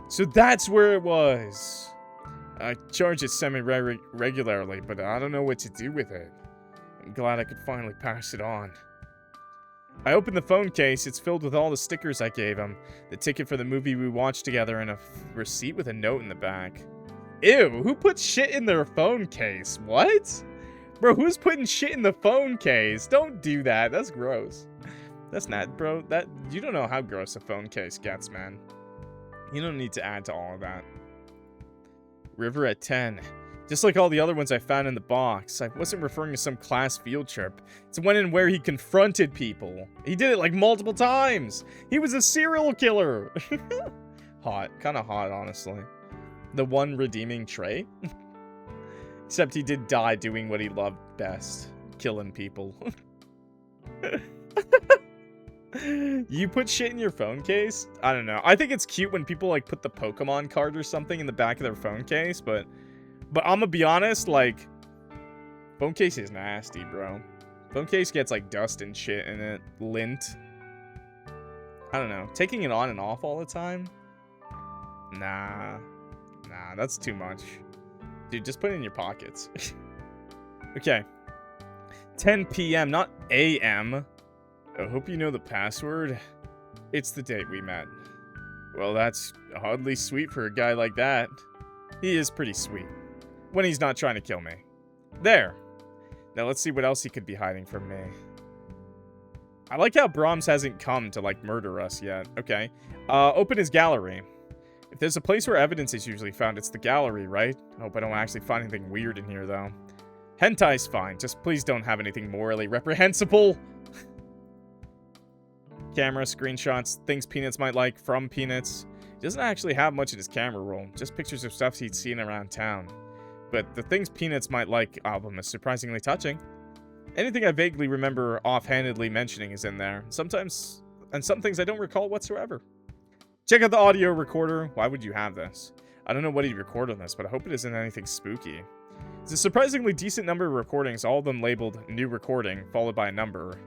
So that's where it was. I charge it semi-regularly, but I don't know what to do with it. I'm glad I could finally pass it on. I opened the phone case. It's filled with all the stickers I gave him. The ticket for the movie we watched together and a receipt with a note in the back. Ew, who put shit in their phone case? What? Bro, who's putting shit in the phone case? Don't do that. That's gross. That's not, bro. You don't know how gross a phone case gets, man. You don't need to add to all of that. River at 10. Just like all the other ones I found in the box, I wasn't referring to some class field trip. It's one in where he confronted people. He did it like multiple times. He was a serial killer. Hot. Kind of hot, honestly. The one redeeming trait. Except he did die doing what he loved best. Killing people. You put shit in your phone case? I don't know. I think it's cute when people like put the Pokemon card or something in the back of their phone case, but I'm gonna be honest, like, phone case is nasty, bro. Phone case gets like dust and shit in it, lint. I don't know. Taking it on and off all the time? Nah, that's too much. Dude, just put it in your pockets. Okay. 10 p.m., not a.m. I hope you know the password. It's the date we met. Well, that's oddly sweet for a guy like that. He is pretty sweet. When he's not trying to kill me. There. Now let's see what else he could be hiding from me. I like how Brahms hasn't come to, like, murder us yet. Okay. Open his gallery. If there's a place where evidence is usually found, it's the gallery, right? I hope I don't actually find anything weird in here, though. Hentai's fine. Just please don't have anything morally reprehensible. Camera, screenshots, things Peanuts might like from Peanuts. He doesn't actually have much in his camera roll. Just pictures of stuff he'd seen around town. But the Things Peanuts Might Like album is surprisingly touching. Anything I vaguely remember offhandedly mentioning is in there. Sometimes, and some things I don't recall whatsoever. Check out the audio recorder. Why would you have this? I don't know what he'd record on this, but I hope it isn't anything spooky. It's a surprisingly decent number of recordings, all of them labeled New Recording, followed by a number.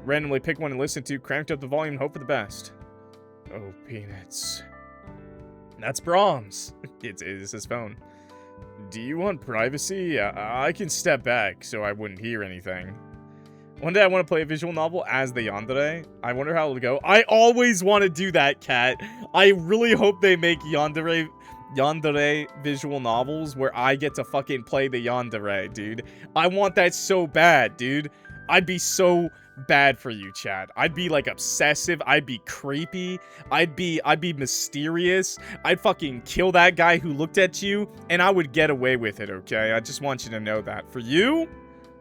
Randomly pick one and listen to, cranked up the volume and hope for the best. Oh, Peanuts. That's Brahms. It is his phone. Do you want privacy? I can step back so I wouldn't hear anything. One day I want to play a visual novel as the Yandere. I wonder how it'll go. I always want to do that, Kat. I really hope they make Yandere visual novels where I get to fucking play the Yandere, dude. I want that so bad, dude. I'd be so bad for you, Chad. I'd be like obsessive. I'd be creepy. I'd be mysterious. I'd fucking kill that guy who looked at you, and I would get away with it, okay? I just want you to know that. For you,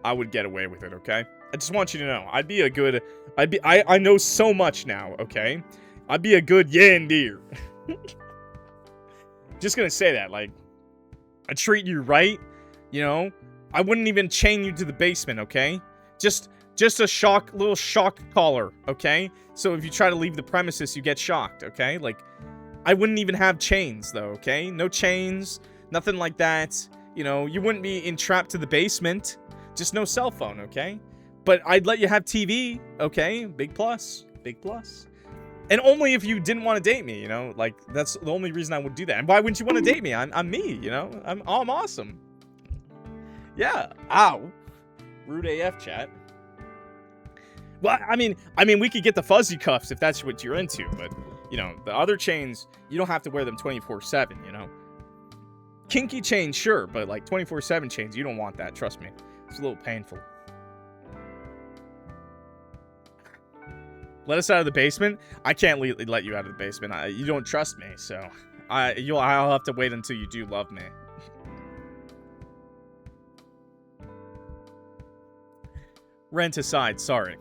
I would get away with it, okay? I just want you to know. I know so much now, okay? I'd be a good Yandere. Just gonna say that, like, I treat you right, you know? I wouldn't even chain you to the basement, okay? Just a little shock collar, okay? So if you try to leave the premises, you get shocked, okay? Like, I wouldn't even have chains, though, okay? No chains, nothing like that. You know, you wouldn't be entrapped to the basement. Just no cell phone, okay? But I'd let you have TV, okay? Big plus. Big plus. And only if you didn't want to date me, you know? Like, that's the only reason I would do that. And why wouldn't you want to date me? I'm me, you know? I'm awesome. Yeah. Ow. Rude AF, chat. Well, I mean, we could get the fuzzy cuffs if that's what you're into, but, you know, the other chains, you don't have to wear them 24/7, you know? Kinky chains, sure, but, like, 24/7 chains, you don't want that, trust me. It's a little painful. Let us out of the basement? I can't let you out of the basement. You don't trust me, so I'll have to wait until you do love me. Rant aside, sorry.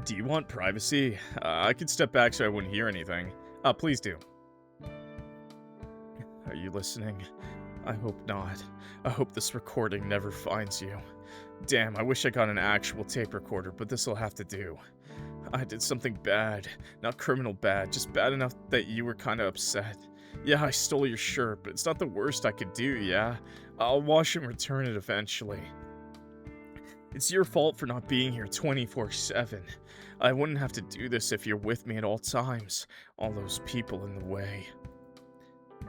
Do you want privacy? I could step back so I wouldn't hear anything. Please do. Are you listening? I hope not. I hope this recording never finds you. Damn, I wish I got an actual tape recorder, but this'll have to do. I did something bad. Not criminal bad, just bad enough that you were kinda upset. Yeah, I stole your shirt, but it's not the worst I could do, yeah? I'll wash and return it eventually. It's your fault for not being here 24/7. I wouldn't have to do this if you're with me at all times. All those people in the way.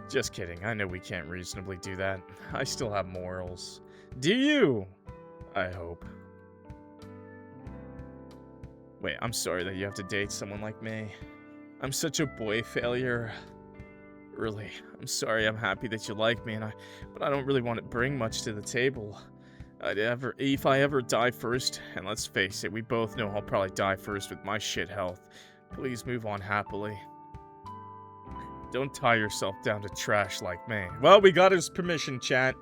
Just kidding, I know we can't reasonably do that. I still have morals. Do you? I hope. Wait, I'm sorry that you have to date someone like me. I'm such a boy failure. Really, I'm sorry. I'm happy that you like me, but I don't really want to bring much to the table. If I ever die first, and let's face it, we both know I'll probably die first with my shit health. Please move on happily. Don't tie yourself down to trash like me. Well, we got his permission, chat.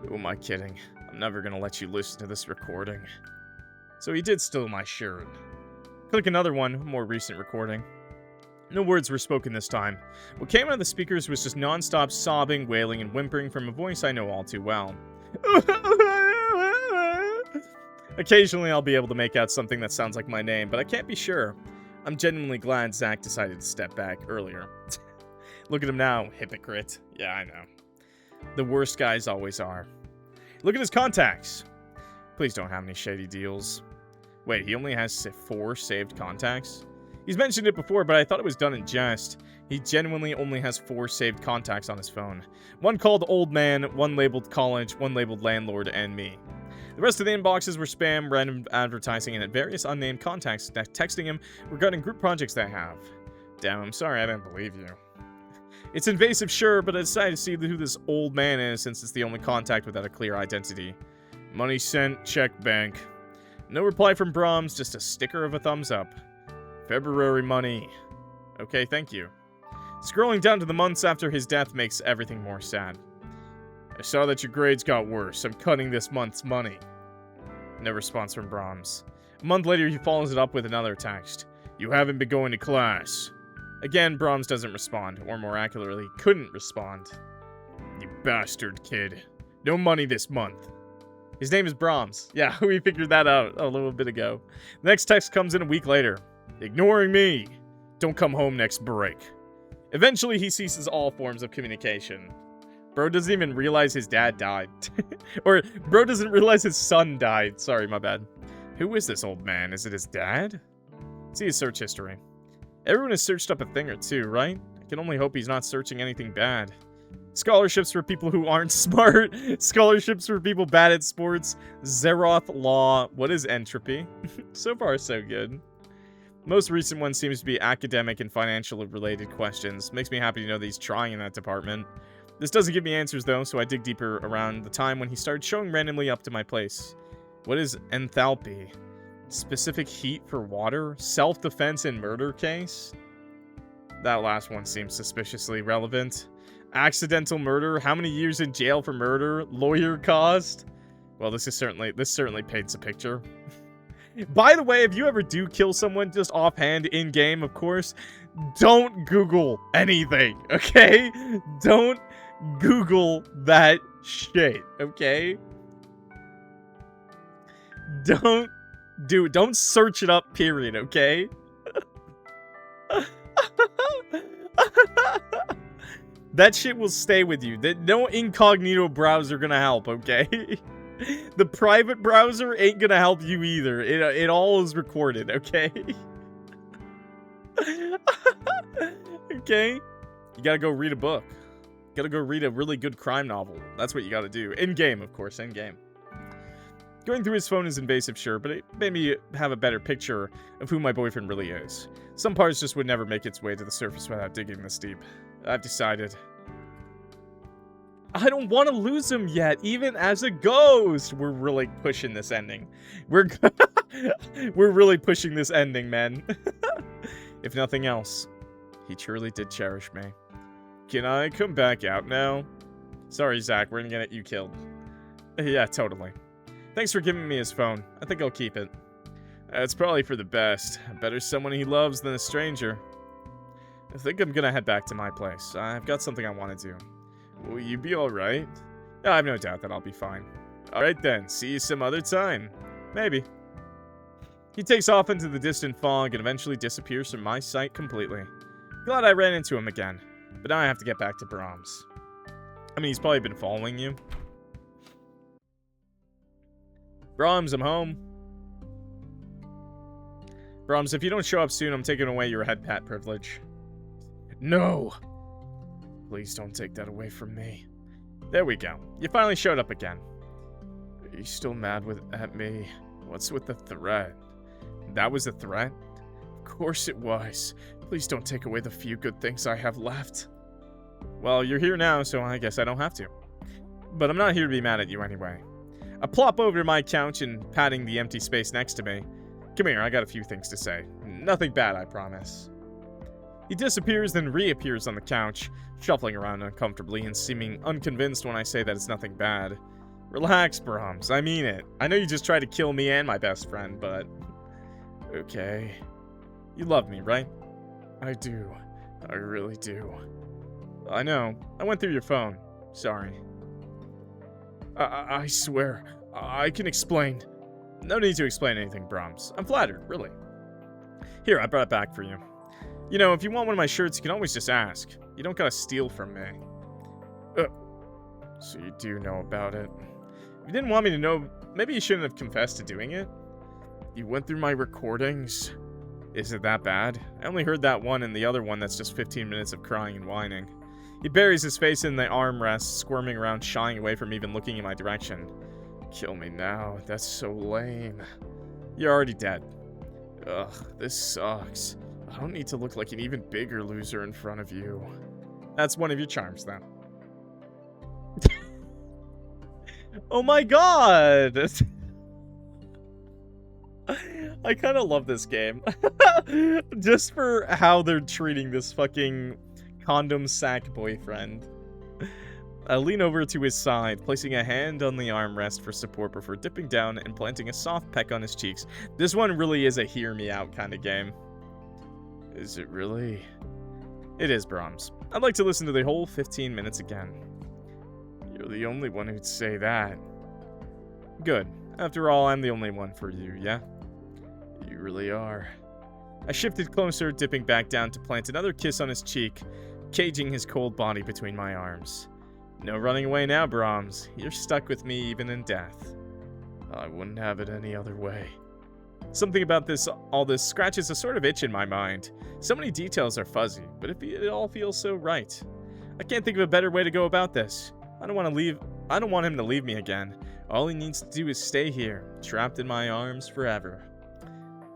Who am I kidding? I'm never gonna let you listen to this recording. So he did steal my shirt. Click another one, more recent recording. No words were spoken this time. What came out of the speakers was just non-stop sobbing, wailing, and whimpering from a voice I know all too well. Occasionally I'll be able to make out something that sounds like my name, but I can't be sure. I'm genuinely glad Zach decided to step back earlier. Look at him now, hypocrite. Yeah, I know. The worst guys always are. Look at his contacts. Please don't have any shady deals. Wait, he only has 4 saved contacts? He's mentioned it before, but I thought it was done in jest. He genuinely only has 4 saved contacts on his phone. 1 called Old Man, 1 labeled College, 1 labeled Landlord, and me. The rest of the inboxes were spam, random advertising, and various unnamed contacts texting him regarding group projects they have. Damn, I'm sorry I didn't believe you. It's invasive, sure, but I decided to see who this old man is since it's the only contact without a clear identity. Money sent, check bank. No reply from Brahms, just a sticker of a thumbs up. February money. Okay, thank you. Scrolling down to the months after his death makes everything more sad. I saw that your grades got worse. I'm cutting this month's money. No response from Brahms. A month later, he follows it up with another text. You haven't been going to class. Again, Brahms doesn't respond, or more accurately, couldn't respond. You bastard kid. No money this month. His name is Brahms. Yeah, we figured that out a little bit ago. The next text comes in a week later. Ignoring me. Don't come home next break. Eventually, he ceases all forms of communication. Bro doesn't even realize his dad died. Or, bro doesn't realize his son died. Sorry, my bad. Who is this old man? Is it his dad? See his search history. Everyone has searched up a thing or two, right? I can only hope he's not searching anything bad. Scholarships for people who aren't smart. Scholarships for people bad at sports. Zeroth Law. What is entropy? So far, so good. Most recent one seems to be academic and financial related questions. Makes me happy to know that he's trying in that department. This doesn't give me answers though, so I dig deeper around the time when he started showing randomly up to my place. What is enthalpy? Specific heat for water? Self-defense in murder case? That last one seems suspiciously relevant. Accidental murder? How many years in jail for murder? Lawyer cost? Well, this certainly paints a picture. By the way, if you ever do kill someone just offhand in-game, of course, don't Google anything, okay? Don't Google that shit, okay? Don't search it up, period, okay? That shit will stay with you. No incognito browser gonna help, okay? The private browser ain't gonna help you either. It all is recorded, okay? Okay? You gotta go read a book. You gotta go read a really good crime novel. That's what you gotta do. In-game, of course, in-game. Going through his phone is invasive, sure, but it made me have a better picture of who my boyfriend really is. Some parts just would never make its way to the surface without digging this deep. I've decided. I don't want to lose him yet, even as a ghost. We're really pushing this ending. We're really pushing this ending, man. If nothing else, he truly did cherish me. Can I come back out now? Sorry, Zach, we're gonna get you killed. Yeah, totally. Thanks for giving me his phone. I think I'll keep it. It's probably for the best. Better someone he loves than a stranger. I think I'm gonna head back to my place. I've got something I want to do. Will you be alright? I have no doubt that I'll be fine. Alright then, see you some other time. Maybe. He takes off into the distant fog and eventually disappears from my sight completely. Glad I ran into him again, but now I have to get back to Brahms. I mean, he's probably been following you. Brahms, I'm home. Brahms, if you don't show up soon, I'm taking away your head pat privilege. No! Please don't take that away from me. There we go. You finally showed up again. Are you still mad at me? What's with the threat? That was a threat? Of course it was. Please don't take away the few good things I have left. Well, you're here now, so I guess I don't have to. But I'm not here to be mad at you anyway. I plop over to my couch and patting the empty space next to me. Come here, I got a few things to say. Nothing bad, I promise. He disappears, then reappears on the couch, shuffling around uncomfortably and seeming unconvinced when I say that it's nothing bad. Relax, Brahms, I mean it. I know you just tried to kill me and my best friend, but... Okay. You love me, right? I do. I really do. I know. I went through your phone. Sorry. I swear. I can explain. No need to explain anything, Brahms. I'm flattered, really. Here, I brought it back for you. You know, if you want one of my shirts, you can always just ask. You don't gotta steal from me. So you do know about it. If you didn't want me to know, maybe you shouldn't have confessed to doing it. You went through my recordings. Is it that bad? I only heard that one and the other one that's just 15 minutes of crying and whining. He buries his face in the armrest, squirming around, shying away from even looking in my direction. Kill me now. That's so lame. You're already dead. Ugh, this sucks. I don't need to look like an even bigger loser in front of you. That's one of your charms, though. Oh my god! I kind of love this game. Just for how they're treating this fucking condom sack boyfriend. I lean over to his side, placing a hand on the armrest for support before dipping down and planting a soft peck on his cheeks. This one really is a hear me out kind of game. Is it really? It is, Brahms. I'd like to listen to the whole 15 minutes again. You're the only one who'd say that. Good. After all, I'm the only one for you, yeah? You really are. I shifted closer, dipping back down to plant another kiss on his cheek, caging his cold body between my arms. No running away now, Brahms. You're stuck with me even in death. I wouldn't have it any other way. Something about all this scratches a sort of itch in my mind. So many details are fuzzy, but it all feels so right. I can't think of a better way to go about this. I don't want him to leave me again. All he needs to do is stay here, trapped in my arms forever.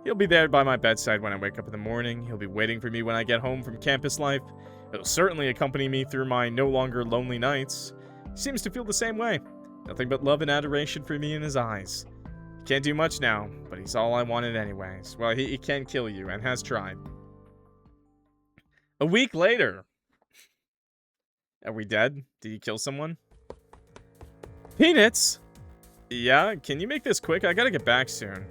He'll be there by my bedside when I wake up in the morning. He'll be waiting for me when I get home from campus life. He'll certainly accompany me through my no longer lonely nights. He seems to feel the same way. Nothing but love and adoration for me in his eyes. He can't do much now, but he's all I wanted anyways. Well, he can kill you, and has tried. A week later. Are we dead? Did he kill someone? Peanuts! Yeah, can you make this quick? I gotta get back soon.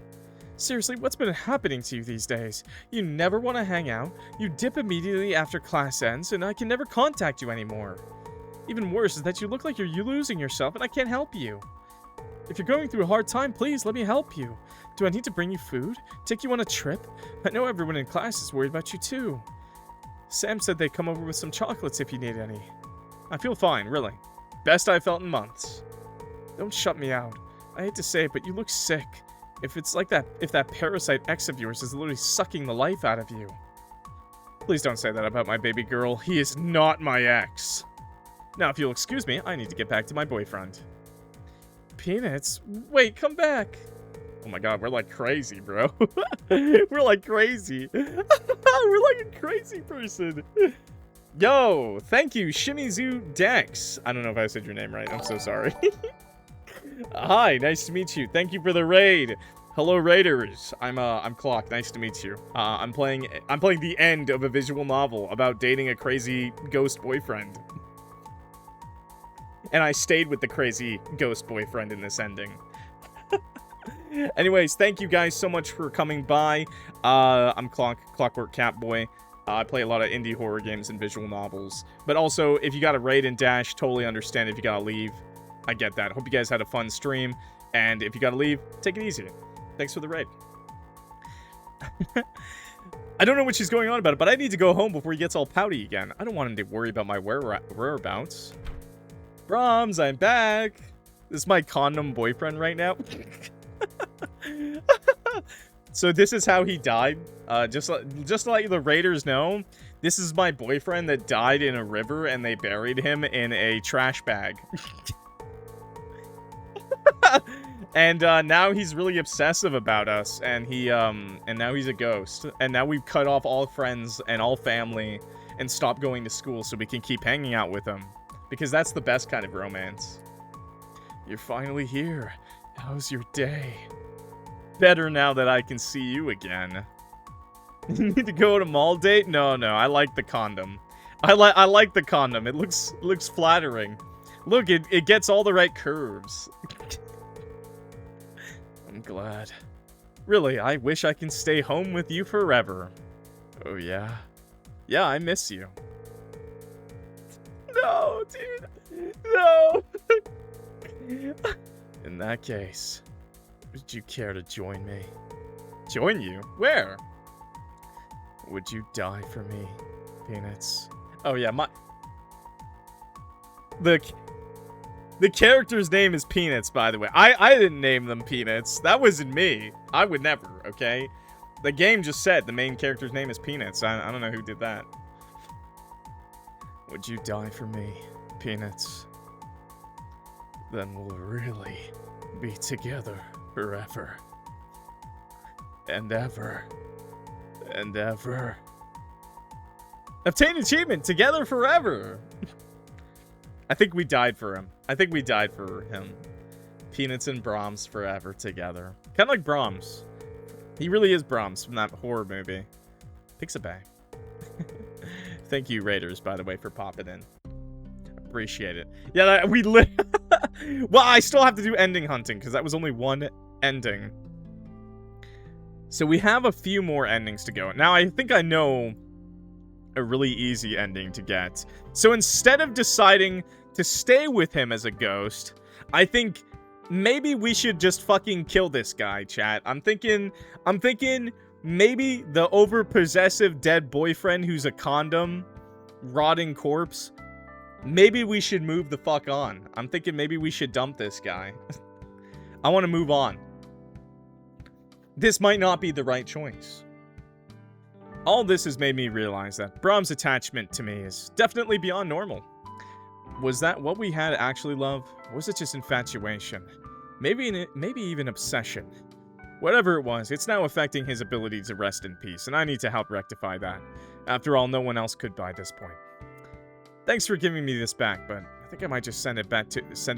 Seriously, what's been happening to you these days? You never want to hang out, you dip immediately after class ends, and I can never contact you anymore. Even worse is that you look like you're losing yourself and I can't help you. If you're going through a hard time, please let me help you. Do I need to bring you food? Take you on a trip? I know everyone in class is worried about you too. Sam said they'd come over with some chocolates if you need any. I feel fine, really. Best I've felt in months. Don't shut me out. I hate to say it, but you look sick. If that parasite ex of yours is literally sucking the life out of you. Please don't say that about my baby girl. He is not my ex. Now, if you'll excuse me, I need to get back to my boyfriend. Peanuts? Wait, come back. Oh my god, we're like crazy, bro. We're like crazy. We're like a crazy person. Yo, thank you, Shimizu Dex. I don't know if I said your name right. I'm so sorry. Hi, nice to meet you. Thank you for the raid. Hello, raiders. I'm Clock. Nice to meet you. I'm playing the end of a visual novel about dating a crazy ghost boyfriend. And I stayed with the crazy ghost boyfriend in this ending. Anyways, thank you guys so much for coming by. I'm Clockwork Catboy. I play a lot of indie horror games and visual novels. But also, if you got to raid and dash, totally understand if you gotta leave. I get that. Hope you guys had a fun stream. And if you gotta leave, take it easy. Thanks for the raid. I don't know what she's going on about it, but I need to go home before he gets all pouty again. I don't want him to worry about my whereabouts. Brahms, I'm back. This is my condom boyfriend right now. So this is how he died. Just to let the raiders know, this is my boyfriend that died in a river and they buried him in a trash bag. And now he's really obsessive about us, and and now he's a ghost. And now we've cut off all friends and all family and stopped going to school so we can keep hanging out with him. Because that's the best kind of romance. You're finally here. How's your day? Better now that I can see you again. You need to go to mall date? No, I like the condom. I like the condom. It looks flattering. Look, it gets all the right curves. I'm glad. Really, I wish I can stay home with you forever. Oh yeah? Yeah, I miss you. No, dude. No. In that case, would you care to join me? Join you? Where? Would you die for me, Peanuts? Oh yeah, the character's name is Peanuts, by the way. I didn't name them Peanuts. That wasn't me. I would never, okay? The game just said the main character's name is Peanuts. I don't know who did that. Would you die for me, Peanuts? Then we'll really be together forever. And ever. And ever. Obtain achievement, together forever! I think we died for him. I think we died for him. Peanuts and Brahms forever together. Kind of like Brahms. He really is Brahms from that horror movie. Pixabay. Thank you, Raiders, by the way, for popping in. Appreciate it. Yeah, we well, I still have to do ending hunting, because that was only one ending. So we have a few more endings to go. Now, I think I know a really easy ending to get. So instead of deciding to stay with him as a ghost, I think maybe we should just fucking kill this guy, chat. I'm thinking maybe the over-possessive dead boyfriend who's a condom, rotting corpse, maybe we should move the fuck on. I'm thinking maybe we should dump this guy. I want to move on. This might not be the right choice. All this has made me realize that Brahms' attachment to me is definitely beyond normal. Was that what we had actually, love? Or was it just infatuation? Maybe even obsession. Whatever it was, it's now affecting his ability to rest in peace, and I need to help rectify that. After all, no one else could by this point. Thanks for giving me this back, but I think I might just send it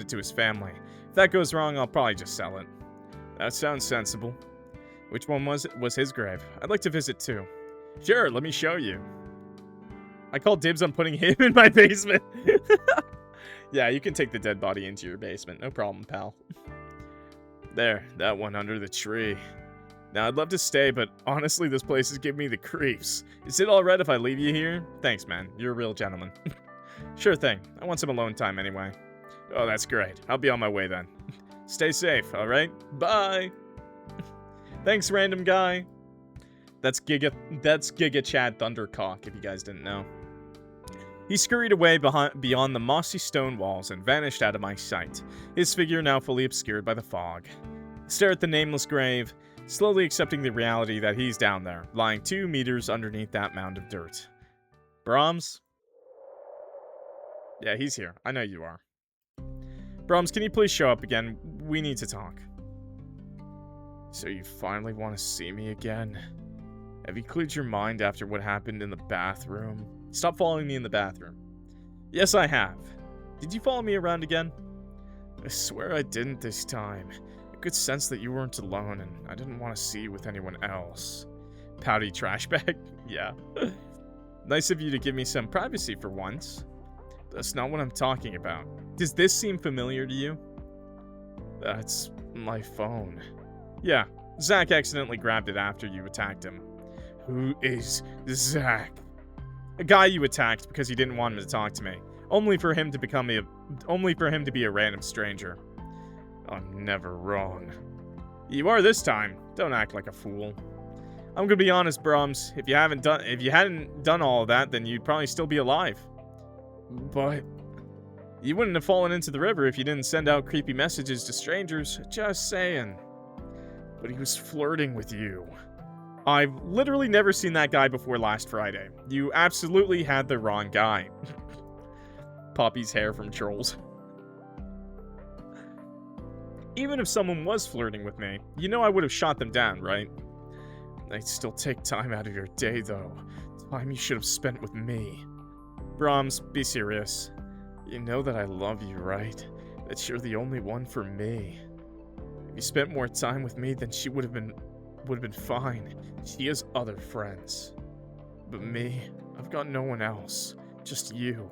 to his family. If that goes wrong, I'll probably just sell it. That sounds sensible. Which one was his grave? I'd like to visit too. Sure, let me show you. I call dibs on putting him in my basement. Yeah, you can take the dead body into your basement. No problem, pal. There, that one under the tree. Now, I'd love to stay, but honestly, this place is giving me the creeps. Is it alright if I leave you here? Thanks, man. You're a real gentleman. Sure thing. I want some alone time anyway. Oh, that's great. I'll be on my way then. Stay safe, alright? Bye! Thanks, random guy. That's Giga Chad Thundercock, if you guys didn't know. He scurried away beyond the mossy stone walls and vanished out of my sight, his figure now fully obscured by the fog. I stare at the nameless grave, slowly accepting the reality that he's down there, lying 2 meters underneath that mound of dirt. Brahms? Yeah, he's here. I know you are. Brahms, can you please show up again? We need to talk. So you finally want to see me again? Have you cleared your mind after what happened in the bathroom? Stop following me in the bathroom. Yes, I have. Did you follow me around again? I swear I didn't this time. I could sense that you weren't alone, and I didn't want to see you with anyone else. Pouty trash bag? Yeah. Nice of you to give me some privacy for once. That's not what I'm talking about. Does this seem familiar to you? That's My phone. Yeah, Zach accidentally grabbed it after you attacked him. Who is Zach? A guy you attacked because you didn't want him to talk to me. Only for him to be a random stranger. I'm never wrong. You are this time. Don't act like a fool. I'm gonna be honest, Brahms. If you hadn't done all of that, then you'd probably still be alive. But you wouldn't have fallen into the river if you didn't send out creepy messages to strangers. Just saying. But he was flirting with you. I've literally never seen that guy before last Friday. You absolutely had the wrong guy. Poppy's hair from Trolls. Even if someone was flirting with me, you know I would have shot them down, right? They'd still take time out of your day, though. Time you should have spent with me. Brahms, be serious. You know that I love you, right? That you're the only one for me. If you spent more time with me, then she would have been fine. She has other friends. But me, I've got no one else. Just you.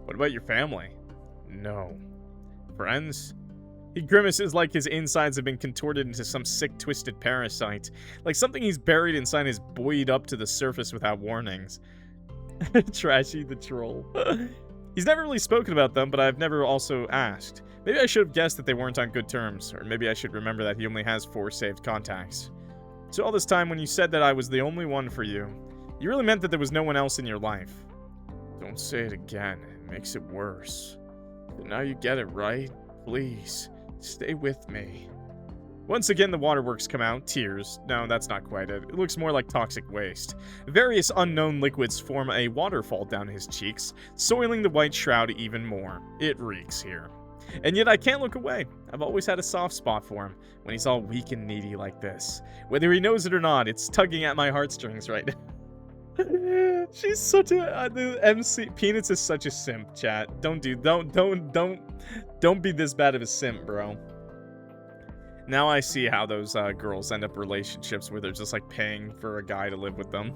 What about your family? No. Friends? He grimaces like his insides have been contorted into some sick, twisted parasite. Like something he's buried inside is buoyed up to the surface without warnings. Trashy the troll. He's never really spoken about them, but I've never also asked. Maybe I should have guessed that they weren't on good terms, or maybe I should remember that he only has 4 saved contacts. So all this time when you said that I was the only one for you, you really meant that there was no one else in your life. Don't say it again, it makes it worse. But now you get it, right? Please, stay with me. Once again, the waterworks come out. Tears. No, that's not quite it. It looks more like toxic waste. Various unknown liquids form a waterfall down his cheeks, soiling the white shroud even more. It reeks here. And yet I can't look away. I've always had a soft spot for him, when he's all weak and needy like this. Whether he knows it or not, it's tugging at my heartstrings right now. She's such a... the MC... Peanuts is such a simp, chat. Don't be this bad of a simp, bro. Now I see how those girls end up relationships where they're just like paying for a guy to live with them.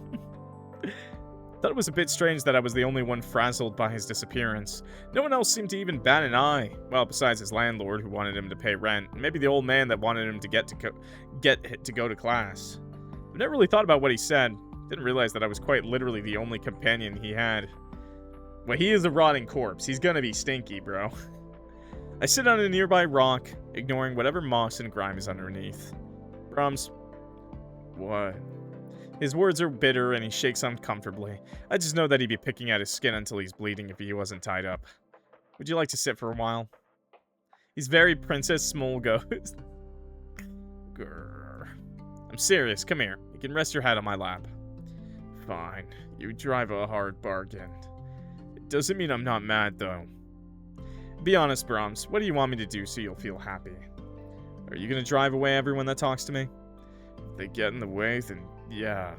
Thought it was a bit strange that I was the only one frazzled by his disappearance. No one else seemed to even bat an eye. Well, besides his landlord who wanted him to pay rent, and maybe the old man that wanted him to get to go to class. I've never really thought about what he said. Didn't realize that I was quite literally the only companion he had. Well, he is a rotting corpse. He's gonna be stinky, bro. I sit on a nearby rock, ignoring whatever moss and grime is underneath. Brahms. What? His words are bitter and he shakes uncomfortably. I just know that he'd be picking at his skin until he's bleeding if he wasn't tied up. Would you like to sit for a while? He's very Princess Smolgo. Grrr. I'm serious, come here. You can rest your head on my lap. Fine. You drive a hard bargain. It doesn't mean I'm not mad, though. Be honest, Brahms. What do you want me to do so you'll feel happy? Are you gonna drive away everyone that talks to me? If they get in the way, then yeah.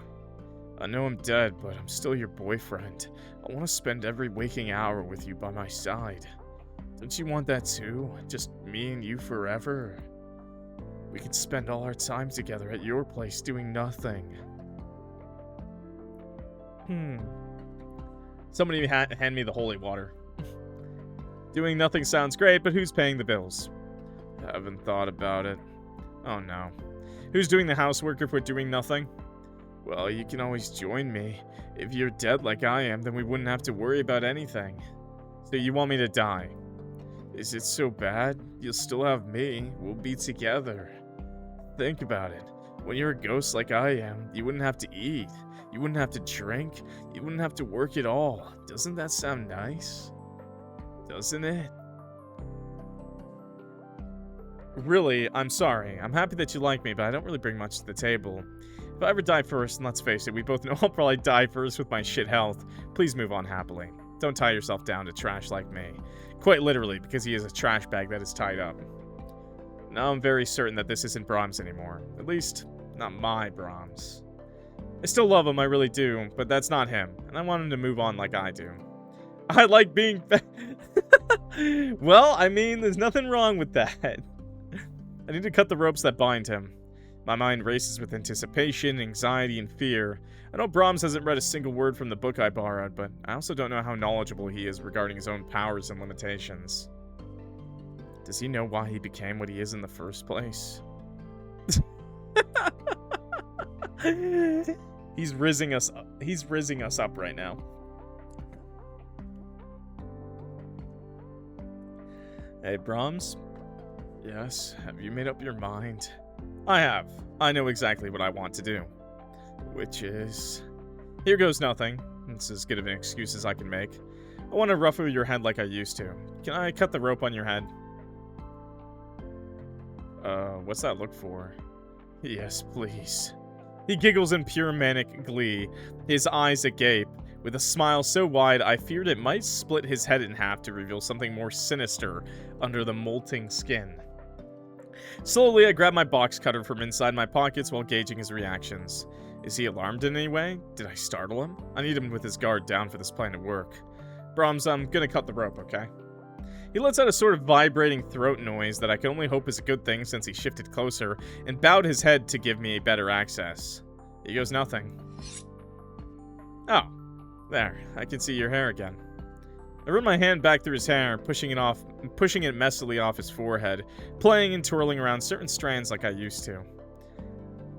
I know I'm dead, but I'm still your boyfriend. I want to spend every waking hour with you by my side. Don't you want that too? Just me and you forever? We could spend all our time together at your place doing nothing. Somebody hand me the holy water. Doing nothing sounds great, but who's paying the bills? Haven't thought about it. Oh no. Who's doing the housework if we're doing nothing? Well, you can always join me. If you're dead like I am, then we wouldn't have to worry about anything. So you want me to die? Is it so bad? You'll still have me. We'll be together. Think about it. When you're a ghost like I am, you wouldn't have to eat. You wouldn't have to drink. You wouldn't have to work at all. Doesn't that sound nice? Doesn't it? Really, I'm sorry. I'm happy that you like me, but I don't really bring much to the table. If I ever die first, and let's face it, we both know I'll probably die first with my shit health, please move on happily. Don't tie yourself down to trash like me. Quite literally, because he is a trash bag that is tied up. Now I'm very certain that this isn't Brahms anymore. At least, not my Brahms. I still love him, I really do, but that's not him, and I want him to move on like I do. I like being Well, I mean, there's nothing wrong with that. I need to cut the ropes that bind him. My mind races with anticipation, anxiety, and fear. I know Brahms hasn't read a single word from the book I borrowed, but I also don't know how knowledgeable he is regarding his own powers and limitations. Does he know why he became what he is in the first place? He's rizzing us up. He's rizzing us up right now. Hey, Brahms? Yes, have you made up your mind? I have. I know exactly what I want to do. Which is... Here goes nothing. It's as good of an excuse as I can make. I want to ruffle your head like I used to. Can I cut the rope on your head? What's that look for? Yes, please. He giggles in pure manic glee, his eyes agape, with a smile so wide I feared it might split his head in half to reveal something more sinister under the molting skin. Slowly, I grab my box cutter from inside my pockets while gauging his reactions. Is he alarmed in any way? Did I startle him? I need him with his guard down for this plan to work. Brahms, I'm gonna cut the rope, okay? He lets out a sort of vibrating throat noise that I can only hope is a good thing since he shifted closer and bowed his head to give me better access. He goes nothing. Oh, there. I can see your hair again. I run my hand back through his hair, pushing it messily off his forehead, playing and twirling around certain strands like I used to.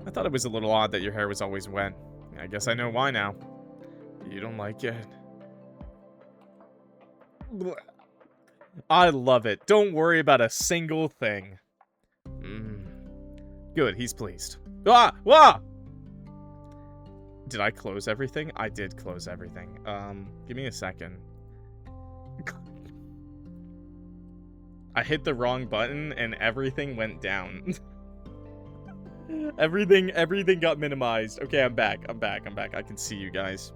I thought it was a little odd that your hair was always wet. I guess I know why now. You don't like it? I love it. Don't worry about a single thing. Good, he's pleased. Ah! Ah! Did I close everything? I did close everything. Give me a second. I hit the wrong button and everything went down. Everything got minimized. Okay, I'm back. I can see you guys.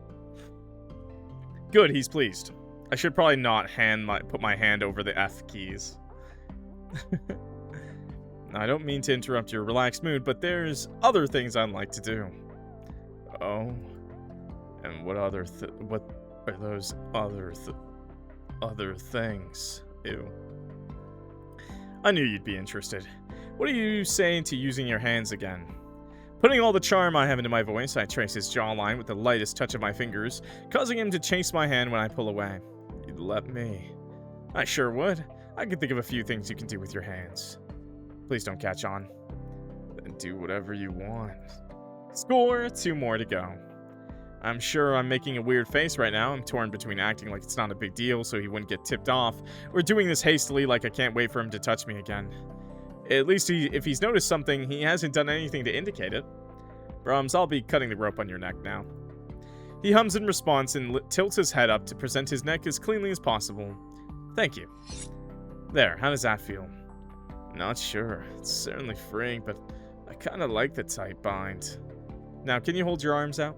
Good, he's pleased. I should probably not put my hand over the F keys. I don't mean to interrupt your relaxed mood, but there's other things I'd like to do. Oh? And what are those other things? Ew. I knew you'd be interested. What are you saying to using your hands again? Putting all the charm I have into my voice, I trace his jawline with the lightest touch of my fingers, causing him to chase my hand when I pull away. You'd let me. I sure would. I can think of a few things you can do with your hands. Please don't catch on. Then do whatever you want. Score! 2 more to go. I'm sure I'm making a weird face right now. I'm torn between acting like it's not a big deal so he wouldn't get tipped off, or doing this hastily like I can't wait for him to touch me again. At least if he's noticed something, he hasn't done anything to indicate it. Brahms, I'll be cutting the rope on your neck now. He hums in response and tilts his head up to present his neck as cleanly as possible. Thank you. There, how does that feel? Not sure. It's certainly freeing, but I kinda like the tight bind. Now, can you hold your arms out?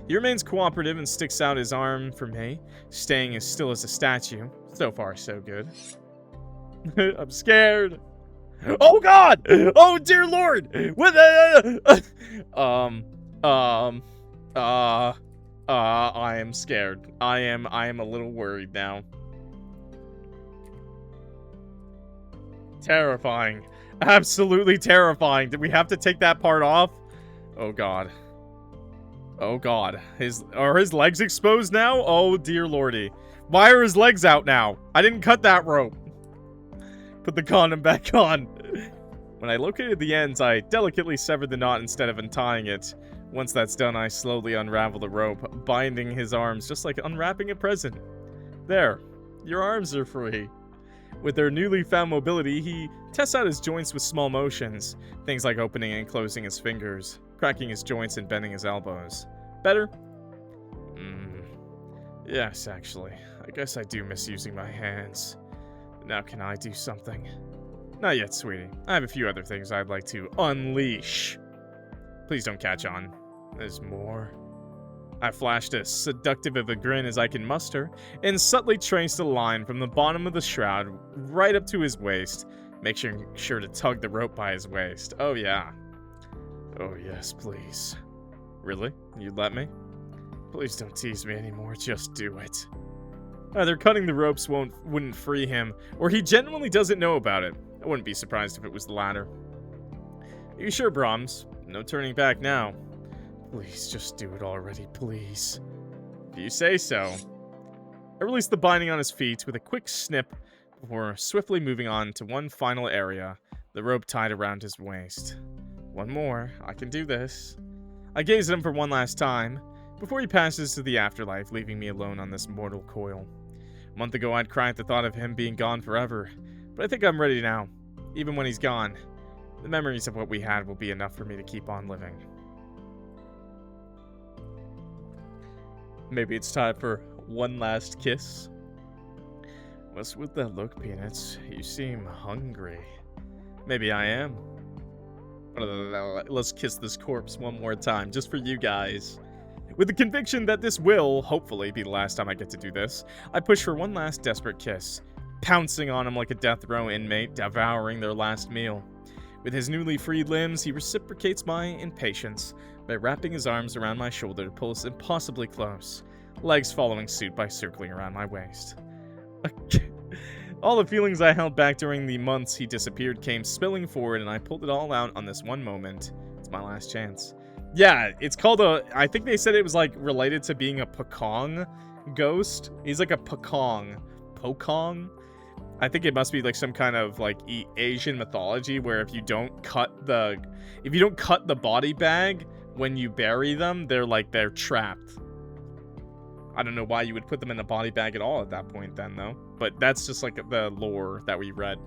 He remains cooperative and sticks out his arm for me, staying as still as a statue. So far, so good. I'm scared. Oh God! Oh dear Lord! What the? I am scared. I am a little worried now. Terrifying. Absolutely terrifying. Did we have to take that part off? Oh God. Oh God. Are his legs exposed now? Oh dear Lordy. Why are his legs out now? I didn't cut that rope. Put the condom back on. When I located the ends, I delicately severed the knot instead of untying it. Once that's done, I slowly unravel the rope, binding his arms just like unwrapping a present. There. Your arms are free. With their newly found mobility, he tests out his joints with small motions. Things like opening and closing his fingers, cracking his joints and bending his elbows. Better? Yes, actually. I guess I do miss using my hands. Now can I do something? Not yet, sweetie. I have a few other things I'd like to unleash. Please don't catch on. There's more. I flashed as seductive of a grin as I can muster, and subtly traced a line from the bottom of the shroud right up to his waist, making sure to tug the rope by his waist. Oh yeah. Oh yes, please. Really? You'd let me? Please don't tease me anymore, just do it. Either cutting the ropes wouldn't free him, or he genuinely doesn't know about it. I wouldn't be surprised if it was the latter. Are you sure, Brahms? No turning back now. Please, just do it already, please. If you say so. I released the binding on his feet with a quick snip, before swiftly moving on to one final area, the rope tied around his waist. One more. I can do this. I gaze at him for one last time, before he passes to the afterlife, leaving me alone on this mortal coil. A month ago, I'd cry at the thought of him being gone forever, but I think I'm ready now. Even when he's gone, the memories of what we had will be enough for me to keep on living. Maybe it's time for one last kiss. What's with that look, Peanuts? You seem hungry. Maybe I am. Let's kiss this corpse one more time, just for you guys. With the conviction that this will, hopefully, be the last time I get to do this, I push for one last desperate kiss, pouncing on him like a death row inmate devouring their last meal. With his newly freed limbs, he reciprocates my impatience by wrapping his arms around my shoulder to pull us impossibly close, legs following suit by circling around my waist. All the feelings I held back during the months he disappeared came spilling forward, and I pulled it all out on this one moment. It's my last chance. Yeah, it's called I think they said it was, like, related to being a Pekong ghost. He's like a Pekong. Pokong? I think it must be, like, some kind of, like, Asian mythology where if you don't cut the body bag when you bury them, they're trapped. I don't know why you would put them in a body bag at all at that point then, though. But that's just, like, the lore that we read.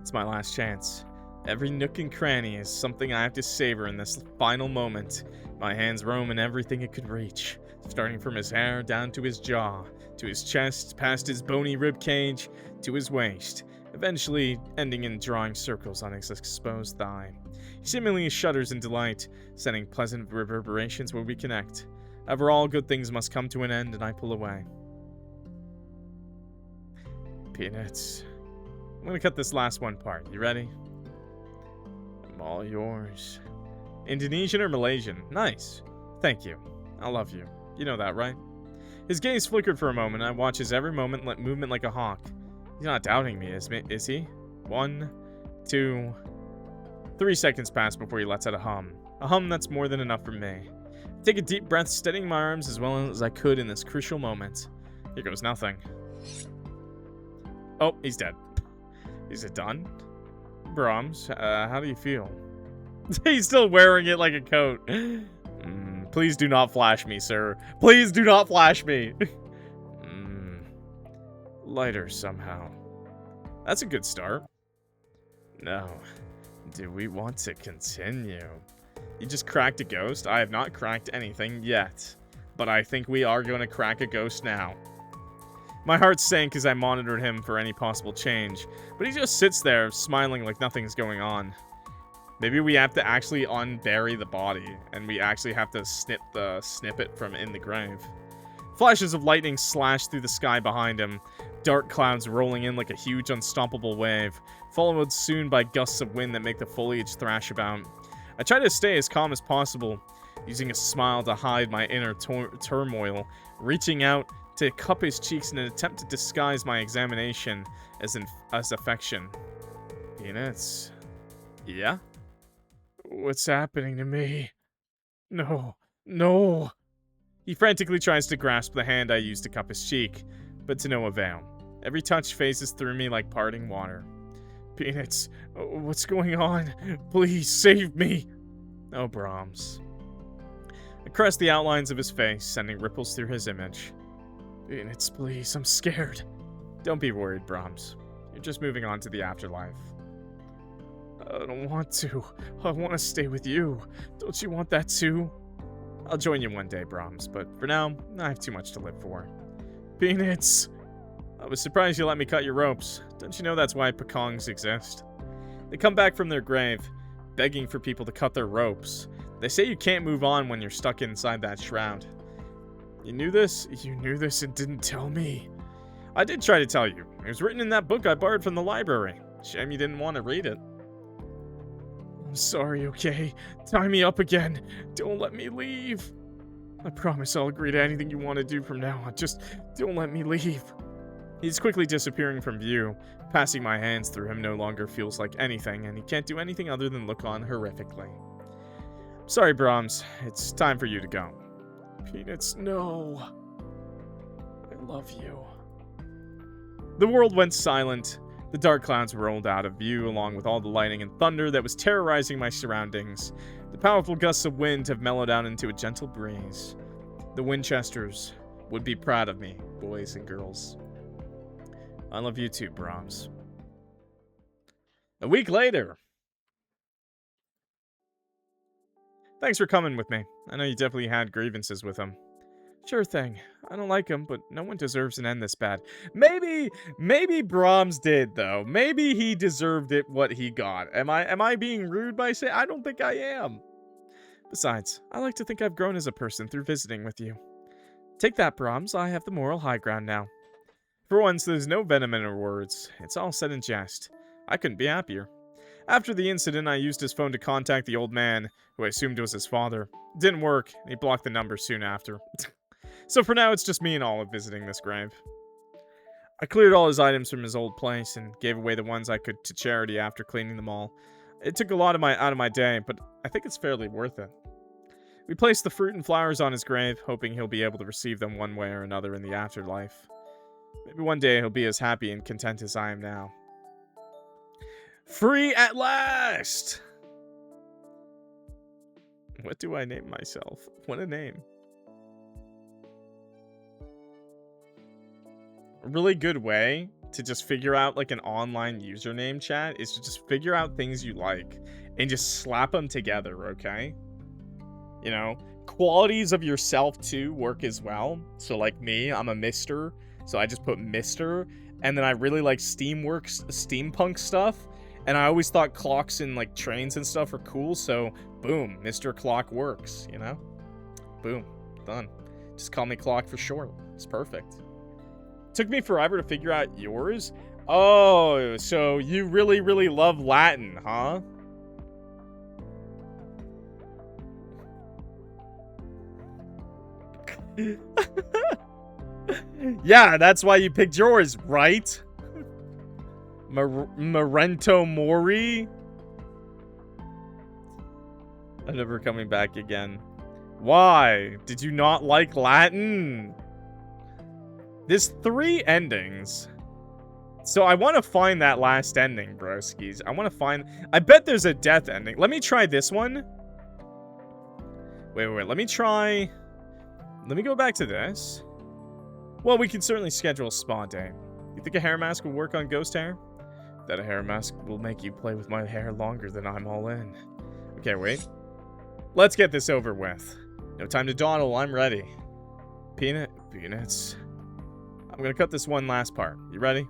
It's my last chance. Every nook and cranny is something I have to savor in this final moment. My hands roam in everything it could reach, starting from his hair down to his jaw, to his chest, past his bony rib cage, to his waist, eventually ending in drawing circles on his exposed thigh. He seemingly shudders in delight, sending pleasant reverberations where we connect. However, all good things must come to an end, and I pull away. Peanuts. I'm gonna cut this last one part. You ready? I'm all yours. Indonesian or Malaysian? Nice. Thank you. I love you. You know that, right? His gaze flickered for a moment, and I watch his every movement like a hawk. He's not doubting me, is he? 1, 2, 3 seconds pass before he lets out a hum. A hum that's more than enough for me. I take a deep breath, steadying my arms as well as I could in this crucial moment. Here goes nothing. Oh, he's dead. Is it done? Brahms, how do you feel? He's still wearing it like a coat. Please do not flash me, sir. Please do not flash me. Lighter somehow. That's a good start. No. Do we want to continue? You just cracked a ghost? I have not cracked anything yet. But I think we are going to crack a ghost now. My heart sank as I monitored him for any possible change, but he just sits there, smiling like nothing's going on. Maybe we have to actually unbury the body, and we actually have to snip the snippet from in the grave. Flashes of lightning slash through the sky behind him, dark clouds rolling in like a huge unstoppable wave, followed soon by gusts of wind that make the foliage thrash about. I try to stay as calm as possible, using a smile to hide my inner turmoil, reaching out to cup his cheeks in an attempt to disguise my examination as affection. Peanuts. Yeah? What's happening to me? No. No. He frantically tries to grasp the hand I use to cup his cheek, but to no avail. Every touch phases through me like parting water. Peanuts, what's going on? Please save me. Oh, Brahms. I caress the outlines of his face, sending ripples through his image. Peanuts, please, I'm scared. Don't be worried, Brahms. You're just moving on to the afterlife. I don't want to. I want to stay with you. Don't you want that too? I'll join you one day, Brahms, but for now, I have too much to live for. Peanuts! I was surprised you let me cut your ropes. Don't you know that's why Pekongs exist? They come back from their grave, begging for people to cut their ropes. They say you can't move on when you're stuck inside that shroud. You knew this? You knew this and didn't tell me. I did try to tell you. It was written in that book I borrowed from the library. Shame you didn't want to read it. I'm sorry, okay? Tie me up again. Don't let me leave. I promise I'll agree to anything you want to do from now on. Just don't let me leave. He's quickly disappearing from view. Passing my hands through him no longer feels like anything, and he can't do anything other than look on horrifically. Sorry, Brahms. It's time for you to go. Peanuts, no. I love you. The world went silent. The dark clouds rolled out of view along with all the lightning and thunder that was terrorizing my surroundings. The powerful gusts of wind have mellowed out into a gentle breeze. The Winchesters would be proud of me, boys and girls. I love you too, Brahms. A week later. Thanks for coming with me. I know you definitely had grievances with him. Sure thing. I don't like him, but no one deserves an end this bad. Maybe Brahms did, though. Maybe he deserved it, what he got. Am I being rude by saying? I don't think I am. Besides, I like to think I've grown as a person through visiting with you. Take that, Brahms. I have the moral high ground now. For once, there's no venom in her words. It's all said in jest. I couldn't be happier. After the incident, I used his phone to contact the old man, who I assumed was his father. It didn't work, and he blocked the number soon after. So for now, it's just me and Olive visiting this grave. I cleared all his items from his old place and gave away the ones I could to charity after cleaning them all. It took a lot out of my day, but I think it's fairly worth it. We placed the fruit and flowers on his grave, hoping he'll be able to receive them one way or another in the afterlife. Maybe one day he'll be as happy and content as I am now. Free at last! What do I name myself? What a name. A really good way to just figure out like an online username chat is to just figure out things you like and just slap them together, okay? You know, qualities of yourself too work as well. So like me, I'm a Mr. So I just put Mr. And then I really like steampunk stuff. And I always thought clocks and like trains and stuff are cool. So boom, MrClockWorks, you know? Boom, done. Just call me Clock for short. It's perfect. Took me forever to figure out yours. Oh, so you really, really love Latin, huh? Yeah, that's why you picked yours, right? Memento Mori? I'm never coming back again. Why? Did you not like Latin? There's 3 endings. So I want to find that last ending, broskies. I bet there's a death ending. Let me try this one. Wait. Let me go back to this. Well, we can certainly schedule a spa day. You think a hair mask will work on ghost hair? That a hair mask will make you play with my hair longer than I'm all in. Okay, wait. Let's get this over with. No time to dawdle, I'm ready. Peanuts. I'm gonna cut this one last part. You ready?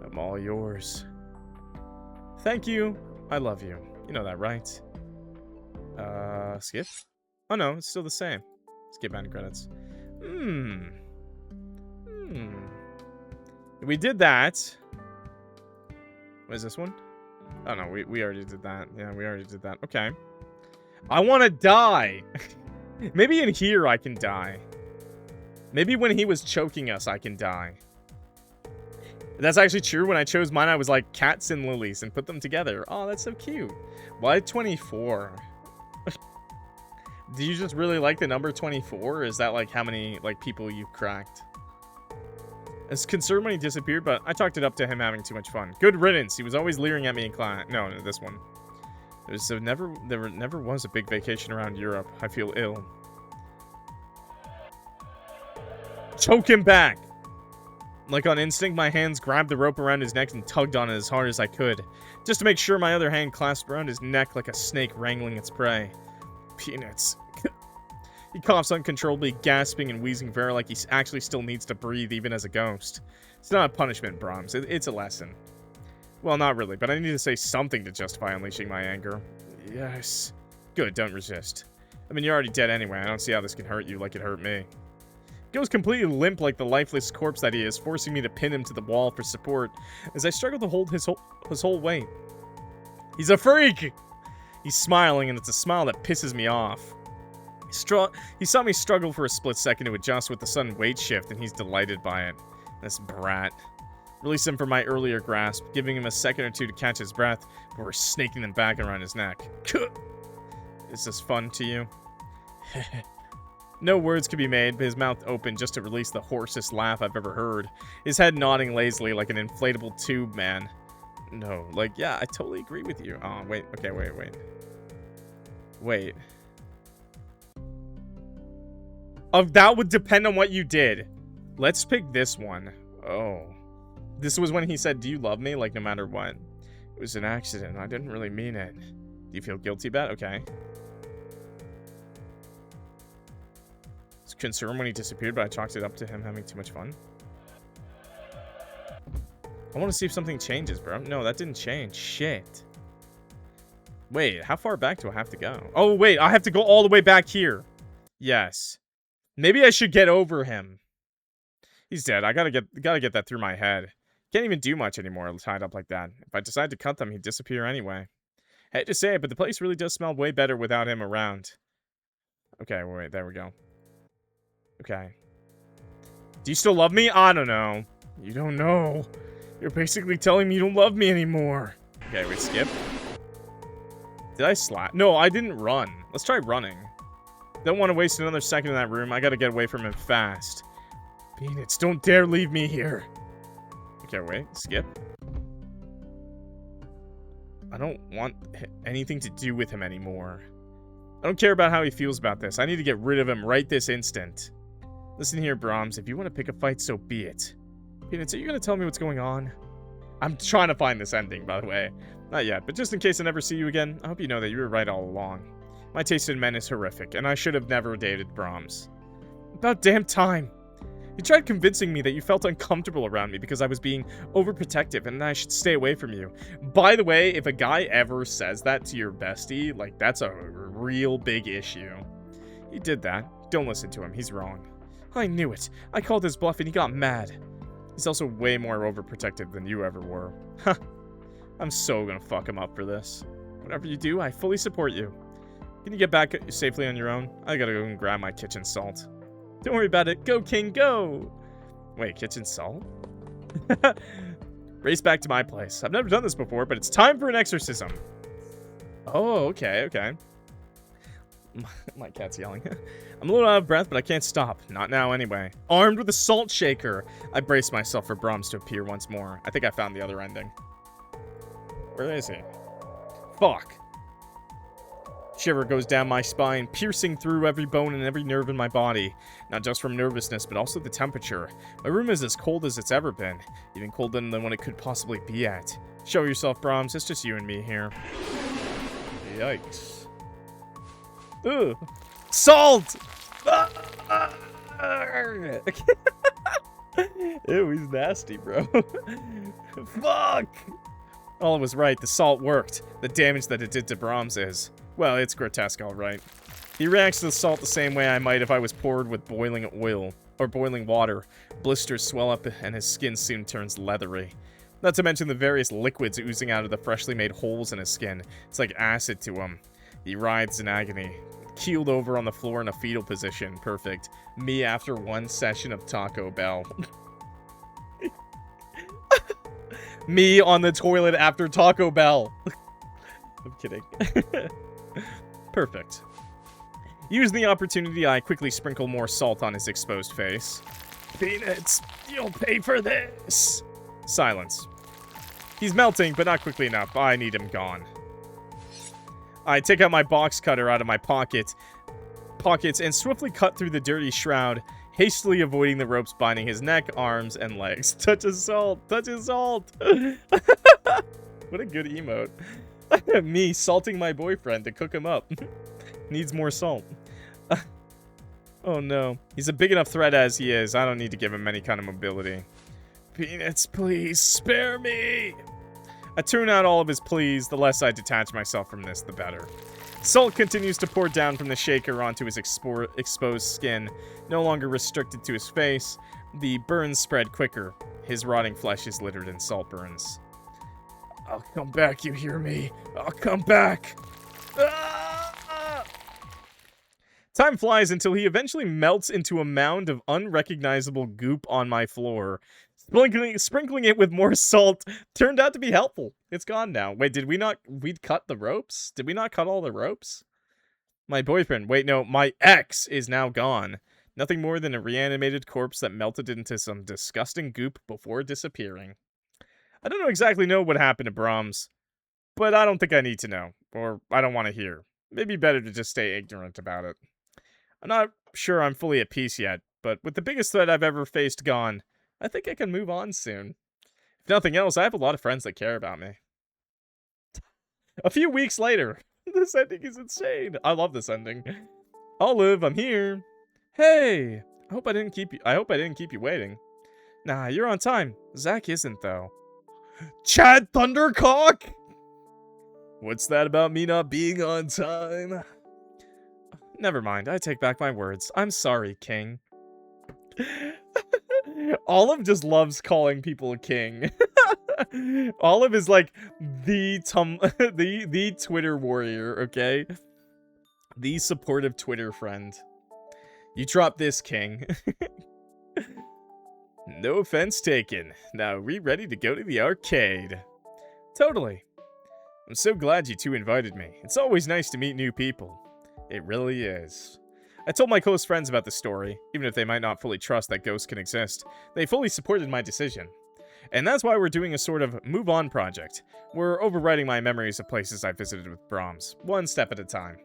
I'm all yours. Thank you. I love you. You know that, right? Skip? Oh no, it's still the same. Skip end credits. We did that. What is this one? Oh no, we already did that. Yeah, we already did that. Okay. I want to die. Maybe in here I can die. Maybe when he was choking us, I can die. That's actually true. When I chose mine, I was like cats and lilies and put them together. Oh, that's so cute. Why 24? Do you just really like the number 24? Or is that like how many like people you've cracked? I was concerned when he disappeared, but I talked it up to him having too much fun. Good riddance. He was always leering at me in class. No, this one. There never was a big vacation around Europe. I feel ill. Choke him back! Like on instinct, my hands grabbed the rope around his neck and tugged on it as hard as I could, just to make sure my other hand clasped around his neck like a snake wrangling its prey. Peanuts. He coughs uncontrollably, gasping and wheezing very like he actually still needs to breathe even as a ghost. It's not a punishment, Brahms. It's a lesson. Well, not really, but I need to say something to justify unleashing my anger. Yes. Good, don't resist. I mean, you're already dead anyway. I don't see how this can hurt you like it hurt me. He goes completely limp like the lifeless corpse that he is, forcing me to pin him to the wall for support as I struggle to hold his whole weight. He's a freak! He's smiling, and it's a smile that pisses me off. He saw me struggle for a split second to adjust with the sudden weight shift, and he's delighted by it. This brat. Release him from my earlier grasp, giving him a second or two to catch his breath before snaking them back around his neck. Is this fun to you? No words could be made, but his mouth opened just to release the hoarsest laugh I've ever heard. His head nodding lazily like an inflatable tube man. No, like, yeah, I totally agree with you. Oh, wait, okay, wait. Wait. Oh, that would depend on what you did. Let's pick this one. Oh. This was when he said, do you love me? Like, no matter what. It was an accident. I didn't really mean it. Do you feel guilty about it? Okay. It's concerned when he disappeared, but I chalked it up to him having too much fun. I want to see if something changes, bro. No, that didn't change. Shit. Wait, how far back do I have to go? Oh, wait, I have to go all the way back here. Yes. Maybe I should get over him. He's dead. I gotta get that through my head. Can't even do much anymore tied up like that. If I decide to cut them, he'd disappear anyway. I hate to say it, but the place really does smell way better without him around. Okay, wait, there we go. Okay. Do you still love me? I don't know. You don't know. You're basically telling me you don't love me anymore. Okay, wait, skip. Did I slap? No, I didn't run. Let's try running. Don't want to waste another second in that room. I gotta get away from him fast. Peanuts, don't dare leave me here. Okay, wait, skip. I don't want anything to do with him anymore. I don't care about how he feels about this. I need to get rid of him right this instant. Listen here, Brahms. If you want to pick a fight, so be it. Peanuts, are you going to tell me what's going on? I'm trying to find this ending, by the way. Not yet, but just in case I never see you again, I hope you know that you were right all along. My taste in men is horrific, and I should have never dated Brahms. About damn time. You tried convincing me that you felt uncomfortable around me because I was being overprotective and I should stay away from you. By the way, if a guy ever says that to your bestie, like, that's a real big issue. He did that. Don't listen to him. He's wrong. I knew it. I called his bluff and he got mad. He's also way more overprotective than you ever were. Huh. I'm so gonna fuck him up for this. Whatever you do, I fully support you. Can you get back safely on your own? I gotta go and grab my kitchen salt. Don't worry about it. Go, King, go! Wait, kitchen salt? Race back to my place. I've never done this before, but it's time for an exorcism. Oh, okay, okay. My cat's yelling. I'm a little out of breath, but I can't stop. Not now, anyway. Armed with a salt shaker, I brace myself for Brahms to appear once more. I think I found the other ending. Where is he? Fuck. Shiver goes down my spine, piercing through every bone and every nerve in my body. Not just from nervousness, but also the temperature. My room is as cold as it's ever been. Even colder than what it could possibly be at. Show yourself, Brahms. It's just you and me here. Yikes. Ugh. Salt! Ew, he's nasty, bro. Fuck! All was right. The salt worked. The damage that it did to Brahms is... well, it's grotesque, all right. He reacts to the salt the same way I might if I was poured with boiling oil or boiling water. Blisters swell up and his skin soon turns leathery. Not to mention the various liquids oozing out of the freshly made holes in his skin. It's like acid to him. He writhes in agony. Keeled over on the floor in a fetal position. Perfect. Me after one session of Taco Bell. Me on the toilet after Taco Bell. I'm kidding. Perfect. Using the opportunity, I quickly sprinkle more salt on his exposed face. Peanuts, you'll pay for this. Silence. He's melting, but not quickly enough. I need him gone. I take out my box cutter out of my pockets and swiftly cut through the dirty shroud, hastily avoiding the ropes binding his neck, arms, and legs. Touch of salt! Touch of salt! What a good emote. Me salting my boyfriend to cook him up. Needs more salt. Oh no. He's a big enough threat as he is. I don't need to give him any kind of mobility. Peanuts, please, spare me! I tune out all of his pleas. The less I detach myself from this, the better. Salt continues to pour down from the shaker onto his exposed skin, no longer restricted to his face. The burns spread quicker. His rotting flesh is littered in salt burns. I'll come back, you hear me? I'll come back! Ah! Time flies until he eventually melts into a mound of unrecognizable goop on my floor. Sprinkling it with more salt turned out to be helpful. It's gone now. Wait, did we not... we'd cut the ropes? Did we not cut all the ropes? My boyfriend, wait, no, my ex is now gone. Nothing more than a reanimated corpse that melted into some disgusting goop before disappearing. I don't exactly know what happened to Brahms, but I don't think I need to know, or I don't want to hear. Maybe better to just stay ignorant about it. I'm not sure I'm fully at peace yet, but with the biggest threat I've ever faced gone, I think I can move on soon. If nothing else, I have a lot of friends that care about me. A few weeks later. This ending is insane. I love this ending. Olive, I'm here. Hey, I hope I didn't keep you waiting. Nah, you're on time. Zach isn't though. Chad Thundercock? What's that about me not being on time? Never mind, I take back my words. I'm sorry, King. Olive just loves calling people a king. Olive is like the Twitter warrior, okay? The supportive Twitter friend. You drop this, King. No offense taken. Now, are we ready to go to the arcade? Totally. I'm so glad you two invited me. It's always nice to meet new people. It really is. I told my close friends about the story, even if they might not fully trust that ghosts can exist. They fully supported my decision. And that's why we're doing a sort of move-on project. We're overwriting my memories of places I visited with Brahms, one step at a time.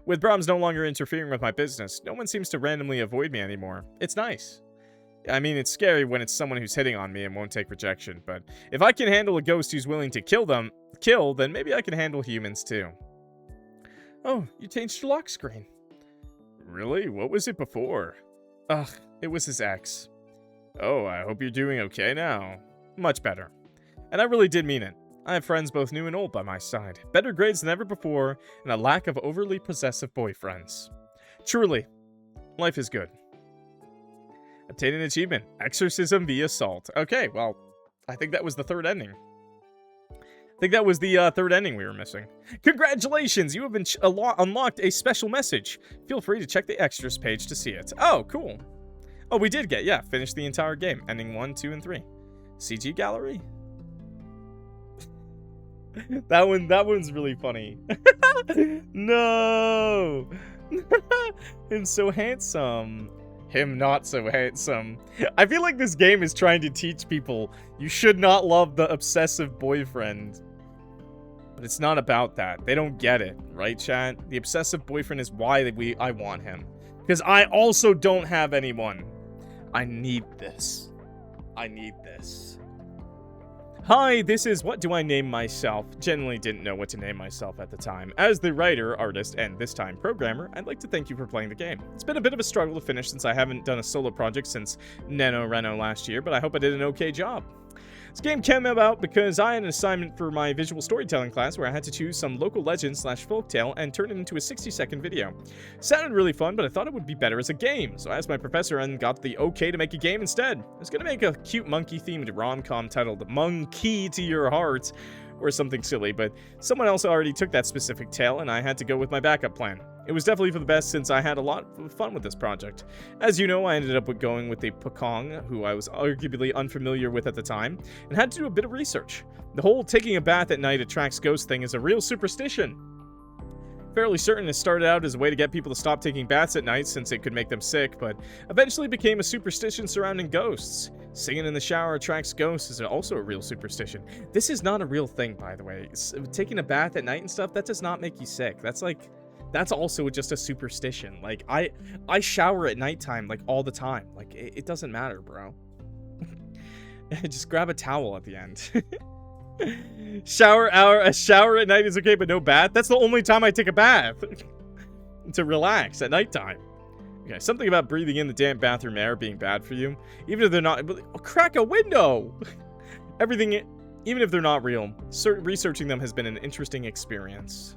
With Brahms no longer interfering with my business, no one seems to randomly avoid me anymore. It's nice. I mean, it's scary when it's someone who's hitting on me and won't take rejection, but if I can handle a ghost who's willing to kill, then maybe I can handle humans too. Oh, you changed your lock screen. Really? What was it before? Ugh, it was his ex. Oh, I hope you're doing okay now. Much better. And I really did mean it. I have friends both new and old by my side, better grades than ever before, and a lack of overly possessive boyfriends. Truly, life is good. Obtain an achievement. Exorcism via salt. Okay, well, I think that was the third ending. I think that was the third ending we were missing. Congratulations! You have been unlocked a special message. Feel free to check the extras page to see it. Oh, cool. Oh, we did finish the entire game. Ending 1, 2, and 3. CG gallery? that one's really funny. No! Him so handsome. Him not so handsome. I feel like this game is trying to teach people you should not love the obsessive boyfriend. But it's not about that. They don't get it, right, chat? The obsessive boyfriend is why I want him. Because I also don't have anyone. I need this. I need this. Hi, this is What Do I Name Myself? Genuinely didn't know what to name myself at the time. As the writer, artist, and this time programmer, I'd like to thank you for playing the game. It's been a bit of a struggle to finish since I haven't done a solo project since NaNoWriMo last year, but I hope I did an okay job. This game came about because I had an assignment for my visual storytelling class where I had to choose some local legend / folktale and turn it into a 60-second video. It sounded really fun, but I thought it would be better as a game, so I asked my professor and got the okay to make a game instead. I was gonna make a cute monkey-themed rom-com titled Monkey to Your Heart, or something silly, but someone else already took that specific tale and I had to go with my backup plan. It was definitely for the best since I had a lot of fun with this project. As you know, I ended up going with a Pekong, who I was arguably unfamiliar with at the time, and had to do a bit of research. The whole taking a bath at night attracts ghosts thing is a real superstition. Fairly certain it started out as a way to get people to stop taking baths at night since it could make them sick, but eventually became a superstition surrounding ghosts. Singing in the shower attracts ghosts is also a real superstition. This is not a real thing, by the way. Taking a bath at night and stuff, that does not make you sick. That's also just a superstition. Like, I shower at nighttime, like, all the time. Like, it doesn't matter, bro. Just grab a towel at the end. A shower at night is okay, but no bath? That's the only time I take a bath. To relax at nighttime. Okay, something about breathing in the damp bathroom air being bad for you. Even if they're not... Crack a window! Everything... Even if they're not real, researching them has been an interesting experience.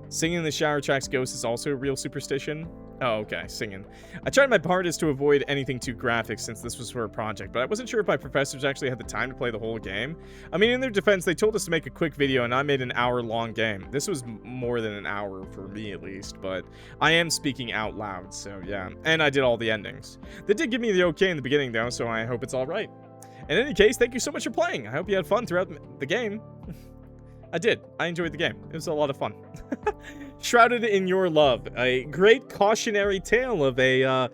Singing in the shower attracts ghosts is also a real superstition. Oh, okay, singing. I tried my hardest to avoid anything too graphic since this was for a project, but I wasn't sure if my professors actually had the time to play the whole game. I mean, in their defense, they told us to make a quick video, and I made an hour-long game. This was more than an hour, for me at least, but I am speaking out loud, so yeah. And I did all the endings. They did give me the okay in the beginning, though, so I hope it's alright. In any case, thank you so much for playing. I hope you had fun throughout the game. I did. I enjoyed the game. It was a lot of fun. Shrouded in Your Love, a great cautionary tale of a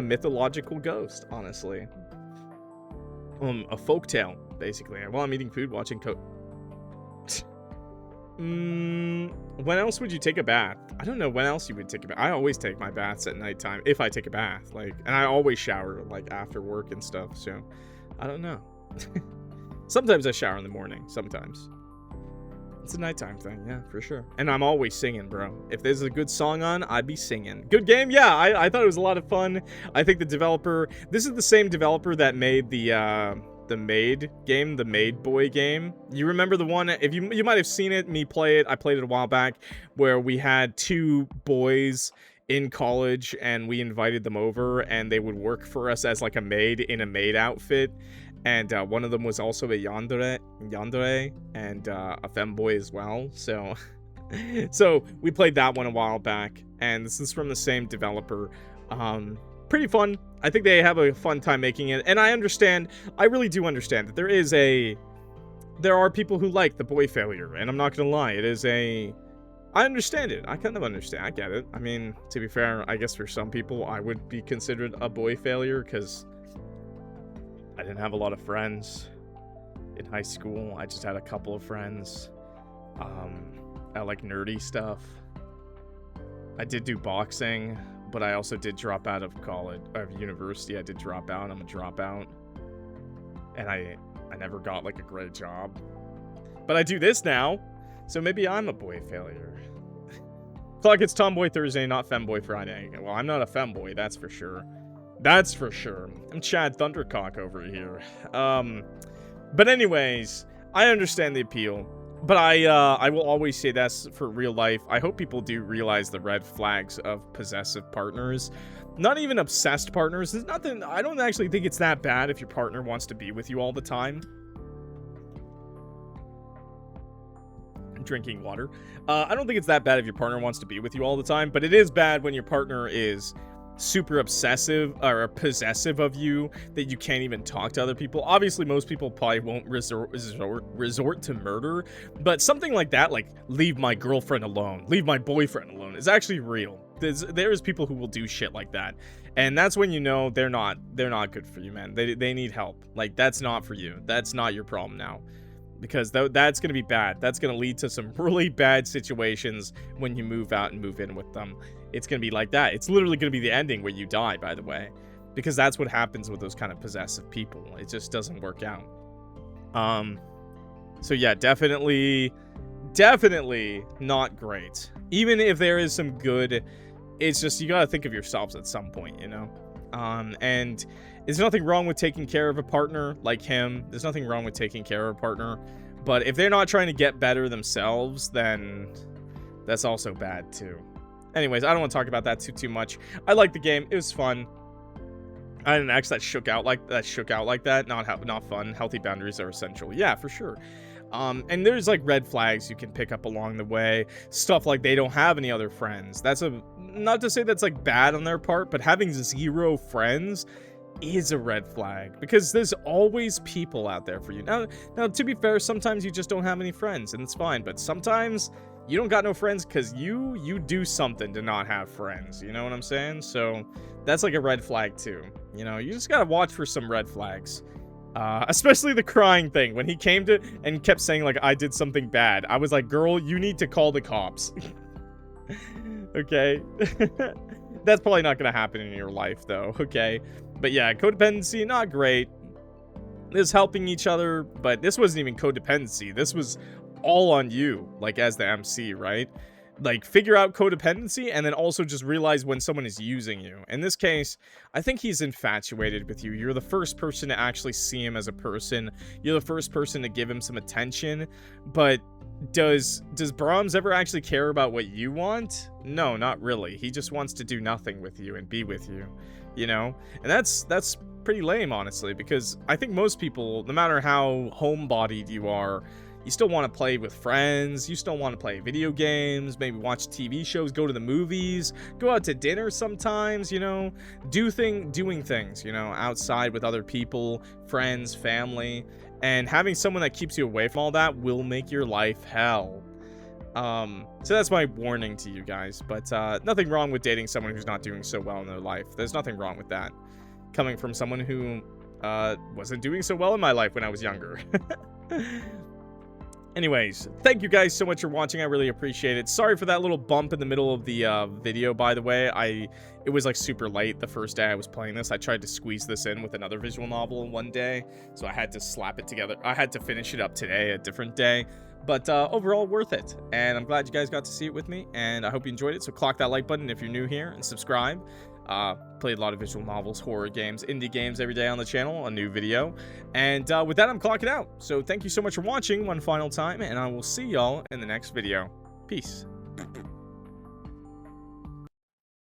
mythological ghost, honestly. A folk tale, basically. While I'm eating food, watching when else would you take a bath? I don't know when else you would take a bath. I always take my baths at nighttime if I take a bath, like, and I always shower like after work and stuff. So, I don't know. Sometimes I shower in the morning. Sometimes. It's a nighttime thing, yeah, for sure. And I'm always singing, bro. If there's a good song on, I'd be singing. Good game? Yeah, I thought it was a lot of fun. I think the developer... This is the same developer that made the Maid game, the Maid Boy game. You remember the one... If you might have seen it, me play it. I played it a while back, where we had two boys in college, and we invited them over, and they would work for us as, like, a maid in a maid outfit. And one of them was also a Yandere, and a femboy as well. So, so we played that one a while back, and this is from the same developer. Pretty fun. I think they have a fun time making it, and I really do understand that there are people who like the boy failure, and I'm not gonna lie, I understand it. I kind of understand. I get it. I mean, to be fair, I guess for some people, I would be considered a boy failure, because I didn't have a lot of friends in high school. I just had a couple of friends. I like nerdy stuff. I did do boxing, but I also did drop out of college, or university. I did drop out. I'm a dropout. And I never got like a great job. But I do this now, so maybe I'm a boy failure. Clock, it's Tomboy Thursday, not Femboy Friday. Well, I'm not a femboy, that's for sure. That's for sure. I'm Chad Thundercock over here. But anyways, I understand the appeal. But I will always say that's for real life. I hope people do realize the red flags of possessive partners. Not even obsessed partners. There's nothing... I don't actually think it's that bad if your partner wants to be with you all the time. Drinking water. I don't think it's that bad if your partner wants to be with you all the time. But it is bad when your partner is super obsessive or possessive of you that you can't even talk to other people. Obviously, most people probably won't resort to murder, but something like that, like leave my girlfriend alone, leave my boyfriend alone, is actually real. There's people who will do shit like that, and that's when you know they're not good for you, man. They need help. Like, that's not for you. That's not your problem now, because that's gonna be bad. That's gonna lead to some really bad situations when you move out and move in with them. It's going to be like that. It's literally going to be the ending where you die, by the way. Because that's what happens with those kind of possessive people. It just doesn't work out. So yeah, definitely not great. Even if there is some good, it's just, you got to think of yourselves at some point, you know? And there's nothing wrong with taking care of a partner like him. There's nothing wrong with taking care of a partner. But if they're not trying to get better themselves, then that's also bad too. Anyways, I don't want to talk about that too much. I like the game. It was fun. I had an ex that shook out like that. Not fun. Healthy boundaries are essential. Yeah, for sure. And there's like red flags you can pick up along the way. Stuff like they don't have any other friends. That's not to say that's like bad on their part, but having 0 friends is a red flag, because there's always people out there for you. Now to be fair, sometimes you just don't have any friends, and it's fine. But sometimes you don't got no friends because you do something to not have friends. You know what I'm saying? So that's like a red flag too. You know, you just gotta watch for some red flags. Especially the crying thing. When he came to and kept saying like, I did something bad, I was like, girl, you need to call the cops. Okay? That's probably not gonna happen in your life though, okay? But yeah, codependency, not great. This helping each other, but this wasn't even codependency. This was all on you, like, as the MC, right? Like, figure out codependency and then also just realize when someone is using you. In this case, I think he's infatuated with you. You're the first person to actually see him as a person. You're the first person to give him some attention. But does Brahms ever actually care about what you want? No, not really. He just wants to do nothing with you and be with you, you know? And that's pretty lame, honestly, because I think most people, no matter how homebodied you are, you still want to play with friends, you still want to play video games, maybe watch TV shows, go to the movies, go out to dinner sometimes, you know, doing things, you know, outside with other people, friends, family. And having someone that keeps you away from all that will make your life hell. So that's my warning to you guys. But nothing wrong with dating someone who's not doing so well in their life. There's nothing wrong with that. Coming from someone who wasn't doing so well in my life when I was younger. Anyways, thank you guys so much for watching. I really appreciate it. Sorry for that little bump in the middle of the video, by the way. It was like super late the first day I was playing this. I tried to squeeze this in with another visual novel in one day, so I had to slap it together. I had to finish it up today, a different day. But overall, worth it. And I'm glad you guys got to see it with me, and I hope you enjoyed it. So clock that like button if you're new here, and subscribe. Played a lot of visual novels, horror games, indie games every day on the channel, a new video. And with that, I'm clocking out. So thank you so much for watching one final time, and I will see y'all in the next video. Peace.